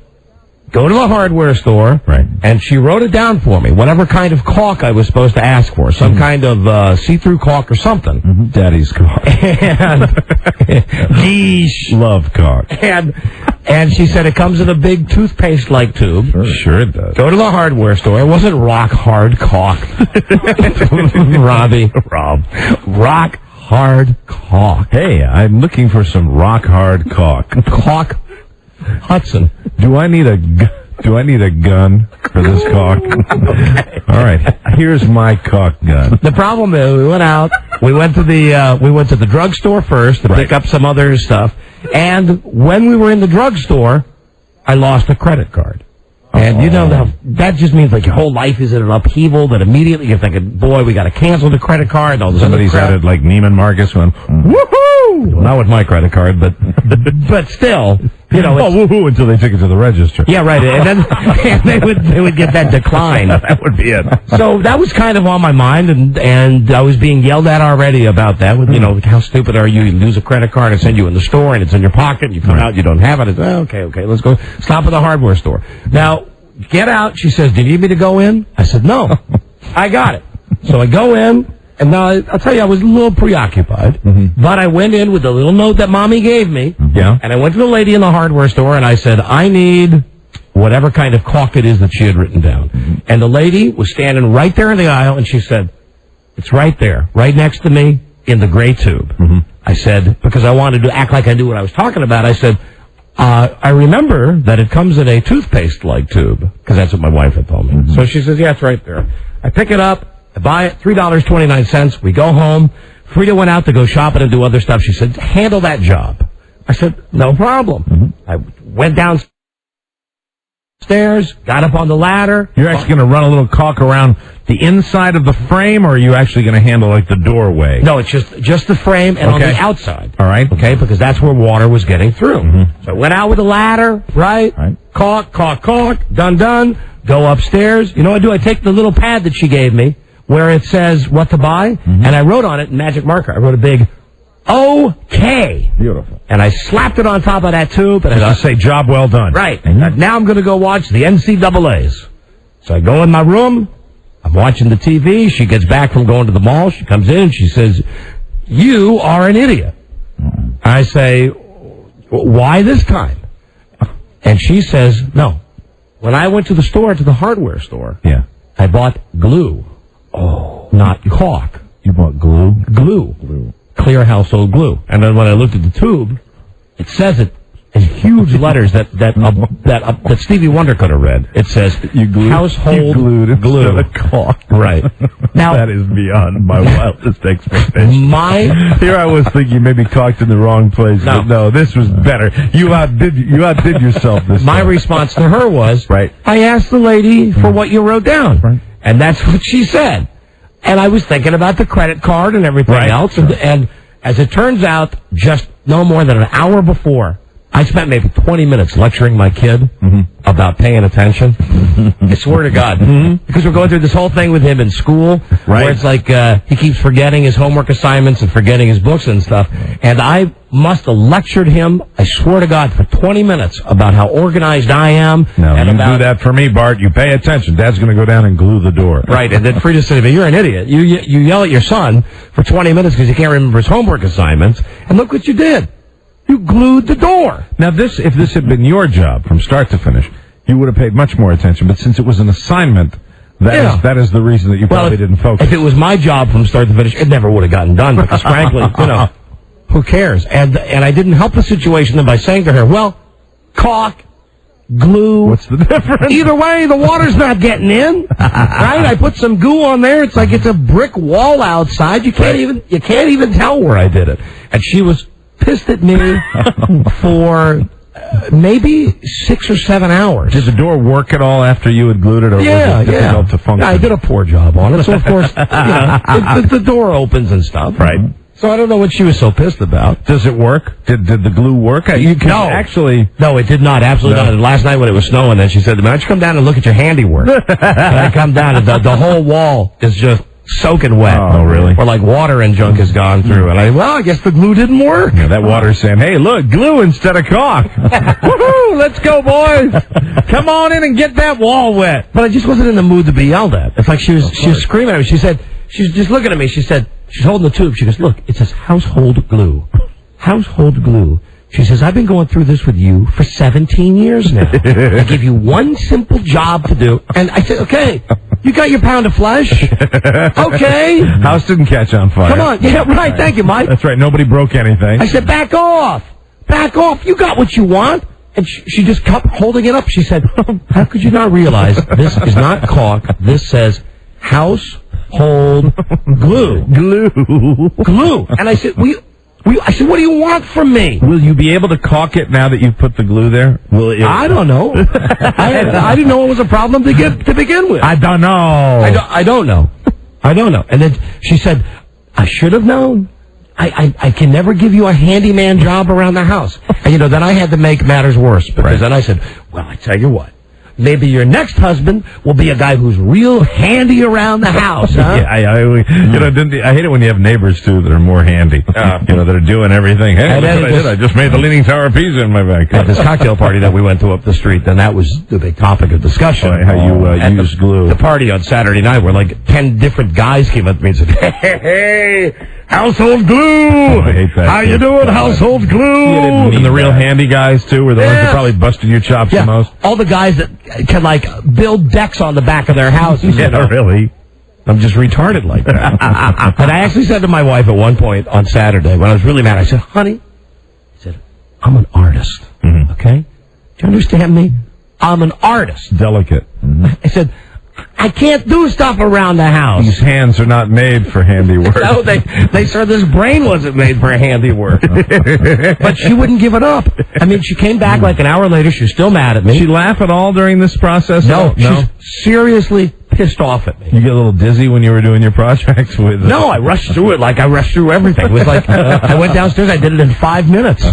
S3: go to the hardware store, and she wrote it down for me, whatever kind of caulk I was supposed to ask for, some kind of see-through caulk or something.
S2: Daddy's caulk.
S3: And geesh.
S2: Love caulk.
S3: And she said it comes in a big toothpaste-like tube.
S2: Sure it does.
S3: Go to the hardware store. It wasn't rock-hard caulk. Rob. Rock-hard caulk.
S2: Hey, I'm looking for some rock-hard caulk.
S3: Caulk Hudson.
S2: Do I need a gun for this caulk? Okay. All right. Here's my caulk gun.
S3: The problem is, we went out. We went to the drugstore first to pick up some other stuff. And when we were in the drugstore, I lost a credit card. And you know that just means like your whole life is in an upheaval. That immediately you're thinking, boy, we got to cancel the credit card. And all this
S2: Somebody's added like Neiman Marcus went, woohoo! Not with my credit card, but
S3: still, you know.
S2: Woohoo! Until they took it to the register.
S3: Yeah, right. And then they would get that decline.
S2: That would be it.
S3: So that was kind of on my mind, and I was being yelled at already about that. With how stupid are you? You lose a credit card and send you in the store, and it's in your pocket. And you come out, you don't have it. It's okay. Let's go stop at the hardware store now. Get out. She says, do you need me to go in? I said, no. I got it. So I go in, and now I'll tell you, I was a little preoccupied, but I went in with the little note that Mommy gave me, and I went to the lady in the hardware store, and I said, I need whatever kind of caulk it is that she had written down. And the lady was standing right there in the aisle, and she said, it's right there, right next to me in the gray tube. I said, because I wanted to act like I knew what I was talking about, I said, I remember that it comes in a toothpaste-like tube, because that's what my wife had told me. So she says, yeah, it's right there. I pick it up. I buy it, $3.29. We go home. Frida went out to go shopping and do other stuff. She said, handle that job. I said, no problem. I went downstairs, got up on the ladder.
S2: You're actually going to run a little caulk around the inside of the frame, or are you actually going to handle, like, the doorway?
S3: No, it's just the frame and on the outside.
S2: All right.
S3: Okay, because that's where water was getting through. So I went out with a ladder, right? Caulk, done. Go upstairs. You know what I do? I take the little pad that she gave me where it says what to buy, and I wrote on it in magic marker. I wrote a big OK.
S2: Beautiful.
S3: And I slapped it on top of that tube. And
S2: I say, job well done.
S3: Right. Now I'm going to go watch the NCAAs. So I go in my room. I'm watching the TV. She gets back from going to the mall. She comes in and she says, you are an idiot. I say, why this time? And she says, no. When I went to the store, to the hardware store, I bought glue. Oh. Not caulk.
S2: You bought glue?
S3: Glue. Clear household glue. And then when I looked at the tube, it says it in huge letters that Stevie Wonder could have read. It says household glue.
S2: Caulk.
S3: Right. Now
S2: that is beyond my wildest expectations. Here I was thinking maybe caulked in the wrong place.
S3: No.
S2: But no, this was better. You outdid yourself this
S3: My
S2: time.
S3: response to her was, I asked the lady for what you wrote down. Right. And that's what she said. And I was thinking about the credit card and everything else. And as it turns out, just no more than an hour before, I spent maybe 20 minutes lecturing my kid about paying attention. I swear to God. Because we're going through this whole thing with him in school, where it's like he keeps forgetting his homework assignments and forgetting his books and stuff. And I must have lectured him, I swear to God, for 20 minutes about how organized I am.
S2: No,
S3: and
S2: you
S3: about
S2: do that for me, Bart. You pay attention. Dad's going to go down and glue the door.
S3: Right, and then Frida said to me, you're an idiot. You yell at your son for 20 minutes because he can't remember his homework assignments, and look what you did. You glued the door.
S2: Now, if this had been your job from start to finish, you would have paid much more attention. But since it was an assignment, that is the reason that you probably didn't focus.
S3: If it was my job from start to finish, it never would have gotten done. Because frankly, who cares? And I didn't help the situation by saying to her, well, caulk, glue.
S2: What's the difference?
S3: Either way, the water's not getting in. Right? I put some goo on there. It's like it's a brick wall outside. You can't even tell where I did it. And she was pissed at me for maybe 6 or 7 hours.
S2: Did the door work at all after you had glued it, or was it difficult to function?
S3: I did a poor job on it, so of course, the door opens and stuff.
S2: Right.
S3: So I don't know what she was so pissed about.
S2: Does it work? Did the glue work? No,
S3: it did not. Absolutely not. Last night when it was snowing, then she said to me, "Why don't you come down and look at your handiwork?" And I come down, and the whole wall is just soaking wet.
S2: Oh, really?
S3: Or like water and junk has gone through. And I guess the glue didn't work.
S2: Yeah, that water's saying, hey, look, glue instead of caulk. Woohoo! Let's go, boys. Come on in and get that wall wet.
S3: But I just wasn't in the mood to be yelled at. It's like she was screaming at me. She said, she was just looking at me. She said, she's holding the tube. She goes, look, it says household glue. Household glue. She says, I've been going through this with you for 17 years now. I give you one simple job to do. And I said, okay, you got your pound of flesh? Okay.
S2: House didn't catch on fire.
S3: Come on. Yeah, right. Thank you, Mike.
S2: That's right. Nobody broke anything.
S3: I said, back off. Back off. You got what you want. And she just kept holding it up. She said, how could you not realize this is not caulk? This says household glue. Glue. And I said, I said, what do you want from me?
S2: Will you be able to caulk it now that you've put the glue there?
S3: I don't know. I didn't know it was a problem to begin with.
S2: I don't know.
S3: I don't know. I don't know. And then she said, I should have known. I can never give you a handyman job around the house. And, then I had to make matters worse. Because then I said, well, I tell you what. Maybe your next husband will be a guy who's real handy around the house, huh?
S2: Yeah, I hate it when you have neighbors, too, that are more handy. That are doing everthing. Hey, look what I did. I just made the Leaning Tower of Pisa in my backyard.
S3: At this cocktail party that we went to up the street, then that was the big topic of discussion.
S2: How you use glue.
S3: The party on Saturday night where 10 different guys came up to me and said, hey, household glue!
S2: I hate that.
S3: How you doing, household glue?
S2: And the real handy guys, too, were the ones that probably busted your chops the most.
S3: All the guys that can, build decks on the back of their houses.
S2: Yeah, really.
S3: I'm just retarded like that. And I actually said to my wife at one point on Saturday, when I was really mad, I said, honey, I'm an artist, okay? Do you understand me? I'm an artist.
S2: Delicate.
S3: I said, I can't do stuff around the house.
S2: These hands are not made for handiwork.
S3: No, they said this brain wasn't made for handiwork. But she wouldn't give it up. I mean, she came back like an hour later. She was still mad at me.
S2: Did she laugh at all during this process?
S3: No, she's seriously pissed off at me.
S2: You get a little dizzy when you were doing your projects with...
S3: No, I rushed through it like I rushed through everything. It was like, I went downstairs, I did it in 5 minutes.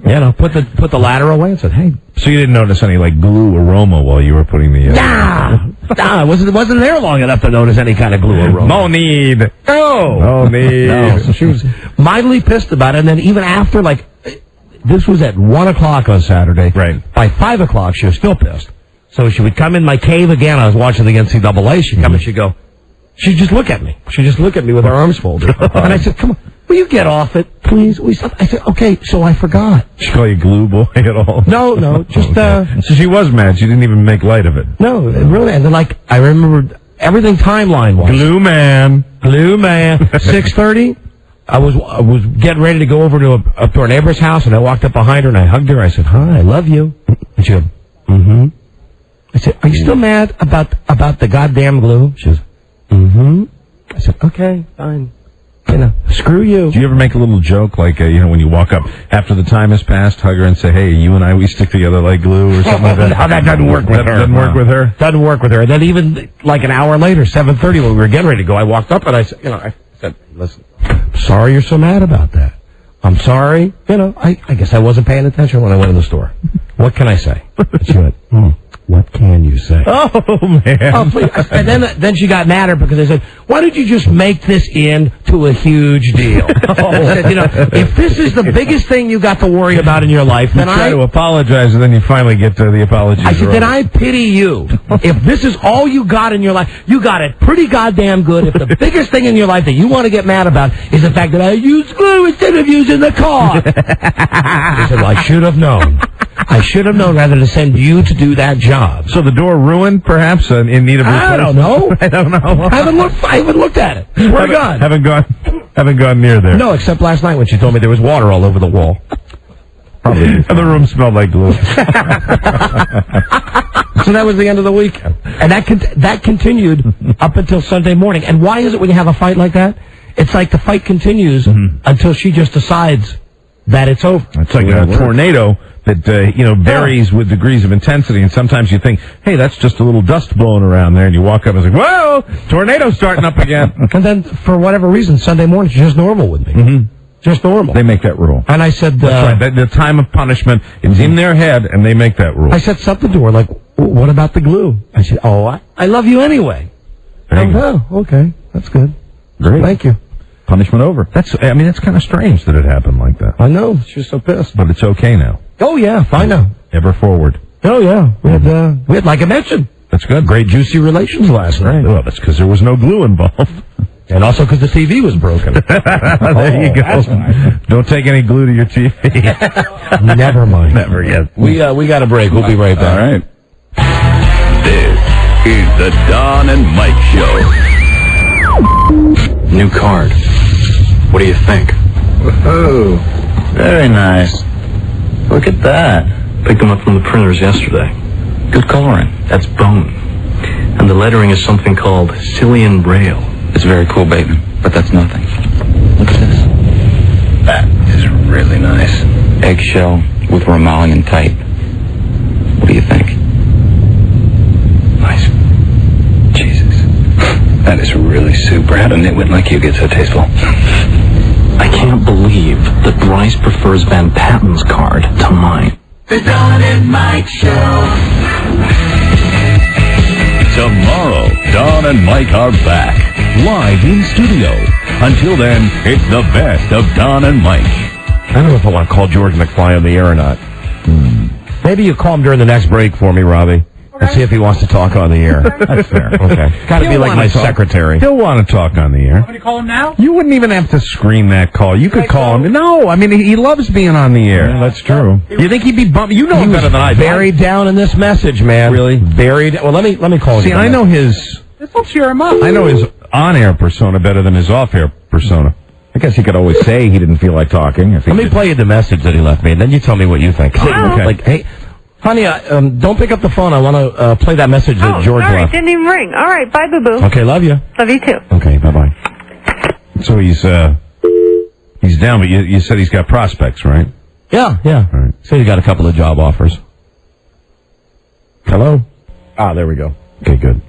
S3: You know, put the ladder away and said, hey.
S2: So you didn't notice any, like, glue aroma while you were putting the...
S3: Nah, it wasn't there long enough to notice any kind of glue aroma.
S2: No need.
S3: No
S2: need.
S3: No. So she was mildly pissed about it, and then even after, like, this was at 1 o'clock on Saturday.
S2: Right.
S3: By 5 o'clock, she was still pissed. So she would come in my cave again. I was watching the NCAA. She'd come and she'd go, she'd just look at me. She'd just look at me with her arms folded. And I said, come on, will you get off it, please? I said, okay, so I forgot.
S2: Did she call you glue boy at all?
S3: No, just,
S2: So she was mad. She didn't even make light of it.
S3: No, really. And then, like, I remembered everything timeline-wise.
S2: Glue man.
S3: 6:30. I was getting ready to go over to up to our neighbor's house, and I walked up behind her and I hugged her. I said, "Hi, I love you." And she goes, "Mm-hmm." I said, "Are you still mad about the goddamn glue?" She goes, "Mm-hmm." I said, "Okay, fine. You know, screw you."
S2: Do you ever make a little joke, like, when you walk up after the time has passed, hug her and say, "Hey, you and I, we stick together like glue," or something like that?
S3: No, that doesn't work with her.
S2: Doesn't work with her?
S3: Doesn't work with her. And then even like an hour later, 7:30, when we were getting ready to go, I walked up and I said, "Listen, I'm sorry you're so mad about that. I'm sorry. I guess I wasn't paying attention when I went in the store. What can I say?" She went, "What can you say?"
S2: Oh, man.
S3: Oh, please. And then she got madder because I said, "Why don't you just make this into a huge deal?" I said, if this is the biggest thing you got to worry about in your life, then
S2: you try to apologize, and then you finally get to the apology.
S3: I said, then I pity you. If this is all you got in your life, you got it pretty goddamn good. If the biggest thing in your life that you want to get mad about is the fact that I used glue instead of using the car. I said, well, I should have known. I should have known rather than send you to do that job.
S2: So the door ruined, perhaps, in need of replacement?
S3: I don't know.
S2: I don't know.
S3: I haven't looked at it. Swear to God.
S2: Haven't gone near there.
S3: No, except last night when she told me there was water all over the wall.
S2: Probably. And the room smelled like glue.
S3: So that was the end of the weekend. And that continued up until Sunday morning. And why is it when you have a fight like that? It's like the fight continues until she just decides that it's over.
S2: It's like a tornado that, varies with degrees of intensity. And sometimes you think, hey, that's just a little dust blowing around there. And you walk up and it's like, whoa, tornado's starting up again.
S3: And then, for whatever reason, Sunday morning is just normal with me. Just normal.
S2: They make that rule.
S3: And I said...
S2: That's right. The time of punishment is in their head, and they make that rule.
S3: I said something to her, like, what about the glue? I said, I love you anyway. Oh, okay. That's good.
S2: Great.
S3: Thank you.
S2: Punishment over. That's kind of strange that it happened like that.
S3: I know. She was so pissed.
S2: But it's okay now.
S3: Oh, yeah. Fine now.
S2: Ever forward.
S3: Oh, yeah. We had, like I mentioned,
S2: that's good.
S3: Great juicy relations last night.
S2: Well, that's because there was no glue involved.
S3: And also because the TV was broken.
S2: There you go.
S3: That's nice.
S2: Don't take any glue to your TV.
S3: Never mind.
S2: Never yet.
S3: We got a break. We'll be right back.
S13: All right. This is the Don and Mike Show.
S14: New card. What do you think?
S6: Whoa, very nice. Look at that.
S14: Picked them up from the printers yesterday.
S6: Good coloring.
S14: That's bone. And the lettering is something called Cillian Braille.
S6: It's very cool, baby, but that's nothing. Look at this. That is really nice. Eggshell with Romalian type. What do you think? Nice. Jesus. That is really super. How did a nitwit like you get so tasteful?
S14: I can't believe that Bryce prefers Van Patten's card to mine.
S12: The Don and Mike Show.
S13: Tomorrow, Don and Mike are back, live in studio. Until then, it's the best of Don and Mike.
S3: I don't know if I want to call George McFly on the air or not. Maybe you call him during the next break for me, Robbie. And see if he wants to talk on the air.
S2: That's fair.
S3: Okay. Got to be like my secretary.
S2: He'll want to talk on the air.
S16: Want me to call him now?
S2: You wouldn't even have to screen that call. You could call him. No, I mean, he loves being on the air.
S3: Yeah, that's true.
S2: You think he'd be bumped? You know him better than I do.
S3: Buried down in this message, man.
S2: Really?
S3: Buried. Well, let me call him.
S2: See, I know his...
S16: Let's cheer him up.
S2: I know his on-air persona better than his off-air persona. I guess he could always say he didn't feel like talking. Let
S3: me play you the message that he left me, and then you tell me what you think.
S2: Okay.
S3: Like, hey... Honey, don't pick up the phone. I want to play that message that George
S5: sorry,
S3: left.
S5: didn't even ring. All right, bye, boo-boo.
S3: Okay, love you.
S5: Love you, too.
S3: Okay, bye-bye.
S2: So he's down, but you said he's got prospects, right?
S3: Yeah.
S2: Right.
S3: So you got a couple of job offers. Hello? There we go. Okay, good.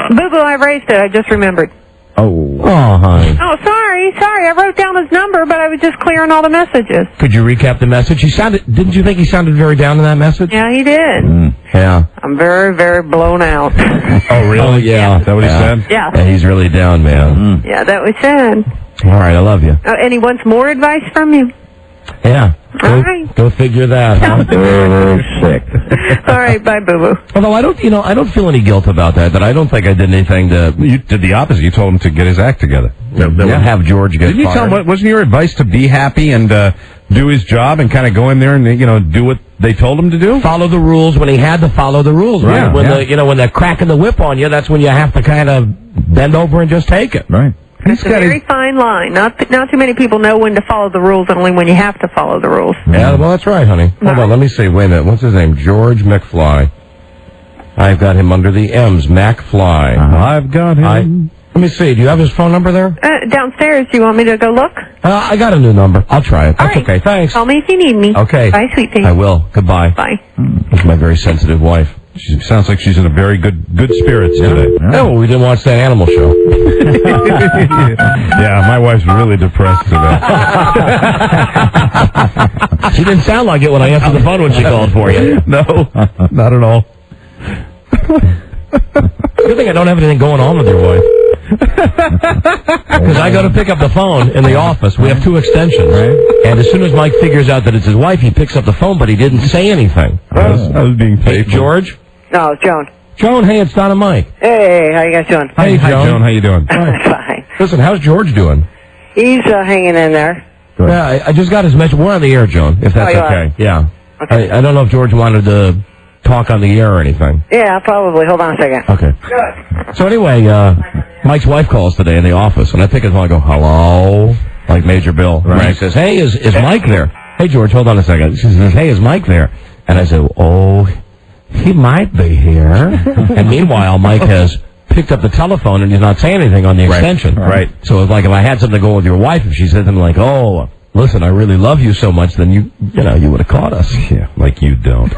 S5: Boo-boo, I erased it. I just remembered.
S3: Oh, honey.
S5: Oh, sorry. I wrote down his number, but I was just clearing all the messages.
S3: Could you recap the message? Didn't you think he sounded very down in that message?
S5: Yeah, he did.
S3: Yeah.
S5: I'm very, very blown out.
S2: Oh, really?
S3: Oh, yeah.
S2: Is that what he said?
S5: Yeah.
S3: Yeah, he's really down, man.
S5: Yeah, that was sad.
S3: All right, I love you.
S5: And he wants more advice from you.
S3: Yeah.
S5: All right.
S3: Go figure that. Huh? Sick.
S5: All right, bye, boo-boo.
S3: Although I don't feel any guilt about that. That I don't think I did anything to.
S2: You did the opposite. You told him to get his act together.
S3: That would have George get
S2: Didn't you
S3: fired.
S2: tell him? Wasn't your advice to be happy and do his job and kind of go in there and do what they told him to do?
S3: Follow the rules when he had to follow the rules. Right. When when they're cracking the whip on you, that's when you have to kind of bend over and just take it.
S2: Right.
S5: It's a very fine line. Not too many people know when to follow the rules, and only when you have to follow the rules.
S3: Yeah, well, that's right, honey. Hold on, let me see. Wait a minute. What's his name? George McFly. I've got him under the M's. McFly.
S2: I've got him.
S3: Let me see. Do you have his phone number there?
S5: Downstairs. Do you want me to go look?
S3: I got a new number. I'll try it. That's okay. Thanks.
S5: Call me if you need me.
S3: Okay.
S5: Bye, sweet pea.
S3: I will. Goodbye.
S5: Bye.
S3: This is my very sensitive wife.
S2: She sounds like she's in a very good spirits today.
S3: Yeah, well, we didn't watch that animal show.
S2: Yeah, my wife's really depressed today.
S3: She didn't sound like it when I answered the phone when she called for you.
S2: No, not at all.
S3: Good thing I don't have anything going on with your wife. Because I go to pick up the phone in the office. We have two extensions. Right. And as soon as Mike figures out that it's his wife, he picks up the phone, but he didn't say anything.
S2: I was being
S3: Hey,
S2: faithful.
S3: George?
S21: No, it's Joan.
S3: Joan, hey, it's Don and Mike.
S21: Hey, how you guys doing?
S3: Hey,
S2: Hi, Joan. How you doing?
S21: Fine.
S3: Listen, how's George doing?
S21: He's hanging in there.
S3: Yeah, I just got his message. We're on the air, Joan, if that's
S21: you
S3: okay.
S21: are?
S3: Yeah.
S21: Okay.
S3: I don't know if George wanted to talk on the air or anything.
S21: Yeah, probably. Hold on a second.
S3: Okay. So anyway, Mike's wife calls today in the office, and I pick his phone and I go, hello? Like Major Bill. Right. He says, hey, is Mike there? Hey, George, hold on a second. She says, hey, is Mike there? And I said, oh, he might be here. And meanwhile, Mike has picked up the telephone and he's not saying anything on the extension.
S2: Right.
S3: So it's like if I had something to go with your wife, if she said something like, oh, listen, I really love you so much, then you would have caught us.
S2: Yeah, like you don't.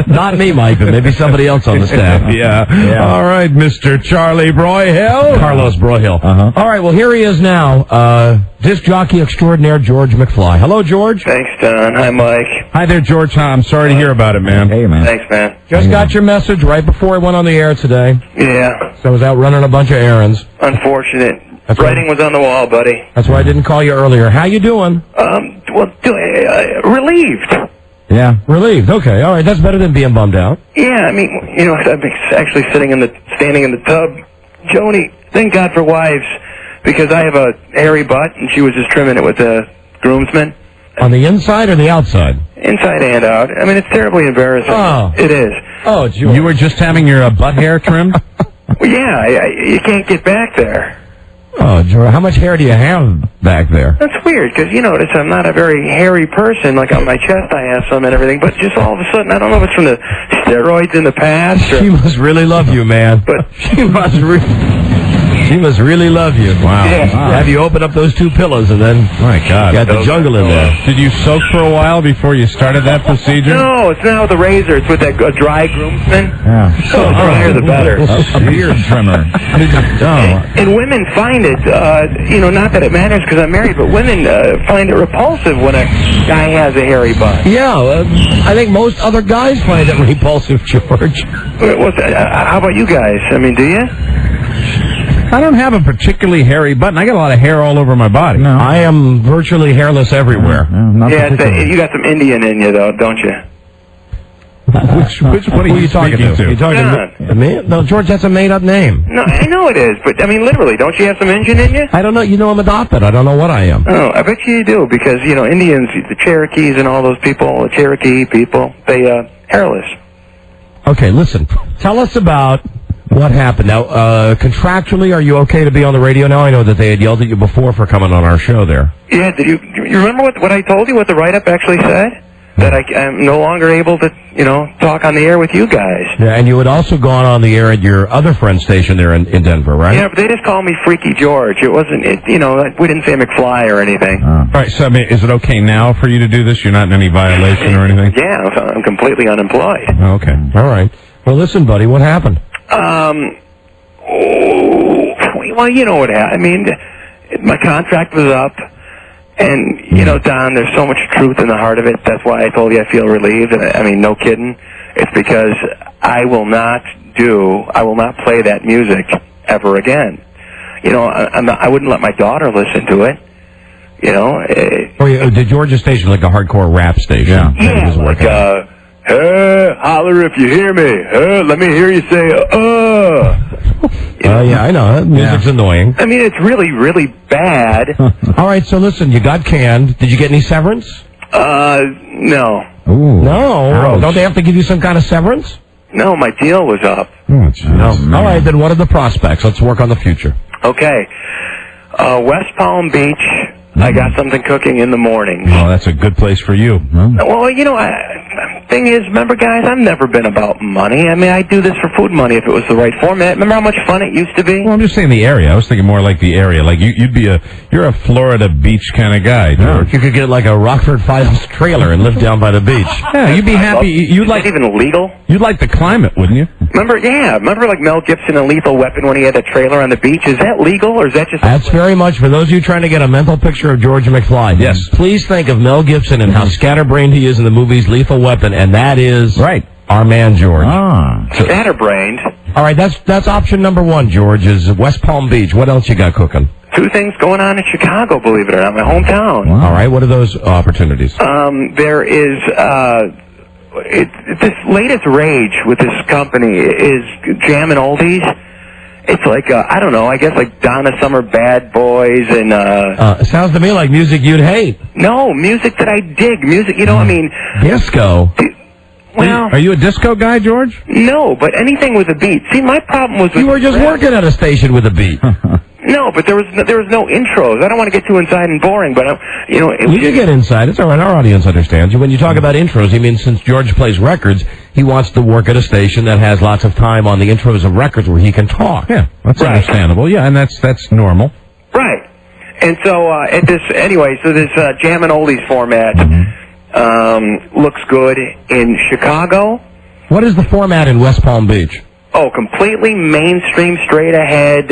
S3: Not me, Mike, but maybe somebody else on the staff.
S2: Yeah. All right, Mr. Charlie Broyhill.
S3: Carlos Broyhill. All right, well, here he is now. Disc jockey extraordinaire George McFly. Hello, George.
S21: Thanks, Don. Hi, Mike.
S2: Hi there, George. I'm sorry to hear about it, man.
S1: Hey, man.
S21: Thanks, man.
S3: Just got your message right before I went on the air today.
S21: Yeah.
S3: So I was out running a bunch of errands.
S21: Unfortunate.
S3: That's
S21: Writing was on the wall, buddy.
S3: That's why I didn't call you earlier. How you doing?
S21: Relieved.
S3: Yeah. Relieved. Okay. All right. That's better than being bummed out.
S21: Yeah, I mean, I'm actually standing in the tub. Joni, thank God for wives, because I have a hairy butt, and she was just trimming it with a groomsman.
S3: On the inside or the outside?
S21: Inside and out. I mean, it's terribly embarrassing.
S3: Oh.
S21: It is.
S3: Oh, George.
S2: You were just having your butt hair trimmed?
S21: Well, yeah, you can't get back there.
S3: Oh, George, how much hair do you have back there?
S21: That's weird, because you notice I'm not a very hairy person. Like on my chest I have some and everything, but just all of a sudden, I don't know if it's from the steroids in the past or...
S3: She must really love you, man.
S21: But
S3: She must really love you.
S2: Wow.
S21: Yeah.
S2: Wow.
S3: Have you open up those two pillows and then
S2: My God.
S3: got the jungle in there.
S2: Did you soak for a while before you started that procedure?
S21: No, it's not with the razor. It's with that dry groomsman.
S1: Yeah.
S21: So the drier, the better.
S1: A beard trimmer.
S21: And women find it, not that it matters because I'm married, but women find it repulsive when a guy has a hairy butt.
S3: Yeah, I think most other guys find it repulsive, George.
S21: How about you guys? I mean, do you?
S2: I don't have a particularly hairy butt, and I got a lot of hair all over my body.
S3: No. I am virtually hairless everywhere.
S21: You got some Indian in you, though, don't you?
S2: Which one are you talking to?
S3: You talking to me? No, George, that's a made-up name.
S21: No, I know it is, but, I mean, literally, don't you have some Indian in you?
S3: I don't know. You know I'm adopted. I don't know what I am.
S21: Oh, I bet you do, because, Indians, the Cherokees and all those people, the Cherokee people, they, hairless.
S3: Okay, listen. Tell us about what happened. Now, contractually, are you okay to be on the radio now? I know that they had yelled at you before for coming on our show there.
S21: Yeah, you remember what I told you, what the write-up actually said? that I'm no longer able to, talk on the air with you guys.
S3: Yeah, and you had also gone on the air at your other friend station there in Denver, right?
S21: Yeah, but they just called me Freaky George. It wasn't, we didn't say McFly or anything.
S2: All right, so I mean, is it okay now for you to do this? You're not in any violation or anything?
S21: Yeah, I'm completely unemployed.
S2: Oh, okay.
S3: All right. Well, listen, buddy, what happened?
S21: Well, you know what happened. I mean, my contract was up. And, Don, there's so much truth in the heart of it. That's why I told you I feel relieved. And I mean, no kidding. It's because I will not play that music ever again. I wouldn't let my daughter listen to it.
S3: Did Georgia station like a hardcore rap station?
S21: Yeah, like, holler if you hear me. Let me hear you say,
S3: yeah, I know. Music's annoying.
S21: I mean, it's really, really bad.
S3: All right, so listen, you got canned. Did you get any severance?
S21: No.
S3: Ooh. No? Don't they have to give you some kind of severance?
S21: No, my deal was up.
S3: Oh, no. All right, then what are the prospects? Let's work on the future.
S21: Okay. West Palm Beach, I got something cooking in the morning.
S2: Oh, that's a good place for you.
S21: Well, thing is, remember, guys, I've never been about money. I mean, I'd do this for food money if it was the right format. Remember how much fun it used to be?
S2: Well, I'm just saying the area. I was thinking more like the area. Like you're a Florida beach kind of guy, George.
S3: You could get like a Rockford Files trailer and live down by the beach.
S2: Yeah, you'd be happy. You'd like
S21: even legal.
S2: You'd like the climate, wouldn't you?
S21: Remember like Mel Gibson in Lethal Weapon when he had a trailer on the beach? Is that legal or is that just?
S3: That's very much for those of you trying to get a mental picture of George McFly.
S2: Yes.
S3: Please think of Mel Gibson and how scatterbrained he is in the movies Lethal Weapon, and that is our man George.
S21: Scatterbrained.
S3: All right, that's option number one, George, is West Palm Beach. What else you got cooking?
S21: Two things going on in Chicago, believe it or not, my hometown.
S3: Wow. All right, what are those opportunities?
S21: There is this latest rage with this company is jamming oldies. It's like, I don't know, I guess like Donna Summer Bad Boys and...
S3: It sounds to me like music you'd hate.
S21: No, music that I dig. Music, I mean...
S3: Disco.
S21: Well...
S2: Are you a disco guy, George?
S21: No, but anything with a beat. See, my problem was...
S3: You were just working at a station with a beat.
S21: No, but there was no intros. I don't want to get too inside and boring, but
S3: you can get inside. It's all right. Our audience understands you. When you talk about intros, he means since George plays records, he wants to work at a station that has lots of time on the intros of records where he can talk.
S2: Yeah, that's understandable. Yeah, and that's normal.
S21: Right. And so this Jam and Oldies format looks good in Chicago.
S3: What is the format in West Palm Beach?
S21: Oh, completely mainstream, straight ahead.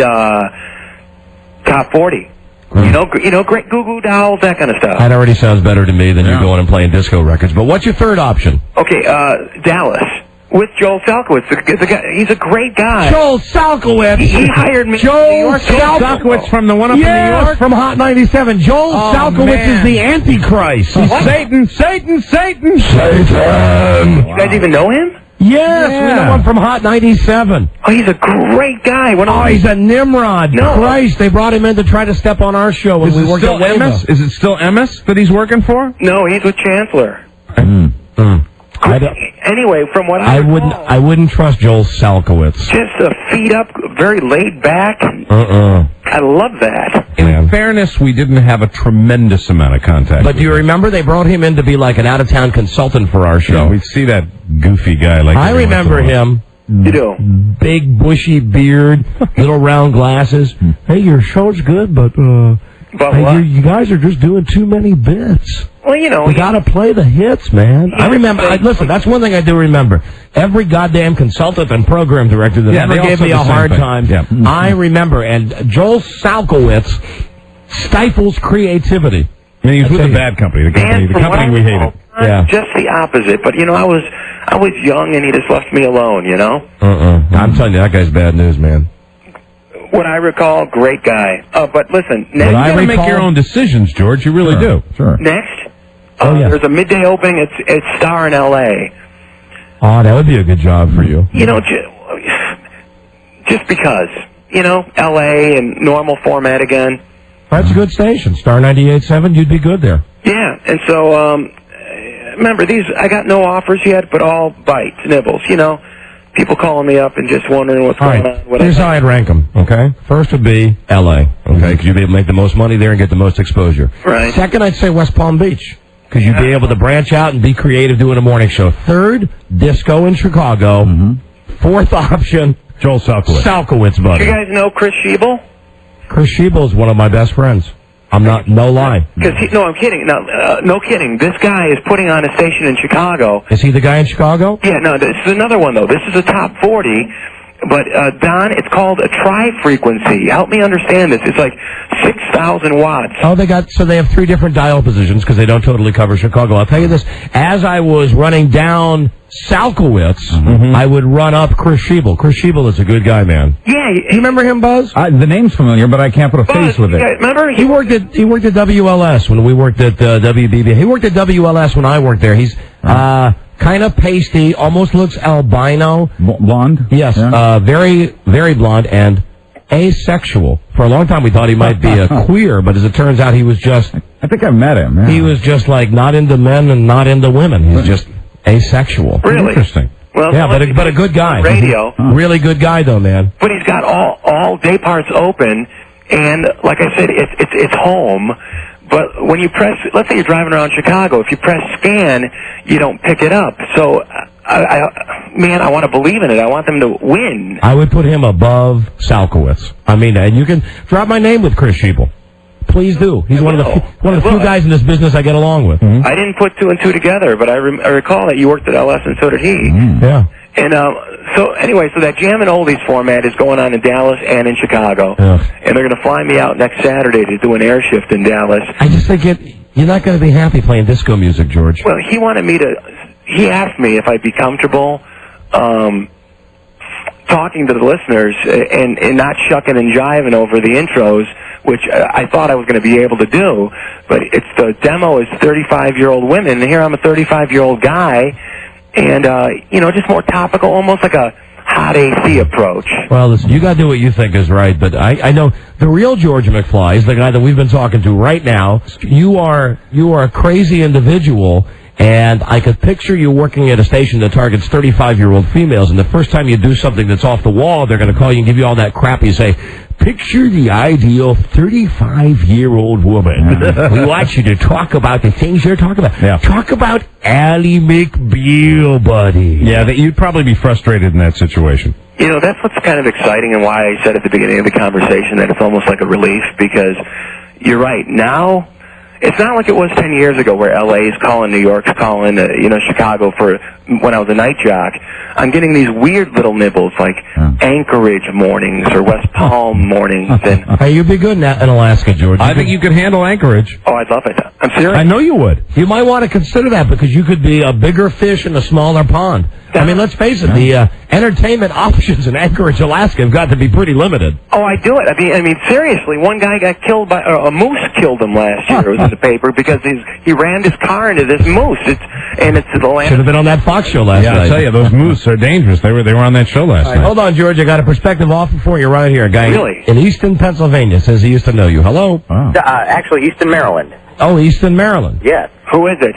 S21: Top 40. Great Goo Goo Dolls, that kind of stuff.
S3: That already sounds better to me than you going and playing disco records. But what's your third option?
S21: Okay, Dallas. With Joel Salkowitz. The guy, he's a great guy.
S3: Joel Salkowitz?
S21: He hired me.
S3: Joel
S2: Salkowitz from the one up in New York?
S3: From Hot 97. Joel Salkowitz is the Antichrist.
S2: He's Satan.
S21: You guys even know him?
S3: Yes, we know him from Hot 97.
S21: Oh, he's a great guy.
S3: He's a Nimrod.
S21: No.
S3: Christ, they brought him in to try to step on our show when we worked at Wava.
S2: Is it still MS that he's working for?
S21: No, he's with Chancellor. Anyway, from what
S3: I wouldn't trust Joel Salkowitz.
S21: Just a feet up, very laid back. I love that.
S2: In fairness, we didn't have a tremendous amount of contact.
S3: But do you remember they brought him in to be like an out-of-town consultant for our show?
S2: Yeah, we'd see that goofy guy.
S3: I remember him.
S21: You do?
S3: Big, bushy beard, little round glasses. Hey, your show's good, but you guys are just doing too many bits.
S21: Well,
S3: we got to play the hits, man. I remember. Listen, that's one thing I do remember. Every goddamn consultant and program director that ever gave me a hard time, I remember. And Joel Salkowitz stifles creativity.
S2: I mean, he's with the bad company, the company we hated.
S21: Yeah, just the opposite. But I was young, and he just left me alone.
S3: I'm telling you, that guy's bad news, man.
S21: What I recall, great guy. But listen, next
S2: you gotta make your own decisions, George. You really do.
S1: Sure.
S21: Next, there's a midday opening. It's Star in L.A.
S3: Oh, that would be a good job for you.
S21: Just because, L.A. and normal format again.
S3: That's a good station. Star 98.7, you'd be good there.
S21: Yeah, and so, remember, I got no offers yet, but all bites, nibbles, People calling me up and just wondering what's going on.
S3: Here's how I'd rank them, okay? First would be L.A., okay, because you'd be able to make the most money there and get the most exposure.
S21: Right.
S3: Second, I'd say West Palm Beach. because you'd be able to branch out and be creative doing a morning show. Third, disco in Chicago. Fourth option,
S2: Joel
S3: Salkowitz, buddy.
S21: Do you guys know Chris Schiebel?
S3: Chris Schiebel is one of my best friends. I'm not, no lie.
S21: No, I'm kidding. No kidding. This guy is putting on a station in Chicago.
S3: Is he the guy in Chicago?
S21: Yeah, no, this is another one, though. This is a top 40. But, Don, it's called a tri-frequency. Help me understand this. It's like 6,000 watts.
S3: Oh, they have 3 different dial positions because they don't totally cover Chicago. I'll tell you this. As I was running down Salkowitz, I would run up Chris Schiebel. Chris Schiebel is a good guy, man.
S21: Yeah.
S3: You remember him, Buzz?
S1: The name's familiar, but I can't put a face with it.
S21: Yeah, remember?
S3: He worked at WLS when we worked at WBB. He worked at WLS when I worked there. He's kind of pasty, almost looks albino.
S1: Blonde?
S3: Yes,
S1: Yeah.
S3: very, very blonde and asexual. For a long time we thought he might be a queer, but as it turns out he was just...
S1: I think I've met him. Yeah.
S3: He was just like not into men and not into women. He's just asexual.
S21: Really?
S3: Interesting.
S21: Well,
S3: yeah, but a good guy.
S21: Radio.
S3: Really good guy, though, man.
S21: But he's got all day parts open, and like I said, it's home. But when you press, let's say you're driving around Chicago, if you press scan, you don't pick it up. So, I want to believe in it. I want them to win.
S3: I would put him above Salkowitz. I mean, and you can drop my name with Chris Schiebel. Please do. He's one of the few guys in this business I get along with.
S21: I didn't put 2 and 2 together, but I recall that you worked at LS, and so did he.
S3: Yeah.
S21: And so that Jam and Oldies format is going on in Dallas and in Chicago.
S3: Yeah.
S21: And they're going to fly me out next Saturday to do an air shift in Dallas.
S3: I just think you're not going to be happy playing disco music, George.
S21: Well, he asked me if I'd be comfortable talking to the listeners and not shucking and jiving over the intros, which I thought I was going to be able to do. But the demo is 35-year-old women, and here I'm a 35-year-old guy, and, just more topical, almost like a hot AC approach.
S3: Well, listen, you got to do what you think is right, but I know the real George McFly is the guy that we've been talking to right now. You are a crazy individual, and I could picture you working at a station that targets 35-year-old females, and the first time you do something that's off the wall, they're going to call you and give you all that crap. You say, picture the ideal 35-year-old woman. We want you to talk about the things you're talking about.
S2: Yeah.
S3: Talk about Ally McBeal, buddy.
S2: Yeah, you'd probably be frustrated in that situation.
S21: That's what's kind of exciting, and why I said at the beginning of the conversation that it's almost like a relief, because you're right. Now, it's not like it was 10 years ago where LA's calling, New York's calling, Chicago for when I was a night jock. I'm getting these weird little nibbles like Anchorage mornings or West Palm mornings. And
S3: hey, you'd be good in Alaska, George.
S2: I think you could handle Anchorage.
S21: Oh, I'd love it. I'm serious.
S2: I know you would.
S3: You might want to consider that because you could be a bigger fish in a smaller pond. I mean, let's face it, the entertainment options in Anchorage, Alaska have got to be pretty limited.
S21: Oh, I do it. I mean, seriously, one guy got killed by a moose killed him last year. It was in the paper because he rammed his car into this moose. It's the land.
S3: Should have been on that Fox show last night.
S2: Yeah, I tell you, those moose are dangerous. They were on that show last night.
S3: Hold on, George. I got a perspective offer for you right here. A guy in Easton, Pennsylvania says he used to know you. Hello?
S9: Oh. Actually, Easton, Maryland.
S3: Oh, Easton, Maryland.
S9: Yes.
S21: Who is it?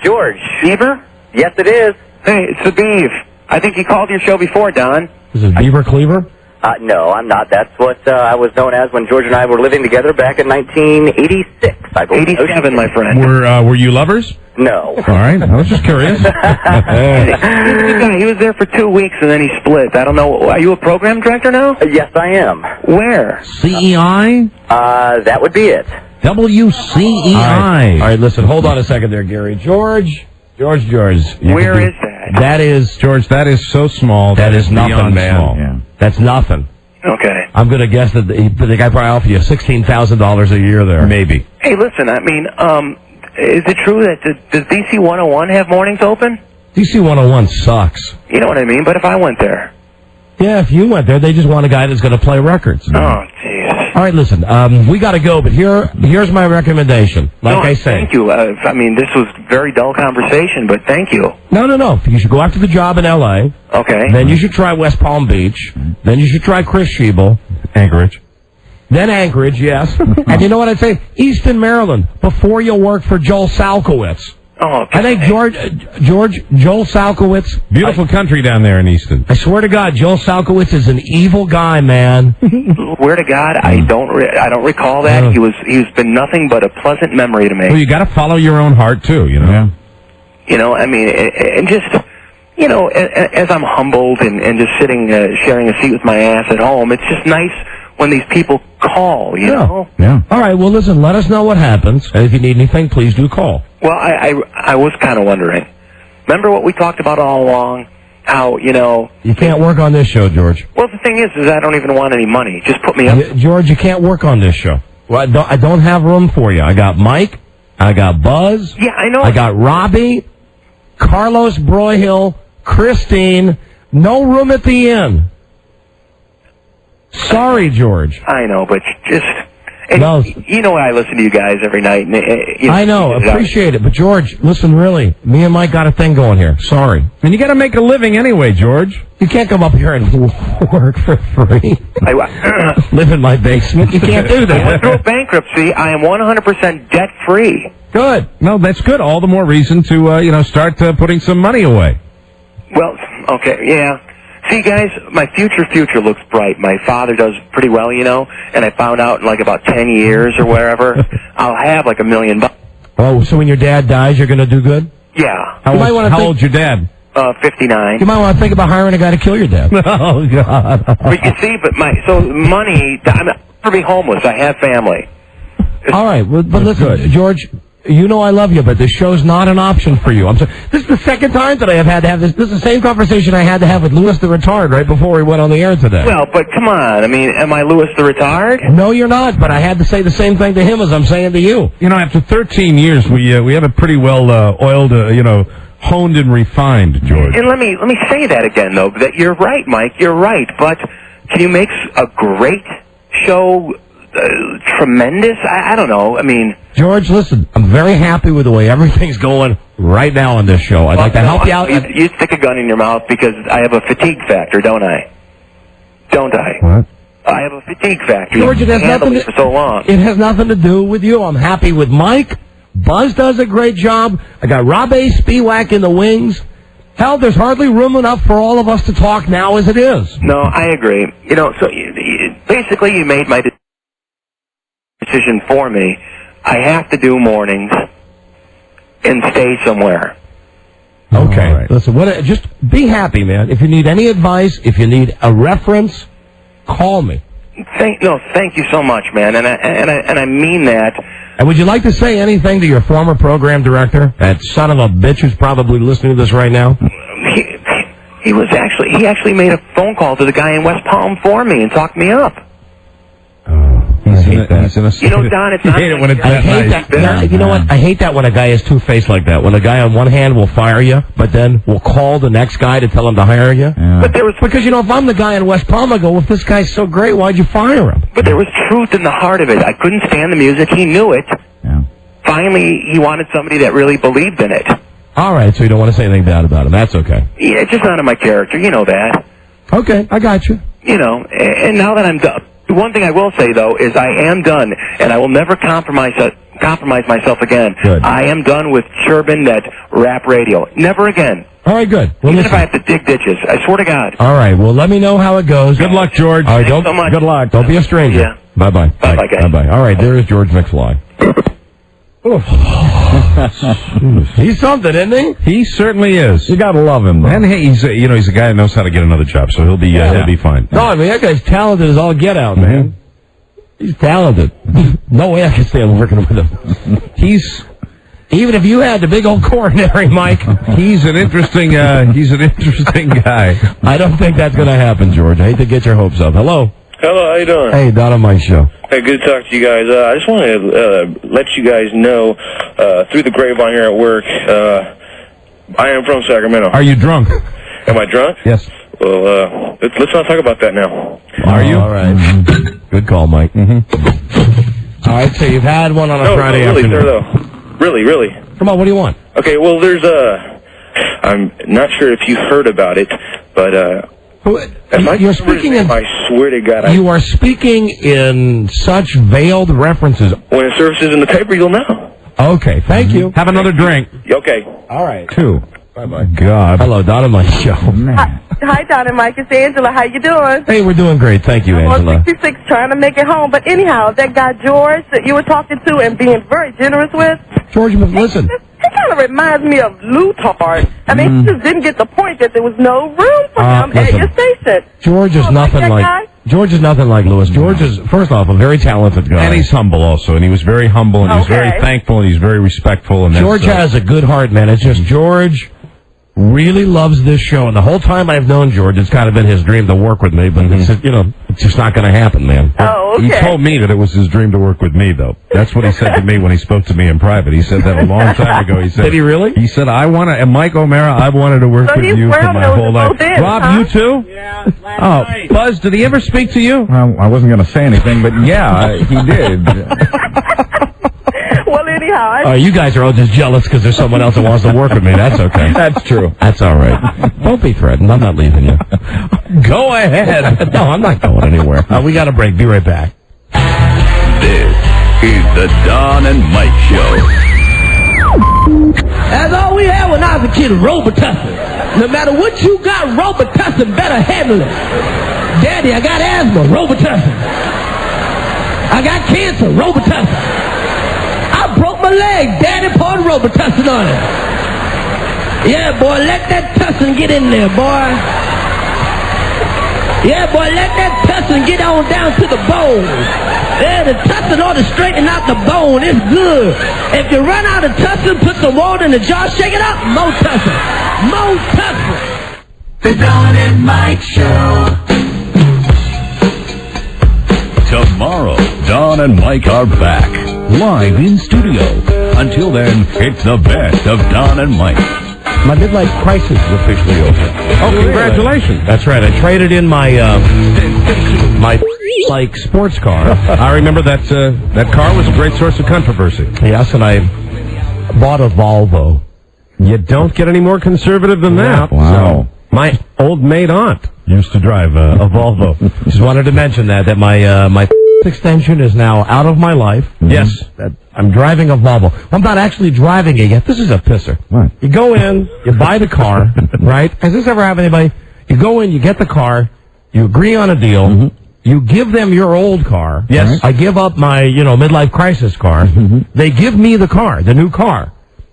S9: George.
S21: Beaver?
S9: Yes, it is.
S21: Hey, it's the Beav. I think he called your show before, Don.
S3: Is it Beaver Cleaver?
S9: No, I'm not. That's what I was known as when George and I were living together back in 1986, I believe.
S21: 87, my friend.
S2: Were you lovers?
S9: No.
S2: All right. I was just curious.
S21: He was there for 2 weeks and then he split. I don't know. Are you a program director now?
S9: Yes, I am.
S21: Where?
S3: CEI?
S9: That would be it.
S3: WCEI. All right, listen. Hold on a second there, Gary. George.
S21: Where is that?
S3: That is...
S2: George, that is so small.
S3: That is nothing,
S2: beyond
S3: man.
S2: Small. Yeah.
S3: That's nothing.
S21: Okay.
S3: I'm going to guess that the guy probably offered you $16,000 a year there.
S2: Maybe.
S21: Hey, listen, I mean, is it true that does DC 101 have mornings open?
S3: DC 101 sucks.
S21: You know what I mean, but if I went there.
S3: Yeah, if you went there, they just want a guy that's going to play records.
S21: Oh, jeez.
S3: All right, listen, we got to go, but here's my recommendation. I say.
S21: Thank you. I mean, this was very dull conversation, but thank you.
S3: No. You should go after the job in L.A.
S21: Okay.
S3: Then you should try West Palm Beach. Then you should try Chris Schiebel.
S2: Anchorage.
S3: Then Anchorage, yes. And you know what I'd say? Easton, Maryland, before you work for Joel Salkowitz. I think Joel Salkowitz.
S2: Beautiful country down there in Easton.
S3: I swear to God, Joel Salkowitz is an evil guy, man.
S21: Swear to God, I don't recall that. He's been nothing but a pleasant memory to me.
S2: Well, you got to follow your own heart too, you know.
S1: Yeah.
S21: You know, I mean, and just, you know, as I'm humbled and just sitting, sharing a seat with my ass at home, it's just nice when these people call, you know?
S1: Yeah.
S3: All right, well, listen, let us know what happens. And if you need anything, please do call.
S21: Well, I was kind of wondering. Remember what we talked about all along? How, you know...
S3: You can't work on this show, George.
S21: Well, the thing is I don't even want any money. Just put me up.
S3: George, you can't work on this show. Well, I don't have room for you. I got Mike. I got Buzz.
S21: Yeah, I know.
S3: I got Robbie, Carlos Broyhill, Christine. No room at the inn. Sorry, George.
S21: I know, but just... No. You know I listen to you guys every night. And,
S3: I know, appreciate it. But, George, listen, really, me and Mike got a thing going here. Sorry.
S2: And you got to make a living anyway, George.
S3: You can't come up here and work for free. Live in my basement. You can't do that.
S21: I went through bankruptcy. I am 100% debt-free.
S2: Good. No, that's good. All the more reason to, start putting some money away.
S21: Well, okay, yeah. See, guys, my future looks bright. My father does pretty well, you know, and I found out in like about 10 years or wherever, I'll have like $1 million.
S3: Oh, so when your dad dies, you're going to do good?
S21: Yeah.
S2: How old's your dad?
S21: 59.
S3: You might want to think about hiring a guy to kill your dad.
S2: Oh, God.
S21: But you see, money, I'm not going to be homeless. I have family.
S3: All right, but listen, good. George, you know I love you, but this show's not an option for you. I'm sorry. This is the second time that I have had to have this. This is the same conversation I had to have with Louis the Retard right before we went on the air today.
S21: Well, but come on. I mean, am I Louis the Retard?
S3: No, you're not, but I had to say the same thing to him as I'm saying to you.
S2: You know, after 13 years, we have it pretty well oiled, honed and refined, George.
S21: And let me say that again, though, that you're right, Mike. You're right, but can you make a great show tremendous? I don't know. I mean...
S3: George, listen, I'm very happy with the way everything's going right now on this show. I'd like to help you out.
S21: You stick a gun in your mouth because I have a fatigue factor, don't I? Don't I?
S3: What?
S21: I have a fatigue factor.
S3: George, it has nothing
S21: for so long.
S3: It has nothing to do with you. I'm happy with Mike. Buzz does a great job. I got Rob A. Spiewak in the wings. Hell, there's hardly room enough for all of us to talk now as it is.
S21: No, I agree. You know, so basically you made my decision for me. I have to do mornings and stay somewhere.
S3: Okay. Right. Listen, just be happy, man. If you need any advice, if you need a reference, call me.
S21: Thank you so much, man, and I mean that.
S3: And would you like to say anything to your former program director, that son of a bitch who's probably listening to this right now?
S21: He actually made a phone call to the guy in West Palm for me and talked me up.
S3: I hate that.
S21: You know, Don, it's not...
S2: I hate it when it's that nice.
S3: You know what? I hate that when a guy is two-faced like that. When a guy on one hand will fire you, but then will call the next guy to tell him to hire you.
S1: Yeah.
S21: But there was...
S3: Because, you know, if I'm the guy in West Palm, I go, well, if this guy's so great, why'd you fire him?
S21: But there was truth in the heart of it. I couldn't stand the music. He knew it.
S1: Yeah.
S21: Finally, he wanted somebody that really believed in it.
S3: All right, so you don't want to say anything bad about him. That's okay.
S21: Yeah, it's just not in my character. You know that.
S3: Okay, I got you.
S21: You know, and now that I'm done... One thing I will say, though, is I am done, and I will never compromise myself again.
S3: Good.
S21: I am done with chirping that rap radio. Never again.
S3: All right, good. Well,
S21: Even
S3: listen.
S21: if I have to dig ditches. I swear to God.
S3: All right, well, let me know how it goes.
S2: Good luck, George.
S3: All right,
S21: Thanks so much.
S3: Good luck. Don't be a stranger.
S21: Yeah.
S3: Bye-bye.
S21: Bye-bye, guys.
S3: Bye-bye. All right, there is George McFly. He's something, isn't he?
S2: He certainly is.
S1: You gotta love him, though.
S2: And he's a guy that knows how to get another job, so he'll be fine.
S3: No, I mean, that guy's talented as all get out, man. He's talented. No way I can stand working with him. Even if you had the big old coronary, Mike.
S2: He's an interesting guy.
S3: I don't think that's going to happen, George. I hate to get your hopes up. Hello.
S10: Hello, how you doing?
S3: Hey, Don on my show.
S10: Hey, good to talk to you guys. I just want to let you guys know, through the grapevine here at work, I am from Sacramento.
S2: Are you drunk?
S10: Am I drunk?
S2: Yes.
S10: Well, let's not talk about that now.
S2: Are you?
S3: All right. Mm-hmm. Good call, Mike. Mm-hmm. All right, so you've had one on a Friday
S10: really,
S3: afternoon.
S10: Sir, though. Really.
S3: Come on, what do you want?
S10: Okay, well, there's I'm not sure if you heard about it, but
S3: you're speaking in...
S10: I swear to God,
S3: you are speaking in such veiled references.
S10: When it surfaces in the paper, you'll know.
S3: Okay, thank you.
S2: Have another drink.
S10: Okay.
S3: All right.
S1: 2.
S3: Bye-bye.
S1: God.
S3: Hello, Don and Mike Show.
S5: Hi, Don and Mike. It's Angela. How you doing?
S3: Hey, we're doing great. Thank you,
S5: I'm
S3: Angela.
S5: on 66 trying to make it home. But anyhow, that guy George that you were talking to and being very generous with.
S3: George, listen.
S5: He kind of reminds me of Lutard. I mean, he just didn't get the point that there was no room for him at
S3: listen.
S5: your station.
S3: George is nothing
S5: that
S3: like
S5: guy?
S3: George is nothing like Lewis. George is, first off, a very talented guy.
S2: And he's humble also, and he was very humble, and he was very thankful, and he's very respectful. And
S3: George
S2: that's,
S3: has a good heart, man. It's just George really loves this show, and the whole time I've known George, it's kind of been his dream to work with me, but it's, it's just not going to happen, man.
S5: Oh, okay.
S2: He told me that it was his dream to work with me, though. That's what he said to me when he spoke to me in private. He said that a long time ago. He said,
S3: did he really?
S2: He said, and Mike O'Mara, I've wanted to work with you for my whole life. Rob, you too?
S16: Yeah, last night.
S2: Buzz, did he ever speak to you?
S1: Well, I wasn't going to say anything, but yeah, he did.
S5: Well, anyhow.
S3: You guys are all just jealous because there's someone else that wants to work with me. That's okay.
S1: That's true.
S3: That's all right. Don't be threatened. I'm not leaving you.
S2: Go ahead.
S3: No, I'm not going anywhere. We got a break. Be right back.
S13: This is the Don and Mike Show.
S12: That's all we had when I was a kid, Robitussin. No matter what you got, Robitussin better handle it. Daddy, I got asthma, Robitussin. I got cancer, Robitussin. I broke my leg, Daddy poured Robitussin on it. Yeah, boy, let that tussin get in there, boy. Yeah, boy, let that tussin get on down to the bone. Yeah, the tussin ought to straighten out the bone. It's good. If you run out of tussin, put some water in the jar, shake it up, more tussin. More tussin. The Don and Mike Show.
S13: Tomorrow, Don and Mike are back, live in studio. Until then, it's the best of Don and Mike.
S3: My midlife crisis is officially over.
S2: Oh, congratulations.
S3: That's right. I traded in my sports car.
S2: I remember that car was a great source of controversy.
S3: Yes, and I bought a Volvo.
S2: You don't get any more conservative than that.
S1: Wow.
S2: So, my old maid aunt used to drive a Volvo.
S3: Just wanted to mention that my extension is now out of my life.
S2: Yes.
S3: I'm driving a Volvo. I'm not actually driving it yet. This is a pisser.
S1: What?
S3: You go in, you buy the car, right? Has this ever happened to anybody? You go in, you get the car, you agree on a deal, you give them your old car.
S2: Yes.
S3: I give up my, midlife crisis car. They give me the car, the new car.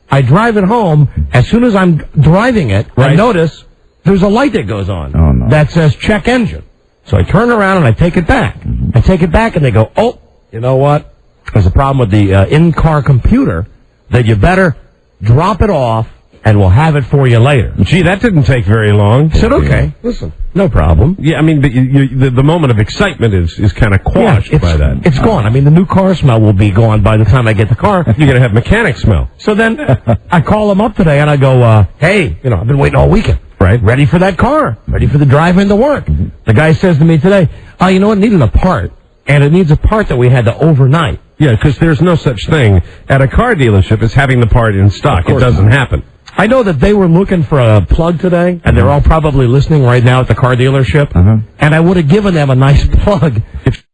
S3: I drive it home. As soon as I'm driving it, I notice there's a light that goes on that says check engine. So I turn around and I take it back. I take it back and they go, oh, you know what? There's a problem with the in-car computer that you better drop it off and we'll have it for you later.
S2: Gee, that didn't take very long.
S3: I said, okay, listen, no problem.
S2: Yeah, I mean, the moment of excitement is kind of quashed by that.
S3: It's gone. I mean, the new car smell will be gone by the time I get the car.
S2: You're going to have mechanic smell.
S3: So then I call them up today and I go, hey, I've been waiting all weekend.
S2: Right.
S3: Ready for that car. Ready for the drive into work. The guy says to me today, you know what, it needed a part. And it needs a part that we had to overnight.
S2: Yeah, because there's no such thing at a car dealership as having the part in stock. It doesn't happen.
S3: I know that they were looking for a plug today, and they're all probably listening right now at the car dealership. And I would have given them a nice plug if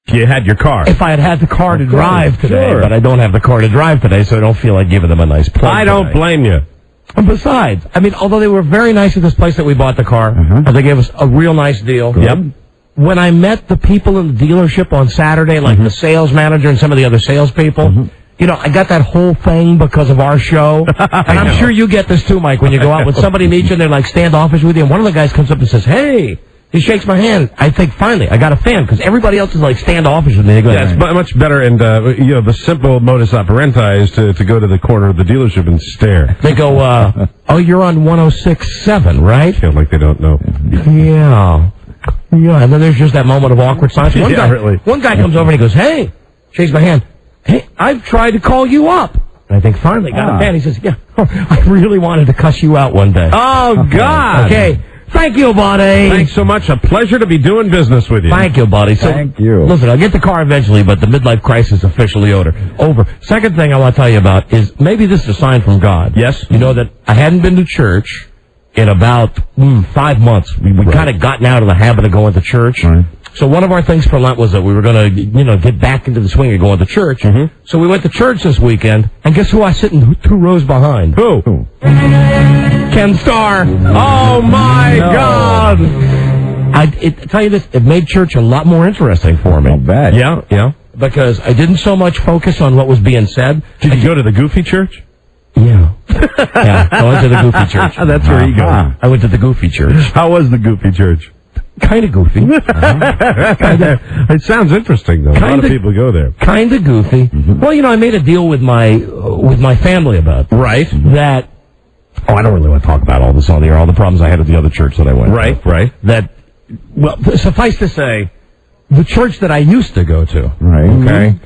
S2: you had your car.
S3: If I had the car to drive today, but I don't have the car to drive today, so I don't feel like giving them a nice plug.
S2: I don't blame you.
S3: And besides, I mean, although they were very nice at this place that we bought the car, they gave us a real nice deal.
S2: Yep.
S3: When I met the people in the dealership on Saturday, like the sales manager and some of the other salespeople, I got that whole thing because of our show. And I'm sure you get this too, Mike, when you go out, when somebody meets you and they're like standoffish with you, and one of the guys comes up and says, hey, he shakes my hand. I think, finally, I got a fan, because everybody else is like standoffish with me. They go,
S2: yeah, it's much better, and, the simple modus operandi is to go to the corner of the dealership and stare.
S3: They go, oh, you're on 106.7, right?
S2: Feel like they don't know.
S3: Yeah. Yeah, and then there's just that moment of awkward silence. One guy comes over and he goes, hey, shakes my hand. Hey, I've tried to call you up. And I think finally got a fan. He says, yeah, I really wanted to cuss you out one day.
S2: Oh, God.
S3: Okay. Thank you, buddy.
S2: Thanks so much. A pleasure to be doing business with you.
S3: Thank you, buddy. So,
S1: Thank you.
S3: Listen, I'll get the car eventually, but the midlife crisis is officially over. Second thing I want to tell you about is maybe this is a sign from God.
S2: Yes.
S3: You know that I hadn't been to church in about 5 months. We kind of gotten out of the habit of going to church.
S2: Right.
S3: So one of our things for Lent was that we were going to, get back into the swing of going to church.
S2: Mm-hmm.
S3: So we went to church this weekend, and guess who I sit in 2 rows behind?
S2: Who?
S3: Ken Starr.
S2: Oh, my God.
S3: I tell you this, it made church a lot more interesting for me.
S2: Not bad. Yeah.
S3: Because I didn't so much focus on what was being said.
S2: Did you go to the Goofy Church?
S3: Yeah. I went to the Goofy Church.
S2: That's where you go.
S3: I went to the Goofy Church.
S2: How was the Goofy Church?
S3: Kind of goofy.
S2: It sounds interesting, though. A lot of people go there.
S3: Kind of goofy.
S2: Mm-hmm.
S3: Well, I made a deal with my family about
S2: right
S3: that. Oh, I don't really want to talk about all this on the air. All the problems I had at the other church that I went to.
S2: Right.
S3: That. Well, suffice to say, the church that I used to go to.
S2: Right.
S3: Okay.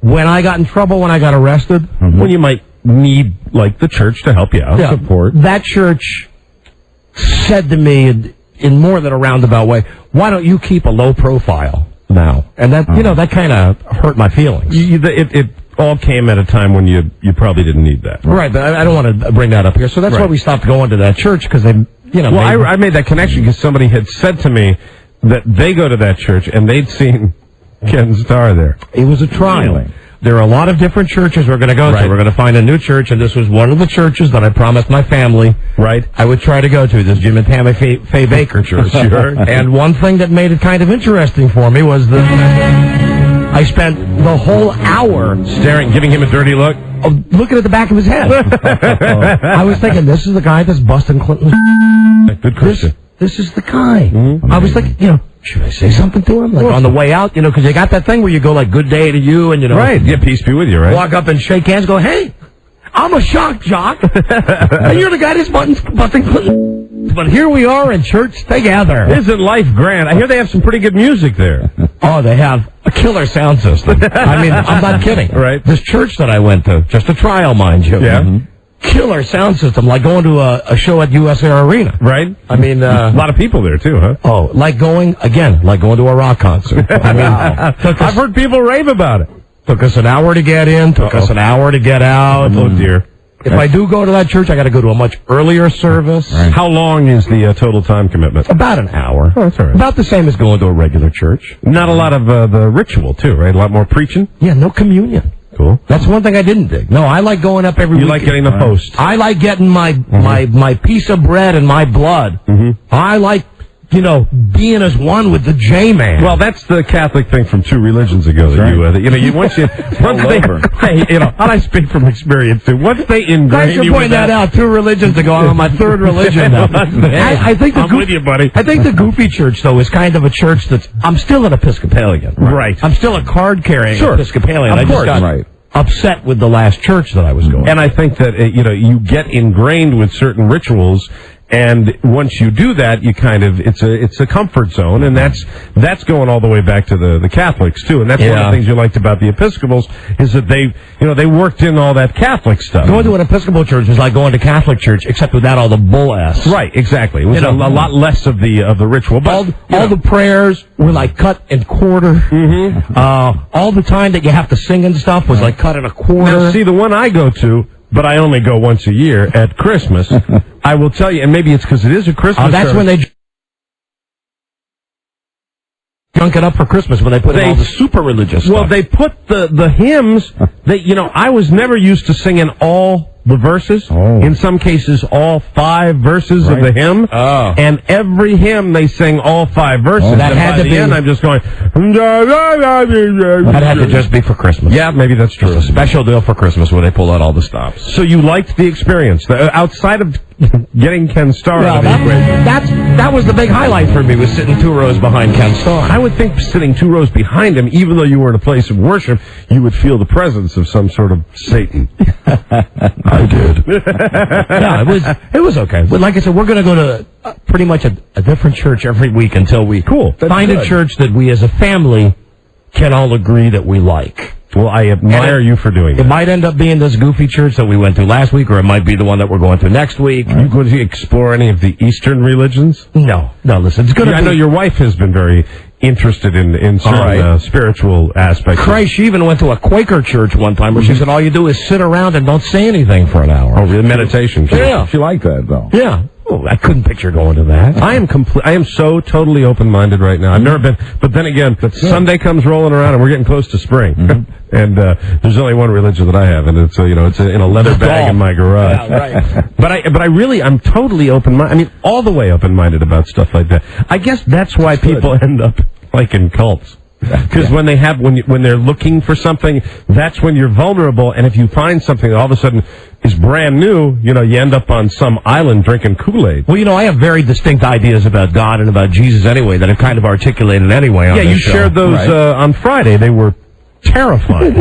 S3: When I got in trouble, when I got arrested,
S2: when you might need like the church to help you out, support.
S3: That church said to me in more than a roundabout way, "Why don't you keep a low profile now?" And that that kind of hurt my feelings.
S2: It all came at a time when you probably didn't need that.
S3: Right, but I don't want to bring that up here. So that's why we stopped going to that church because they,
S2: Well, I made that connection because somebody had said to me that they go to that church and they'd seen Ken Starr there.
S3: It was a trial. Really? There are a lot of different churches we're going to go to. We're going to find a new church, and this was one of the churches that I promised my family I would try to go to, this Jim and Tammy Faye Baker Church.
S2: Sure.
S3: And one thing that made it kind of interesting for me was that I spent the whole hour
S2: staring, giving him a dirty look,
S3: looking at the back of his head. I was thinking, this is the guy that's busting Clinton's.
S2: Good Christian.
S3: This is the guy. Mm-hmm. I was like, should I say something to him? Like on the way out, because you got that thing where you go like, good day to you, and
S2: Right, yeah, peace be with you, right?
S3: Walk up and shake hands, go, hey, I'm a shock jock, and you're the guy that's busting Clinton. But here we are in church together.
S2: Isn't life grand? I hear they have some pretty good music there.
S3: Oh, they have a killer sound system. I mean, I'm not kidding.
S2: Right.
S3: This church that I went to, just a trial, mind you.
S2: Yeah. Mm-hmm.
S3: Killer sound system, like going to a show at USA Arena.
S2: Right.
S3: I mean,
S2: a lot of people there too, huh?
S3: Oh, like going to a rock concert. I mean,
S2: I've heard people rave about it.
S3: Took us an hour to get in, took us an hour to get out.
S2: Oh dear.
S3: If I do go to that church, I got to go to a much earlier service.
S2: Right. How long is the total time commitment?
S3: About an hour.
S2: Oh, that's all right.
S3: About the same as going to a regular church.
S2: Not a lot of the ritual too, right? A lot more preaching.
S3: Yeah, no communion.
S2: Cool.
S3: That's one thing I didn't dig. No, I like going up every week.
S2: You like getting the host.
S3: I like getting my piece of bread and my blood.
S2: Mm-hmm.
S3: I like, being as one with the J-Man.
S2: Well, that's the Catholic thing from 2 religions ago. Once they, and I speak from experience too. Once they ingrain
S3: Thanks for
S2: you
S3: pointing that out. 2 religions ago, I'm on my 3rd religion now. I think
S2: I'm with you, buddy.
S3: I think the Goofy Church, though, is kind of a church I'm still an Episcopalian.
S2: Right.
S3: I'm still a card-carrying Episcopalian.
S2: Of course.
S3: I just got upset with the last church that I was going to.
S2: And I think that, you get ingrained with certain rituals. And once you do that, you kind of it's a comfort zone, and that's going all the way back to the Catholics too. And that's one of the things you liked about the Episcopals is that they worked in all that Catholic stuff.
S3: Going to an Episcopal church is like going to Catholic church, except without all the bull ass.
S2: Right, exactly. It was a lot less of the ritual. But
S3: all the prayers were like cut and quarter.
S2: Mm-hmm.
S3: All the time that you have to sing and stuff was like cut in a quarter.
S2: Now, see, the one I go to, but I only go once a year at Christmas. I will tell you, and maybe it's because it is a Christmas
S3: that's
S2: service.
S3: when they junk it up for Christmas, when they put in all the super religious stuff.
S2: Well, they put the hymns that, I was never used to singing all the verses.
S1: Oh.
S2: In some cases, all 5 verses of the hymn.
S1: Oh.
S2: And every hymn, they sing all 5 verses.
S3: That
S2: and
S3: had
S2: by
S3: to
S2: the
S3: be.
S2: end, I'm just going.
S3: That had to just be for Christmas.
S2: Yeah, maybe that's true.
S3: It's a special deal for Christmas where they pull out all the stops.
S2: So you liked the experience outside of getting Ken Starr.
S3: Well, that was the big highlight for me, was sitting 2 rows behind Ken Starr.
S2: I would think sitting 2 rows behind him, even though you were in a place of worship, you would feel the presence of some sort of Satan.
S3: I did. Yeah, it was okay. But like I said, we're going to go to pretty much a different church every week until we find a church that we as a family can all agree that we like.
S2: Well, I admire you for doing that.
S3: It might end up being this Goofy church that we went to last week, or it might be the one that we're going to next week.
S2: Are you going to explore any of the Eastern religions?
S3: No, listen, it's going to
S2: I know your wife has been very interested in certain spiritual aspects.
S3: Christ, she even went to a Quaker church one time where she said all you do is sit around and don't say anything for an hour.
S2: Oh, really? Meditation.
S3: Yeah.
S1: She liked that, though.
S3: Yeah. Oh, I couldn't picture going to that.
S2: I am so totally open-minded right now. I've never been, but then again, Sunday comes rolling around and we're getting close to spring. And there's only one religion that I have, and it's it's in a leather bag in my garage.
S3: Yeah, right.
S2: But I'm totally open-minded. I mean, all the way open-minded about stuff like that. I guess that's why people end up like in cults. Because when they're looking for something, that's when you're vulnerable. And if you find something that all of a sudden is brand new, you end up on some island drinking Kool-Aid.
S3: Well, I have very distinct ideas about God and about Jesus anyway that I've kind of articulated anyway on this show.
S2: Shared those on Friday. They were terrifying.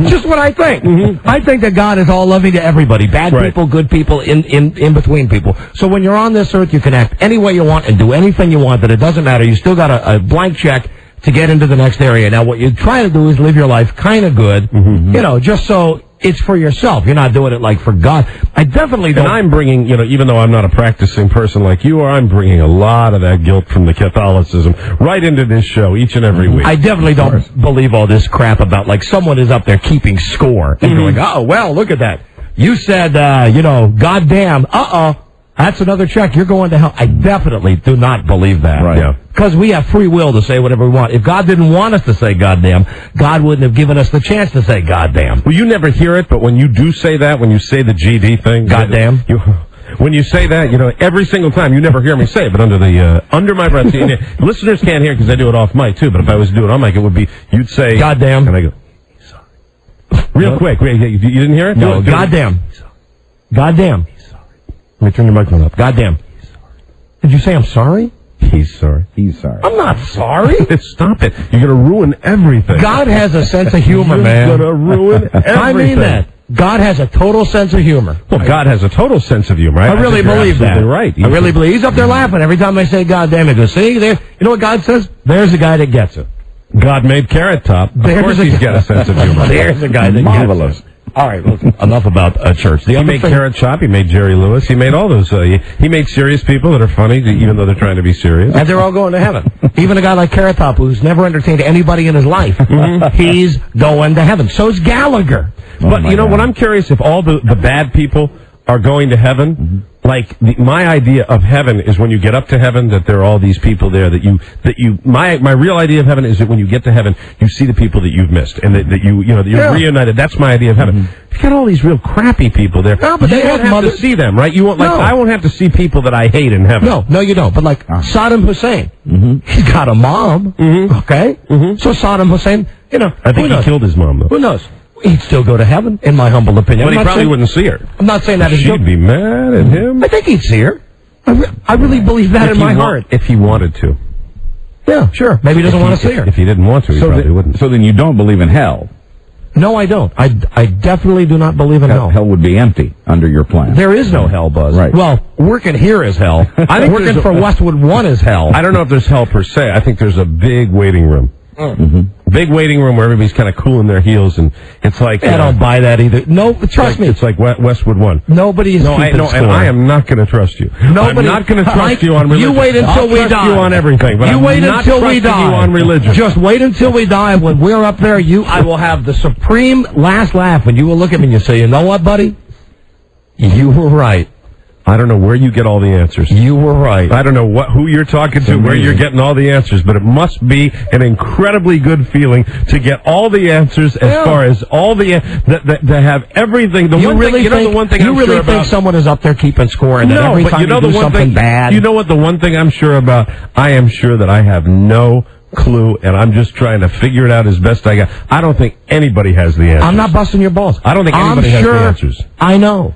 S3: Just what I think. I think that God is all loving to everybody. Bad people, good people, in between people. So when you're on this earth, you can act any way you want and do anything you want, that it doesn't matter. You still got a blank check to get into the next area. Now, what you try to do is live your life kind of good, just so it's for yourself. You're not doing it like for God. I definitely don't.
S2: And I'm bringing, even though I'm not a practicing person like you are, I'm bringing a lot of that guilt from the Catholicism right into this show each and every week.
S3: I definitely don't believe all this crap about, like, someone is up there keeping score and going, oh, well, look at that. You said, goddamn, that's another check. You're going to hell. I definitely do not believe that.
S2: Right. Yeah.
S3: Because we have free will to say whatever we want. If God didn't want us to say goddamn, God wouldn't have given us the chance to say goddamn.
S2: Well, you never hear it, but when you do say that, when you say the GD thing,
S3: goddamn,
S2: when you say that, every single time, you never hear me say it, but under my breath, listeners can't hear because I do it off mic too, but if I was to do it on mic, it would be, you'd say,
S3: goddamn,
S2: and I go, sorry. Real quick. Wait, you didn't hear it?
S3: No, goddamn. Goddamn. Let me turn your microphone up. Goddamn. Did you say I'm sorry?
S2: He's sorry.
S1: He's sorry.
S3: I'm not sorry.
S2: Stop it. You're going to ruin everything.
S3: God has a sense of humor, man.
S2: You're going to ruin everything.
S3: I mean that. God has a total sense of humor.
S2: Well, God has a total sense of humor.
S3: I really believe that.
S2: Right.
S3: I really believe. He's up there laughing every time I say goddamn. He goes, see, there. You know what God says? There's a guy that gets it.
S2: God made Carrot Top. Of course he's got a sense of humor.
S3: There's a guy that gets it. All right, well, enough about church.
S2: He made Carrot Top. He made Jerry Lewis. He made all those. He made serious people that are funny, even though they're trying to be serious.
S3: And they're all going to heaven. Even a guy like Carrot Top, who's never entertained anybody in his life, he's going to heaven. So's Gallagher.
S2: But what I'm curious, if all the bad people are going to heaven, like my idea of heaven is when you get up to heaven, that there are all these people there my real idea of heaven is that when you get to heaven, you see the people that you've missed and that you're reunited. That's my idea of heaven. You got all these real crappy people there. No, but you don't have to see them, right? You won't I won't have to see people that I hate in heaven.
S3: No, you don't. But like Saddam Hussein, he's got a mom. Okay, so Saddam Hussein,
S2: I think he killed his mom though.
S3: Who knows? He'd still go to heaven, in my humble opinion.
S2: But he probably wouldn't see her.
S3: I'm not saying that.
S2: She'd be mad at him.
S3: I think he'd see her. I really believe that in my heart.
S2: If he wanted to.
S3: Yeah, sure. Maybe he doesn't want to see her.
S2: If he didn't want to, he probably wouldn't.
S1: So then you don't believe in hell?
S3: No, I don't. I definitely do not believe in hell.
S1: Hell would be empty under your plan.
S3: There is no hell, Buzz.
S1: Right.
S3: Well, working here is hell. I think working for Westwood 1 is hell.
S2: I don't know if there's hell per se. I think there's a big waiting room. Big waiting room where everybody's kind of cooling their heels, and it's like
S3: I don't buy that either. No, trust me,
S2: it's like Westwood 1.
S3: Nobody is keeping score.
S2: And I am not going to trust you. I'm not going to trust you on religion.
S3: You wait until we die.
S2: You on everything, but
S3: you wait until we die.
S2: You on religion.
S3: Just wait until we die. When we're up there, I will have the supreme last laugh when you will look at me and you say, "You know what, buddy? You were right."
S2: I don't know where you get all the answers.
S3: You were right.
S2: I don't know who you're talking to, where you're getting all the answers, but it must be an incredibly good feeling to get all the answers as far as all the to have everything.
S3: You really think someone is up there keeping score, and that every time you do something bad?
S2: You know what? The one thing I'm sure about, I am sure that I have no clue, and I'm just trying to figure it out as best I got. I don't think anybody has the answers.
S3: I'm not busting your balls.
S2: I don't think anybody has the answers.
S3: I know.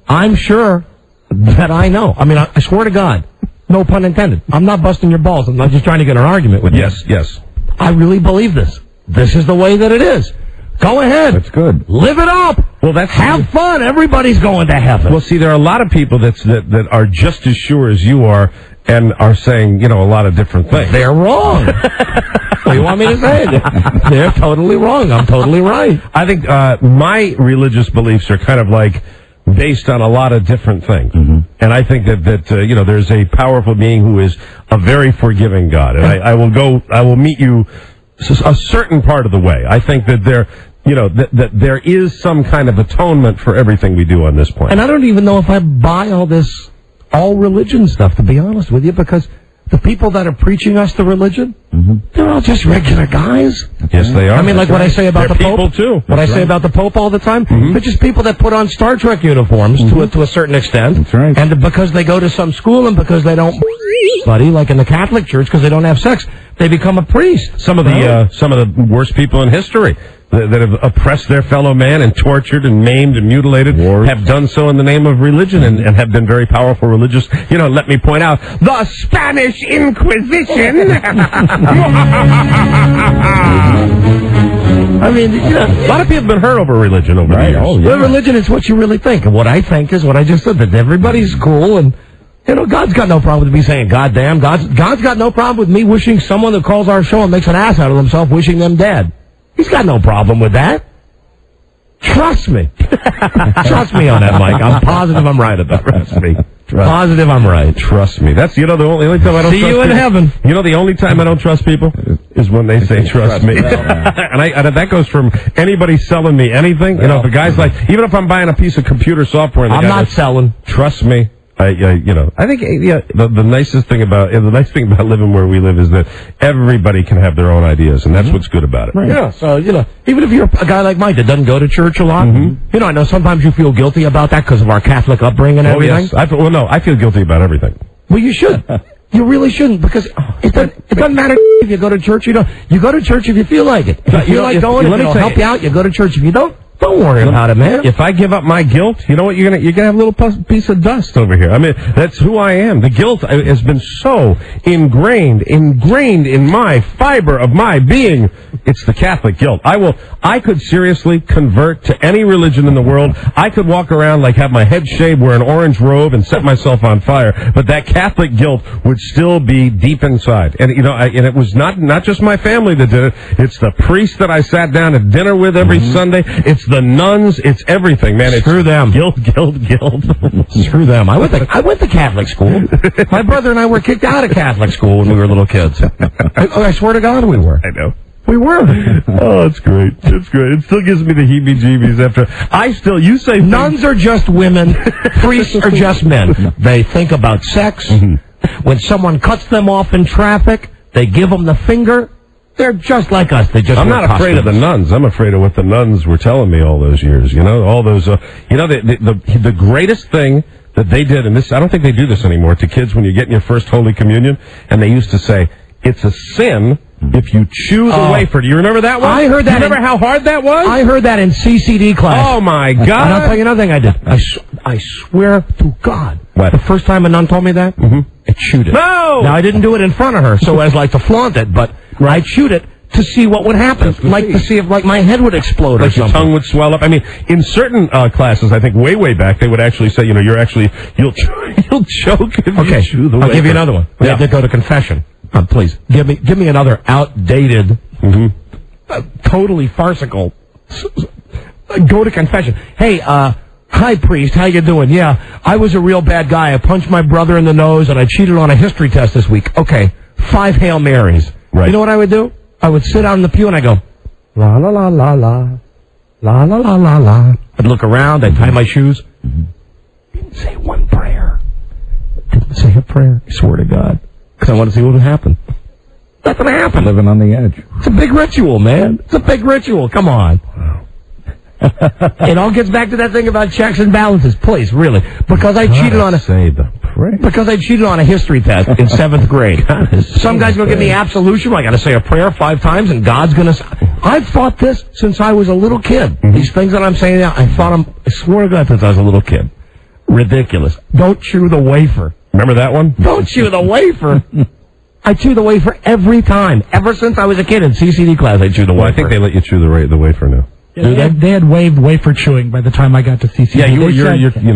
S3: I'm sure that I know. I mean, I swear to God, no pun intended. I'm not busting your balls. I'm not just trying to get an argument with you.
S2: Yes.
S3: I really believe this. This is the way that it is. Go ahead.
S1: That's good.
S3: Live it up.
S2: Well,
S3: have fun. Everybody's going to heaven.
S2: Well, see, there are a lot of people that are just as sure as you are and are saying, a lot of different things.
S3: They're wrong. What do you want me to say? They're totally wrong. I'm totally right.
S2: I think my religious beliefs are kind of like based on a lot of different things. And I think that there's a powerful being who is a very forgiving God. And I will meet you a certain part of the way. I think that that there is some kind of atonement for everything we do on this planet.
S3: And I don't even know if I buy all this all religion stuff, to be honest with you, because the people that are preaching us the religion, they're all just regular guys.
S2: Yes, they are.
S3: I mean, like what I say about the Pope.
S2: People too.
S3: What I say about the Pope all the time. They're just people that put on Star Trek uniforms to a certain extent.
S1: That's right.
S3: And because they go to some school and because they don't buddy, like in the Catholic Church, because they don't have sex, they become a priest.
S2: Some of the worst people in history that have oppressed their fellow man and tortured and maimed and mutilated have done so in the name of religion and have been very powerful religious. You know, let me point out the Spanish Inquisition.
S3: I mean, you know,
S2: a lot of people have been hurt over religion over the years.
S3: Oh, yeah. Well, religion is what you really think. And what I think is what I just said, that everybody's cool and, you know, God's got no problem with me saying goddamn. God's got no problem with me wishing someone that calls our show and makes an ass out of himself, wishing them dead. He's got no problem with that. Trust me. Trust me on that, Mike. I'm positive I'm right about it. Trust me. Positive I'm right.
S2: Trust me. That's, you know, the only time I don't
S3: see
S2: trust
S3: you in
S2: people.
S3: heaven.
S2: You know, the only time I don't trust people is when they say trust me. and that goes from anybody selling me anything. You know, if a guy's like, even if I'm buying a piece of computer software, and the
S3: I'm
S2: guy
S3: not
S2: goes,
S3: selling.
S2: Trust me. You know, I think the nicest thing about the nice thing about living where we live is that everybody can have their own ideas, and that's what's good about it.
S3: Right. Yeah, so, you know, even if you're a guy like Mike that doesn't go to church a lot, you know, I know sometimes you feel guilty about that because of our Catholic upbringing and everything.
S2: Yes. I feel guilty about everything.
S3: Well, you should. You really shouldn't, because it doesn't matter if you go to church. You go to church if you feel like it. If you feel like going, if it'll help you out, you go to church. If you don't worry about it, man.
S2: If I give up my guilt, you know what? You're gonna have a little piece of dust over here. I mean, that's who I am. The guilt has been so ingrained in my fiber of my being. It's the Catholic guilt. I could seriously convert to any religion in the world. I could walk around like have my head shaved, wear an orange robe, and set myself on fire. But that Catholic guilt would still be deep inside. And you know, and it was not just my family that did it. It's the priest that I sat down at dinner with every Sunday. It's the nuns. It's everything, man.
S3: Screw them.
S2: Guilt.
S3: Screw them. I went to Catholic school. My brother and I were kicked out of Catholic school when we were little kids. I swear to God we were.
S2: I know.
S3: We were.
S2: Oh, it's great. It's great. It still gives me the heebie-jeebies after. You say
S3: nuns are just women. Priests are just men. They think about sex. When someone cuts them off in traffic, they give them the finger. They're just like us. I'm
S2: not afraid of the nuns. I'm afraid of what the nuns were telling me all those years. You know, all those. You know, the greatest thing that they did, and this I don't think they do this anymore to kids when you're getting your first Holy Communion, and they used to say it's a sin if you chew the wafer. Do you remember that one?
S3: I heard that.
S2: Do you remember how hard that was?
S3: I heard that in CCD class.
S2: Oh my God!
S3: And I'll tell you another thing I did. I swear to God,
S2: what?
S3: The first time a nun told me that, I chewed it.
S2: No!
S3: Now I didn't do it in front of her, so as like to flaunt it, but I chewed it to see what would happen, to see if like my head would explode or
S2: like
S3: something.
S2: Your tongue would swell up. I mean, in certain classes, I think way back, they would actually say, you know, you'll choke if you chew the wafer.
S3: I'll give you another one. We have to go to confession. Please give me another outdated, totally farcical. Go to confession. Hey, hi priest, how you doing? Yeah, I was a real bad guy. I punched my brother in the nose and I cheated on a history test this week. Okay, 5 Hail Marys.
S2: Right.
S3: You know what I would do? I would sit down in the pew and I go, la la la la la, la la la la la. I'd look around. I'd tie my shoes. Didn't say one prayer. Didn't say a prayer. I swear to God. Because I want to see what would happen. Nothing happened.
S1: Living on the edge.
S3: It's a big ritual, man. It's a big ritual. Come on. It all gets back to that thing about checks and balances. Please, really. Because I cheated on a history test in 7th grade. Some guy's going to give me absolution. I got to say a prayer 5 times, and God's going to... I've thought this since I was a little kid. These things that I'm saying now, I swear to God, since I was a little kid. Ridiculous. Don't chew the wafer.
S2: Remember that one?
S3: Don't chew the wafer. I chew the wafer every time. Ever since I was a kid in CCD class, I chew the wafer.
S2: Well, I think they let you chew the wafer now.
S11: Yeah, they had waived wafer chewing by the time I got to CCD.
S2: Yeah,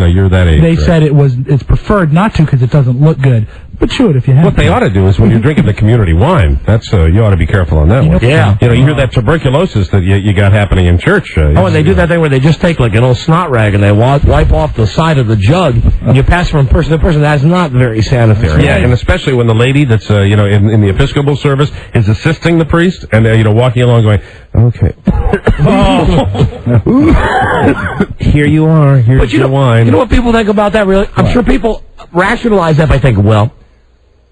S2: you're that age.
S11: They said it's preferred not to because it doesn't look good. But chew it if you have.
S2: What they ought to do is when you're drinking the community wine, that's you ought to be careful on that one.
S3: Yeah.
S2: You know, you hear that tuberculosis that you got happening in church.
S3: And they do that thing where they just take like an old snot rag and they wipe off the side of the jug and you pass from person to person. That's not very sanitary.
S2: Yeah, and especially when the lady that's in the Episcopal service is assisting the priest and walking along going, okay. Here you are. Here's your wine.
S3: You know what people think about that? Really, I'm sure people rationalize that by thinking, well,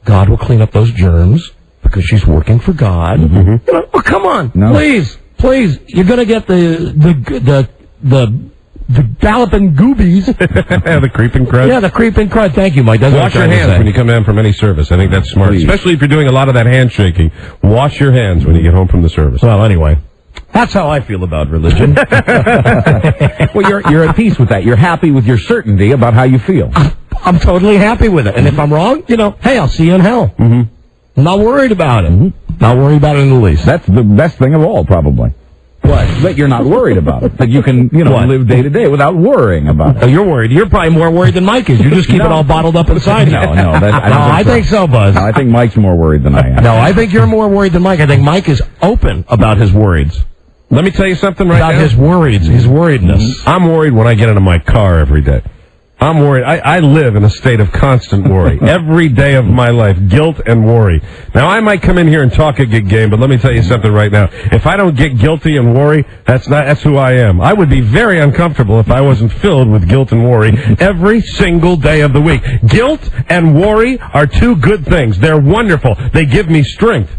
S3: God will clean up those germs because she's working for God.
S2: Mm-hmm.
S3: Well, come on,
S1: No.
S3: please, you're gonna get the galloping goobies.
S2: The creeping crud.
S3: Yeah, the creeping crud. Thank you, Mike. That's what
S2: Wash
S3: I'm
S2: your
S3: trying to
S2: hands
S3: say.
S2: when you come in from any service. I think that's smart.
S1: Please.
S2: Especially if you're doing a lot of that handshaking. Wash your hands when you get home from the service.
S3: Well, anyway, that's how I feel about religion.
S1: Well, you're at peace with that. You're happy with your certainty about how you feel.
S3: I'm totally happy with it. And if I'm wrong, hey, I'll see you in hell.
S2: Mm-hmm.
S3: I'm not worried about it. Not worried about it in the least.
S1: That's the best thing of all, probably. What? That you're not worried about it. That you can, live day to day without worrying about it.
S3: Oh, you're worried. You're probably more worried than Mike is. You just keep it all bottled up inside you.
S1: I
S3: think so, Buzz.
S1: No, I think Mike's more worried than I am.
S3: No, I think you're more worried than Mike. I think Mike is open about his worries.
S2: Let me tell you something right now.
S3: About his worries, his worriedness.
S2: I'm worried when I get into my car every day. I'm worried. I live in a state of constant worry. Every day of my life, guilt and worry. Now, I might come in here and talk a good game, but let me tell you something right now. If I don't get guilty and worry, that's who I am. I would be very uncomfortable if I wasn't filled with guilt and worry every single day of the week. Guilt and worry are two good things. They're wonderful. They give me strength.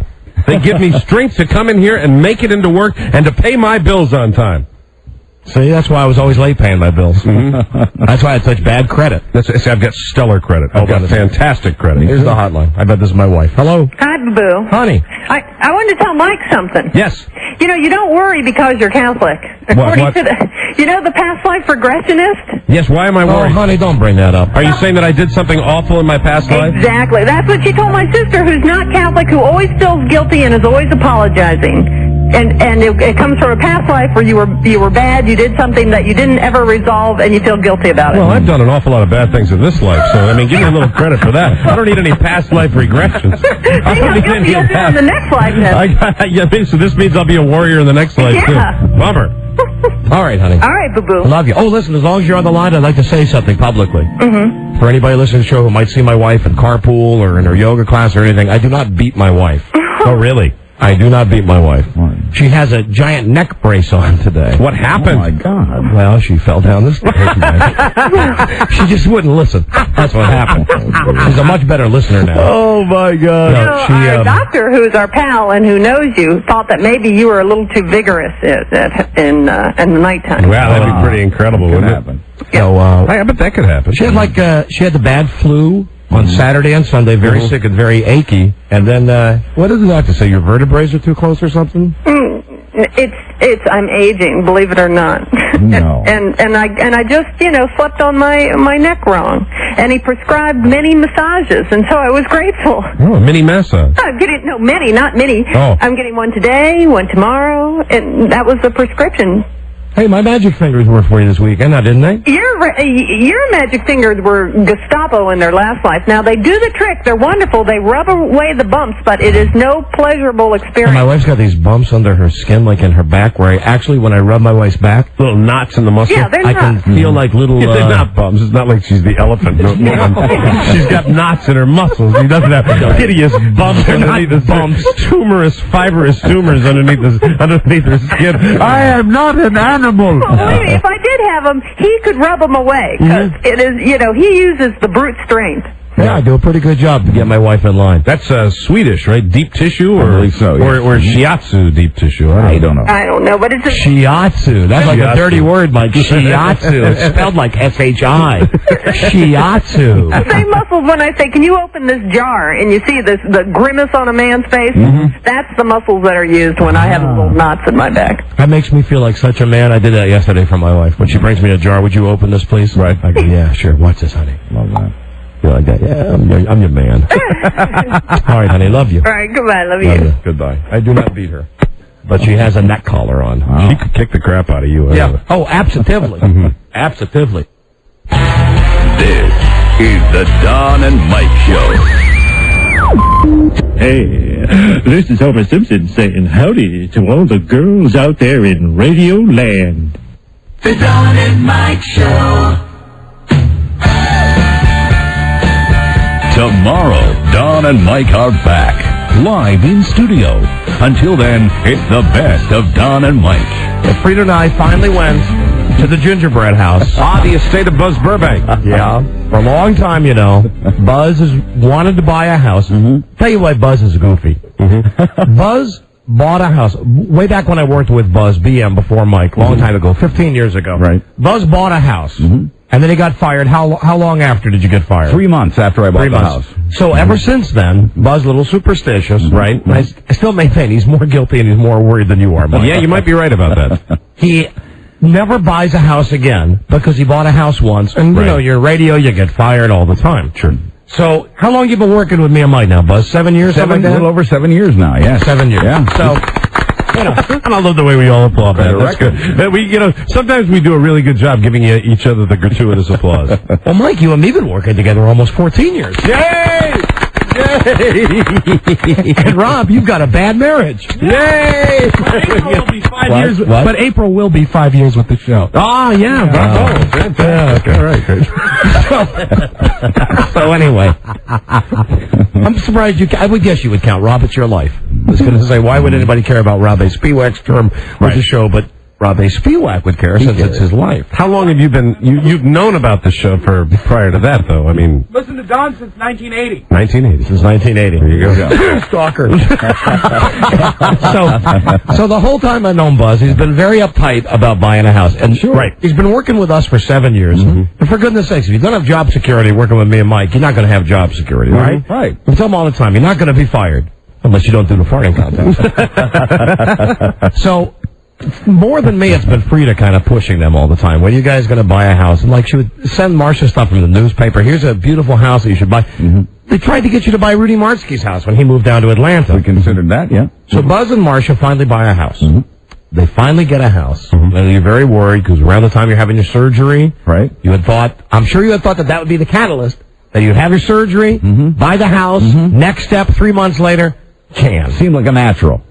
S2: They give me strength to come in here and make it into work and to pay my bills on time.
S3: See, that's why I was always late paying my bills. Mm-hmm. That's why I had such bad credit.
S2: See, I've got stellar credit. I've got fantastic credit.
S3: Here's the hotline. I bet this is my wife. Hello?
S5: Hi, Boo.
S3: Honey.
S5: I wanted to tell Mike something.
S2: Yes.
S5: You don't worry because you're Catholic. According to the past life regressionist?
S2: Yes, why am I worried?
S3: Oh, honey, don't bring that up.
S2: Are you saying that I did something awful in my past life?
S5: Exactly. That's what she told my sister, who's not Catholic, who always feels guilty and is always apologizing. And it comes from a past life where you were bad, you did something that you didn't ever resolve, and you feel guilty about it.
S2: Well, I've done an awful lot of bad things in this life, so, give me a little credit for that. I don't need any past life regressions. I don't need any
S5: in the next life, then.
S2: So this means I'll be a warrior in the next life, too. Bummer.
S3: All right, honey.
S5: All right, boo-boo.
S3: I love you. Oh, listen, as long as you're on the line, I'd like to say something publicly. Mm-hmm. For anybody listening to the show who might see my wife in carpool or in her yoga class or anything, I do not beat my wife.
S2: Oh, really?
S3: I do not beat my wife. She has a giant neck brace on today.
S2: What happened?
S1: Oh, my God.
S3: Well, she fell down the stairs. She just wouldn't listen. That's what happened. She's a much better listener now.
S2: Oh, my God.
S5: Our doctor, who's our pal and who knows you, thought that maybe you were a little too vigorous in the nighttime.
S2: Wow, that'd be pretty incredible, wouldn't it?
S3: So,
S2: I bet that could happen.
S3: She had she had the bad flu on Saturday and Sunday, very sick and very achy. And then, what did the doctor say? Your vertebrae are too close or something?
S5: I'm aging, believe it or not.
S1: No.
S5: and I just slept on my neck wrong, and he prescribed many massages, and so I was grateful.
S2: Oh, a mini massage.
S5: I'm getting many, not many.
S2: Oh.
S5: I'm getting one today, one tomorrow, and that was the prescription.
S3: Hey, my magic fingers worked for you this weekend, now didn't they?
S5: Your magic fingers were Gestapo in their last life. Now, they do the trick. They're wonderful. They rub away the bumps, but it is no pleasurable experience.
S3: And my wife's got these bumps under her skin, like in her back, where when I rub my wife's back,
S2: little knots in the muscle.
S5: Yeah, they're
S3: I can feel like little...
S2: they're not bumps. It's not like she's the elephant woman. She's got knots in her muscles. She doesn't have hideous bumps underneath the bumps. Fibrous tumors underneath her skin. I am not an animal.
S5: Well, if I did have him, he could rub them away, because it is, he uses the brute strength.
S3: Yeah, I do a pretty good job to get my wife in line.
S2: That's Swedish, right? Deep tissue, or
S1: I believe so, yes.
S2: or shiatsu deep tissue. I don't know.
S5: I don't know, but it's
S3: shiatsu. That's like a dirty word, Mike. Shiatsu. It's spelled like S-H-I. Shiatsu.
S5: The same muscles when I say, can you open this jar, and you see the grimace on a man's face? That's the muscles that are used when I have little knots in my back.
S3: That makes me feel like such a man. I did that yesterday for my wife. When she brings me a jar, would you open this, please?
S2: Right.
S3: I go, yeah, sure. What's this, honey?
S1: Love that.
S3: You like that? Yeah, I'm your man. All right, honey, love you.
S5: All right, goodbye, love you.
S3: Goodbye. I do not beat her, but she has a neck collar on.
S2: Oh. She could kick the crap out of you.
S3: Yeah. Oh, absolutely. Absolutely.
S13: This is the Don and Mike Show.
S15: Hey, this is Homer Simpson saying howdy to all the girls out there in Radio Land.
S8: The Don and Mike Show.
S13: Tomorrow, Don and Mike are back, live in studio. Until then, it's the best of Don and Mike.
S3: If Frida and I finally win to the gingerbread house.
S2: The estate of Buzz Burbank.
S3: Yeah. For a long time, Buzz has wanted to buy a house. Tell you why Buzz is goofy. Buzz bought a house. Way back when I worked with Buzz, BM, before Mike, long time ago, 15 years ago.
S1: Right.
S3: Buzz bought a house. And then he got fired. How long after did you get fired?
S1: 3 months after I bought the house.
S3: So ever since then, Buzz a little superstitious, right? And I still maintain he's more guilty and he's more worried than you are, Mike.
S2: Yeah, you might be right about that.
S3: He never buys a house again because he bought a house once. And, your radio, you get fired all the time.
S2: Sure.
S3: So how long you been working with me and Mike now, Buzz? 7 years?
S1: A little over 7 years now, yes.
S3: 7 years.
S1: Yeah.
S3: So...
S2: And I love the way we all applaud that. That's good. Sometimes we do a really good job giving each other the gratuitous applause.
S3: Well, Mike, you and me have been working together almost 14 years.
S2: Yay! Yay!
S3: And Rob, you've got a bad marriage.
S2: Yay!
S11: April will be 5 years. But April will be 5 years with the show.
S3: Oh, yeah. Bravo.
S2: Fantastic. All right.
S3: So anyway, I'm surprised I would guess you would count Rob. It's your life. I was going to say, why would anybody care about Rob A. Spiewak's term with the show? But Rob A. Spiewak would care since it's his life.
S2: How long have you been? You've known about the show prior to that, though. I mean,
S11: Listen to Don since 1980.
S2: 1980.
S3: Since 1980.
S2: There you go.
S3: Stalker. So the whole time I've known Buzz, he's been very uptight about buying a house. And he's been working with us for 7 years. And for goodness sakes, if you don't have job security working with me and Mike, you're not going to have job security, right?
S1: Right.
S3: We tell him all the time, you're not going to be fired unless you don't do the farting contest. So more than me, it's been Frida kind of pushing them all the time. When are you guys going to buy a house? And she would send Marcia stuff from the newspaper. Here's a beautiful house that you should buy. They tried to get you to buy Rudy Martzke's house when he moved down to Atlanta.
S1: We considered that, yeah.
S3: So Buzz and Marcia finally buy a house. They finally get a house. And you're very worried because around the time you're having your surgery,
S1: right?
S3: You had thought, I'm sure you had thought that would be the catalyst, that you'd have your surgery, buy the house, next step, 3 months later,
S1: Seemed like a natural.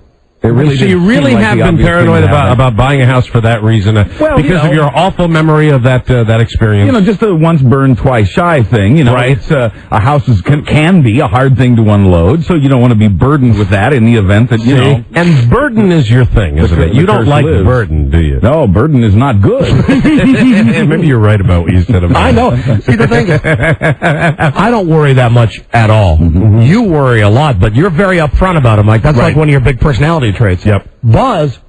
S2: So you really have been paranoid about buying a house for that reason, because of your awful memory of that experience.
S1: Just the once burned, twice shy thing.
S2: Right.
S1: It's a house can be a hard thing to unload, so you don't want to be burdened with that in the event that
S2: And burden is your thing, isn't it? You don't like burden, do you?
S1: No, burden is not good.
S2: Maybe you're right about what you said about.
S3: I know. See, the thing is, I don't worry that much at all. You worry a lot, but you're very upfront about it, Mike. That's like one of your big personality traits.
S2: Yep.
S3: Buzz,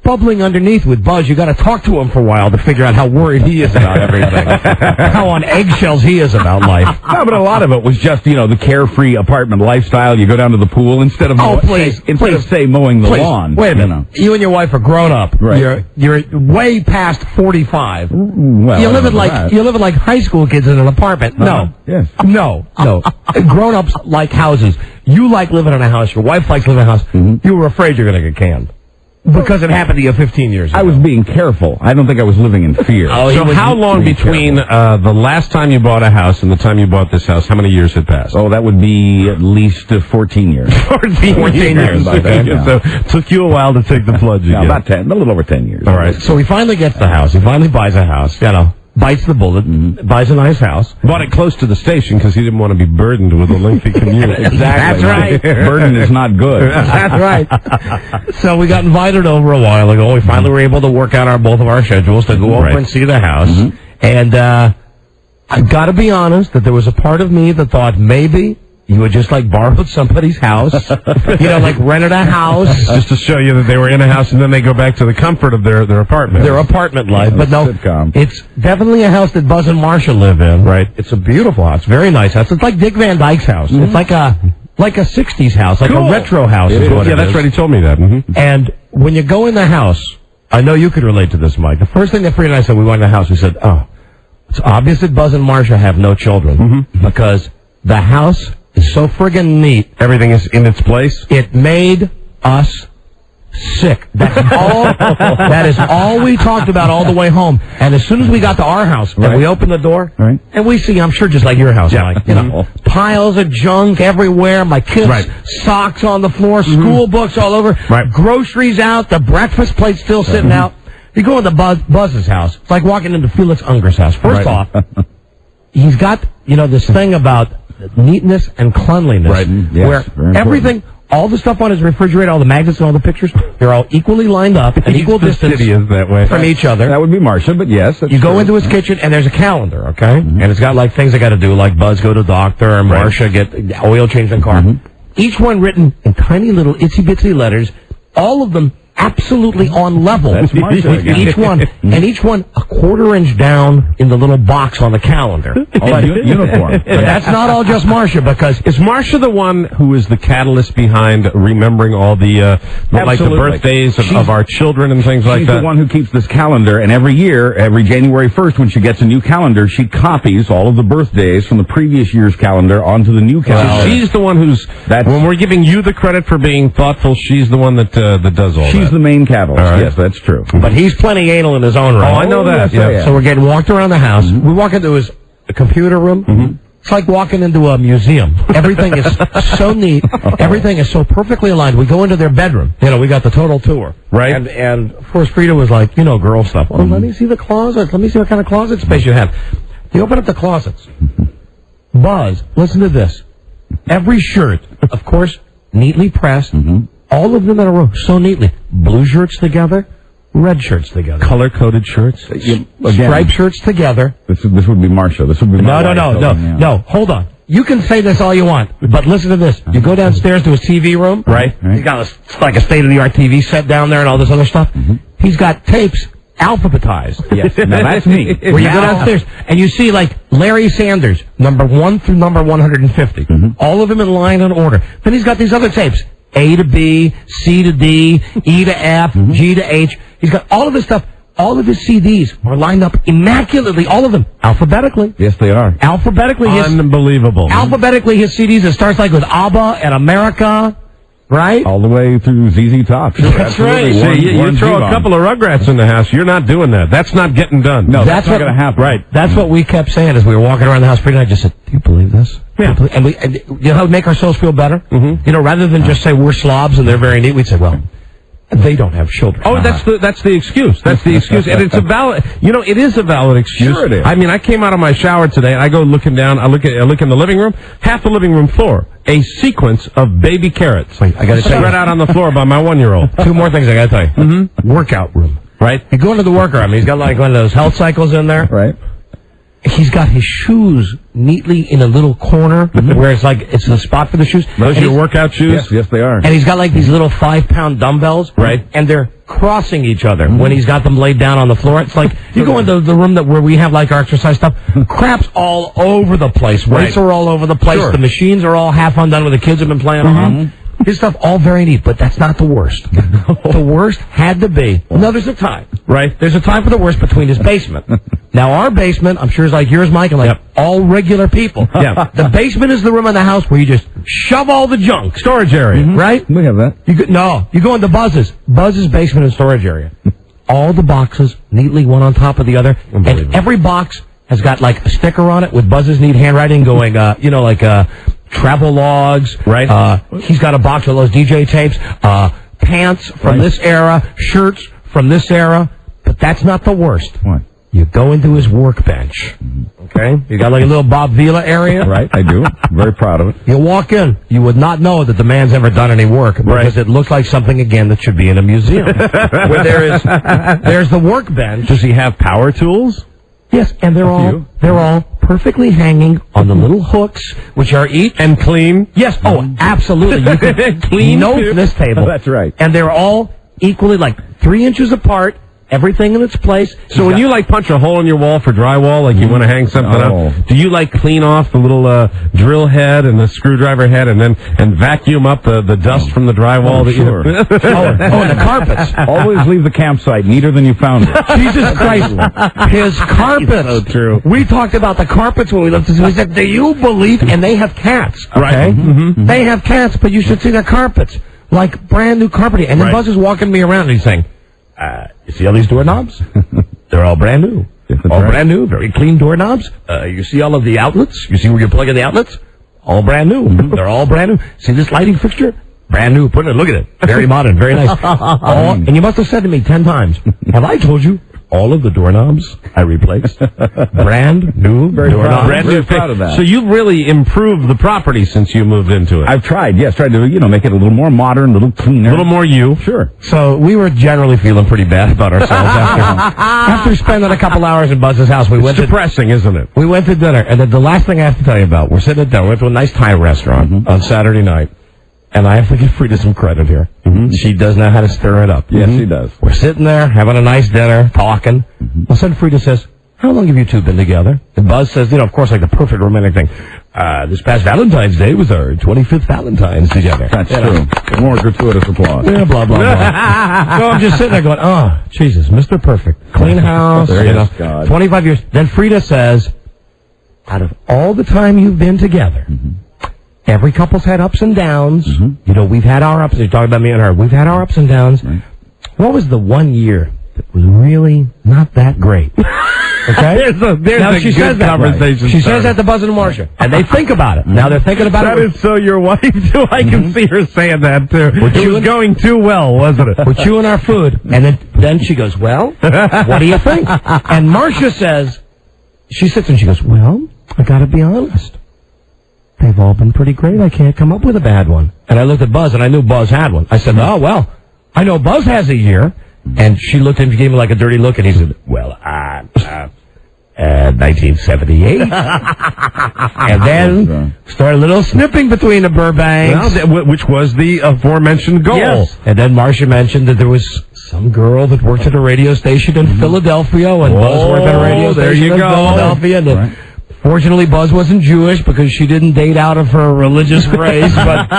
S3: bubbling underneath with Buzz, you got to talk to him for a while to figure out how worried he is about everything. How on eggshells he is about life.
S1: No, but a lot of it was just, the carefree apartment lifestyle. You go down to the pool instead of mowing the lawn.
S3: Wait a minute. You and your wife are grown up.
S1: Right.
S3: You're way past 45.
S1: Well,
S3: you're living like high school kids in an apartment. No.
S1: Yes.
S3: No. Grown ups like houses. You like living in a house. Your wife likes living in a house. You were afraid you're going to get canned. Because it happened to you 15 years ago.
S1: I was being careful. I don't think I was living in fear.
S2: So how long between the last time you bought a house and the time you bought this house, how many years had passed?
S1: Oh, that would be at least 14 years.
S3: 14 years.
S1: By then,
S2: So it took you a while to take the plunge again.
S1: About 10, a little over 10 years.
S2: All right.
S3: So he finally gets the house. He finally buys a house. Bites the bullet, buys a nice house.
S2: Bought it close to the station because he didn't want to be burdened with a lengthy commute.
S3: Exactly. That's right.
S1: Burden is not good.
S3: That's right. So we got invited over a while ago. We finally were able to work out both of our schedules to go over and see the house. And I've got to be honest that there was a part of me that thought maybe you had just borrowed somebody's house, rented a house.
S2: Just to show you that they were in a house and then they go back to the comfort of their apartment.
S3: Their apartment life. But no, it's definitely a house that Buzz and Marcia live in.
S2: Right.
S3: It's a beautiful house, very nice house. It's like Dick Van Dyke's house. It's like a 60s house, like a retro house.
S2: That's right. He told me that.
S3: And when you go in the house, I know you could relate to this, Mike. The first thing that Frida and I said, we went in the house, we said, it's obvious that Buzz and Marcia have no children because the house is so friggin' neat.
S2: Everything is in its place.
S3: It made us sick. That is all we talked about all the way home. And as soon as we got to our house, and we opened the door, and we see, I'm sure just like your house, Mike, piles of junk everywhere, my kids' socks on the floor, school books all over, groceries out, the breakfast plate still sitting out. You go into Buzz's house, it's like walking into Felix Unger's house. First off, he's got, this thing about neatness and cleanliness, where everything, All the stuff on his refrigerator, all the magnets and all the pictures, they're all equally lined up at equal distance
S2: that way.
S3: from each other.
S1: That would be Marcia, but yes.
S3: You go into his kitchen, and there's a calendar, okay? And it's got, like, things I got to do, like Buzz go to the doctor, or Marcia get oil change in the car. Each one written in tiny little itsy-bitsy letters, all of them absolutely on level.
S1: That's Marcia again.
S3: Each one a quarter-inch down in the little box on the calendar.
S1: Uniform.
S3: But that's not all just Marcia, because
S2: is Marcia the one who is the catalyst behind remembering all the like the birthdays of our children and things like that?
S1: She's the one who keeps this calendar, and every year, every January 1st, when she gets a new calendar, she copies all of the birthdays from the previous year's calendar onto the new calendar.
S2: So she's the one who's. When we're giving you the credit for being thoughtful, she's the one that does all that.
S1: She's the main catalyst. Right. Yes, that's true.
S3: But he's plenty anal in his own right.
S2: Oh, I know that.
S3: Yeah. So we're getting walked around the house. We walk into his computer room. It's like walking into a museum. Everything is so neat. Everything is so perfectly aligned. We go into their bedroom. We got the total tour.
S2: Right.
S3: And of course, Frida was like, girl stuff. Oh, let me see the closets. Let me see what kind of closet space you have. You open up the closets. Buzz, listen to this. Every shirt, of course, neatly pressed. All of them in a row, so neatly. Blue shirts together, red shirts together.
S2: Color-coded shirts.
S3: Striped shirts together.
S1: This would be Marcia. This would be
S3: No, hold on. You can say this all you want, but listen to this. You go downstairs to his TV room.
S2: Right.
S3: He's got like a state-of-the-art TV set down there and all this other stuff. He's got tapes alphabetized.
S1: Yes, now that's me.
S3: Where you go downstairs and you see like Larry Sanders, number 1 through number 150. All of them in line and order. Then he's got these other tapes. A to B, C to D, E to F, G to H. He's got all of this stuff. All of his CDs are lined up immaculately, all of them, alphabetically.
S1: Yes, they are.
S3: Alphabetically.
S2: Unbelievable.
S3: Alphabetically, his CDs, it starts like with ABBA and America, right?
S1: All the way through ZZ Top. Sure,
S3: that's right.
S2: You throw a couple of Rugrats in the house, you're not doing that. That's not getting done.
S1: No, that's not going to happen.
S2: Right.
S3: That's what we kept saying as we were walking around the house. Frida and I just said, do you believe this?
S2: Yeah.
S3: And you know how we make ourselves feel better? Rather than just say we're slobs and they're very neat, we'd say, well, they don't have children.
S2: Oh, that's the excuse. That's the excuse, and it's a valid. It is a valid excuse.
S1: Sure it is.
S2: I mean, I came out of my shower today, and I go looking down. I look in the living room. Half the living room floor, a sequence of baby carrots.
S3: Wait, I got to
S2: spread out on the floor by my 1-year-old.
S3: Two more things I got to tell you. Workout room.
S2: Right.
S3: You go into the workout room. He's got like one of those health cycles in there.
S1: Right.
S3: He's got his shoes neatly in a little corner where it's the spot for the shoes.
S2: Those are your workout shoes?
S1: Yes, they are.
S3: And he's got like these little 5-pound dumbbells.
S2: Right.
S3: And they're crossing each other when he's got them laid down on the floor. It's like you go into the room where we have like our exercise stuff. Crap's all over the place. Weights are all over the place. Sure. The machines are all half undone where the kids have been playing around. His stuff all very neat, but that's not the worst. The worst had to be. No, there's a time.
S2: Right.
S3: There's a time for the worst between his basement. Now, our basement, I'm sure, is like yours, Mike, and like all regular people.
S2: Yeah.
S3: The basement is the room in the house where you just shove all the junk.
S2: Storage area.
S3: Right?
S1: We have that.
S3: You go into Buzz's. Buzz's basement and storage area. All the boxes neatly one on top of the other. And every box has got like a sticker on it with Buzz's neat handwriting going, travel logs.
S2: Right.
S3: He's got a box of those DJ tapes, pants from this era, shirts from this era. But that's not the worst.
S1: What?
S3: You go into his workbench. Okay? You got like a little Bob Vila area.
S1: Right, I do. Very proud of it.
S3: You walk in, you would not know that the man's ever done any work because it looks like something, again, that should be in a museum. Where there's the workbench.
S2: Does he have power tools?
S3: Yes, and they're all perfectly hanging on the little hooks, which are each
S2: and clean.
S3: Yes, absolutely. You can
S2: clean
S3: note this table.
S1: That's right.
S3: And they're all equally like 3 inches apart. Everything in its place.
S2: So when you like punch a hole in your wall for drywall, like you want to hang something up, do you like clean off the little drill head and the screwdriver head and vacuum up the dust from the drywall?
S1: Sure.
S3: And the carpets.
S1: Always leave the campsite neater than you found it.
S3: Jesus Christ. His carpets.
S2: So true.
S3: We talked about the carpets when we left this. We said, do you believe? And they have cats. Okay?
S2: Right.
S3: They have cats, but you should see their carpets. Like brand new carpeting. And then Buzz is walking me around and he's saying, you see all these doorknobs? They're all brand new. Brand new, very clean doorknobs. You see all of the outlets? You see where you plug in the outlets? All brand new. They're all brand new. See this lighting fixture? Brand new. Look at it. Very modern, very nice. And you must have said to me 10 times, have I told you all of the doorknobs I replaced. Brand new doorknobs.
S2: Brand new
S1: proud of that.
S2: So you've really improved the property since you moved into it.
S1: I've tried to, make it a little more modern, a little cleaner.
S2: A little more you.
S1: Sure.
S3: So we were generally feeling pretty bad about ourselves after spending a couple hours at Buzz's house.
S2: It's depressing, isn't it?
S3: We went to dinner, and then the last thing I have to tell you about, we're sitting at dinner. We went to a nice Thai restaurant on Saturday night, and I have to give Frida some credit here. She does know how to stir it up.
S1: Yes, she does.
S3: We're sitting there, having a nice dinner, talking. All of a sudden, Frida says, how long have you two been together? And Buzz says, of course, like the perfect romantic thing. This past Valentine's Day was our 25th Valentine's together.
S1: That's true. More gratuitous applause.
S3: Yeah, blah, blah, blah. So I'm just sitting there going, oh, Jesus, Mr. Perfect. Clean house,
S1: God.
S3: 25 years. Then Frida says, out of all the time you've been together, every couple's had ups and downs. We've had our ups. You're talking about me and her. We've had our ups and downs. Right. What was the one year that was really not that great? Okay?
S2: There's
S3: she
S2: a good conversation.
S3: She says that to Buzz and Marsha, and they think about it. Now they're thinking about
S2: it. That is so your wife, too. I can see her saying that, too. It was going too well, wasn't it?
S3: We're chewing our food, and then she goes, well, what do you think? And Marsha says, she sits and she goes, well, I gotta be honest. They've all been pretty great. I can't come up with a bad one. And I looked at Buzz, and I knew Buzz had one. I said, oh, well, I know Buzz has a year. And she looked at him, she gave me like a dirty look, and he said, well, 1978. And then started a little snipping between the Burbanks.
S2: Well, which was the aforementioned goal.
S3: Yes. And then Marsha mentioned that there was some girl that worked at a radio station in Philadelphia, and Buzz worked at a radio station in Philadelphia. And fortunately, Buzz wasn't Jewish because she didn't date out of her religious race, but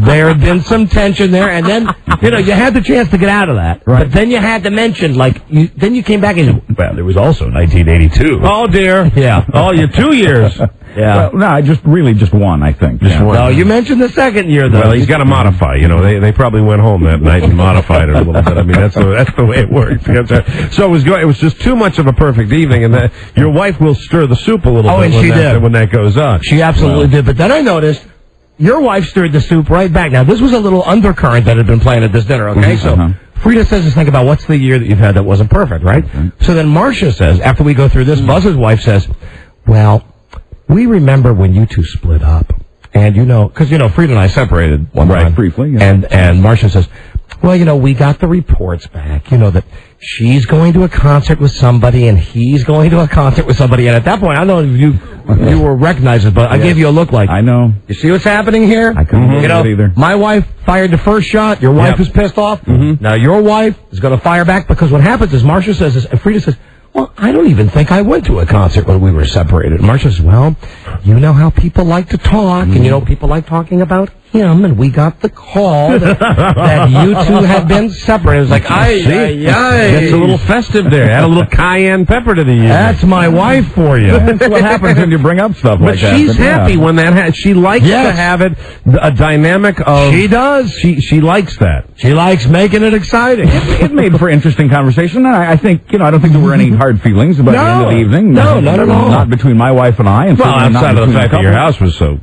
S3: there had been some tension there. And then, you had the chance to get out of that. Right. But then you had to mention, then you came back and said, well, there was also 1982.
S2: Oh, dear.
S3: Yeah.
S2: Oh, you're 2 years.
S3: Yeah.
S1: Well, no, just one, I think.
S3: One. No, you mentioned the second year, though.
S2: Well, he's got to modify. They probably went home that night and modified it a little bit. I mean, that's the way it works. So it was just too much of a perfect evening, and your wife will stir the soup a little bit.
S3: And she did.
S2: When that goes on.
S3: She absolutely did. But then I noticed your wife stirred the soup right back. Now, this was a little undercurrent that had been playing at this dinner, okay? So Frida says, think about what's the year that you've had that wasn't perfect, right? So then Marsha says, after we go through this, Buzz's wife says, well, we remember when you two split up. And, because, Frida and I separated one time.
S1: Briefly. Yeah.
S3: And Marsha says, well, we got the reports back, that she's going to a concert with somebody and he's going to a concert with somebody. And at that point, I don't know if you were recognizing, but I gave you a look like,
S1: I know.
S3: You see what's happening here?
S1: I couldn't believe it either.
S3: My wife fired the first shot. Your wife was pissed off. Now your wife is going to fire back because what happens is Marsha says this, and Frida says, well, I don't even think I went to a concert when we were separated. Marsha says, well, you know how people like to talk, and people like talking about him, and we got the call that you two had been separated. It was like,
S2: it's a little festive there. Add a little cayenne pepper to the evening.
S3: That's my wife for you.
S1: That's what happens when you bring up stuff like that.
S2: But she's happy when that she likes to have it, a dynamic of...
S3: She does.
S2: She likes that.
S3: She likes making it exciting.
S1: It made for interesting conversation, and I think, I don't think there were any hard feelings about the end of the evening.
S3: No, not at all.
S1: Not between my wife and I. And
S2: outside of the fact that your house was so...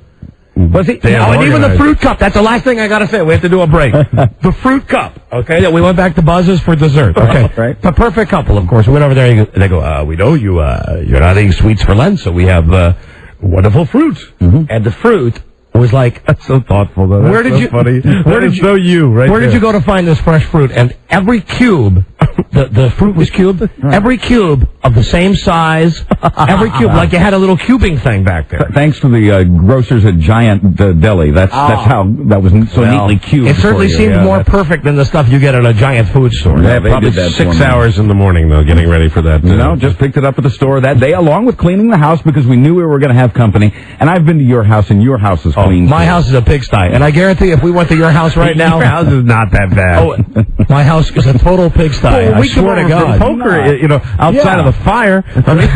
S3: Was he? And even the fruit cup. That's the last thing I got to say. We have to do a break. The fruit cup. Okay, that we went back to Buzz's for dessert. Okay,
S1: right.
S3: The perfect couple, of course. We went over there and they go, we know you're not eating sweets for Lent, so we have wonderful fruit. And the fruit was like,
S2: that's so thoughtful, though.
S3: Where did you?
S2: Funny. Where did you?
S3: Where did you go to find this fresh fruit? And every cube, the fruit was cubed. Right. Every cube of the same size. Every cube, like you had a little cubing thing back there.
S1: Thanks to the grocers at Giant Deli. That's how that was so neatly cubed.
S3: It certainly seemed more perfect than the stuff you get at a Giant food store.
S2: Yeah, probably 6 hours in the morning though, getting ready for that.
S1: Just picked it up at the store that day, along with cleaning the house because we knew we were going to have company. And I've been to your house, and your house is clean.
S3: My house is a pigsty, and I guarantee if we went to your house right now,
S2: your house is not that bad.
S3: My house is a total pigsty.
S2: Well,
S3: I swear to God.
S2: Poker, outside of the fire. I mean,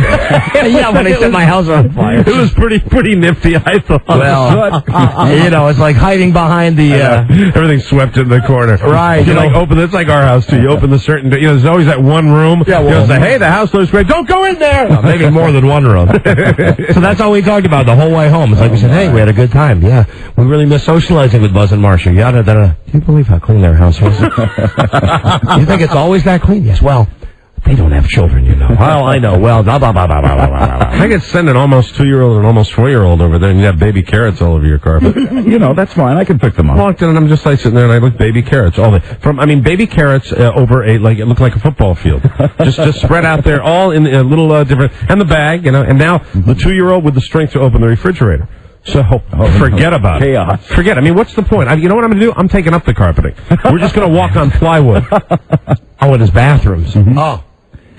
S3: when they set my house on fire,
S2: it was pretty nifty. I thought.
S3: Well, it's like hiding behind the
S2: everything swept in the corner.
S3: Right.
S2: Open. It's like our house too. You open the certain. There's always that one room. Yeah. Well, say, hey, the house looks great. Don't go in there.
S3: No, maybe more than one room. So that's all we talked about the whole way home. It's like we said, hey, we had a good time. Yeah, we really miss socializing with Buzz and Marsha. Do you believe how clean their house was? You think it's always that clean? Yes. Well, They don't have children, you know. Well, I know. Well, blah, blah, blah, blah, blah, blah, blah.
S2: I could send an almost 2-year-old and an almost 4-year-old over there, and you have baby carrots all over your carpet.
S1: That's fine. I can pick them up.
S2: I walked in, and I'm just like sitting there, and I look baby carrots all day. Baby carrots over it looked like a football field, just spread out there, all in a little different, and the bag, and now the 2-year-old with the strength to open the refrigerator. So forget about
S1: chaos.
S2: Forget. I mean, what's the point? You know what I'm going to do? I'm taking up the carpeting. We're just going to walk on plywood.
S3: In his bathrooms.
S2: Mm-hmm.
S3: Oh.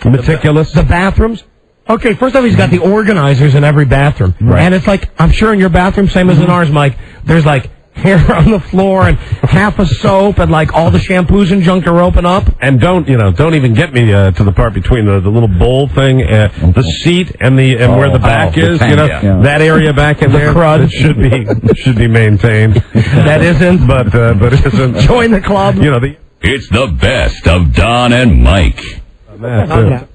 S2: Meticulous.
S3: The bathrooms? Okay, first off, he's got the organizers in every bathroom.
S2: Right.
S3: And it's like, I'm sure in your bathroom, same as in ours, Mike, there's like hair on the floor and half a soap and like all the shampoos and junk are open up.
S2: And don't even get me to the part between the little bowl thing, the seat and where the back is, that area back in there.
S3: Crud
S2: should be maintained.
S3: That isn't,
S2: but isn't.
S3: Join the club.
S13: It's the best of Don and Mike.
S2: That's it.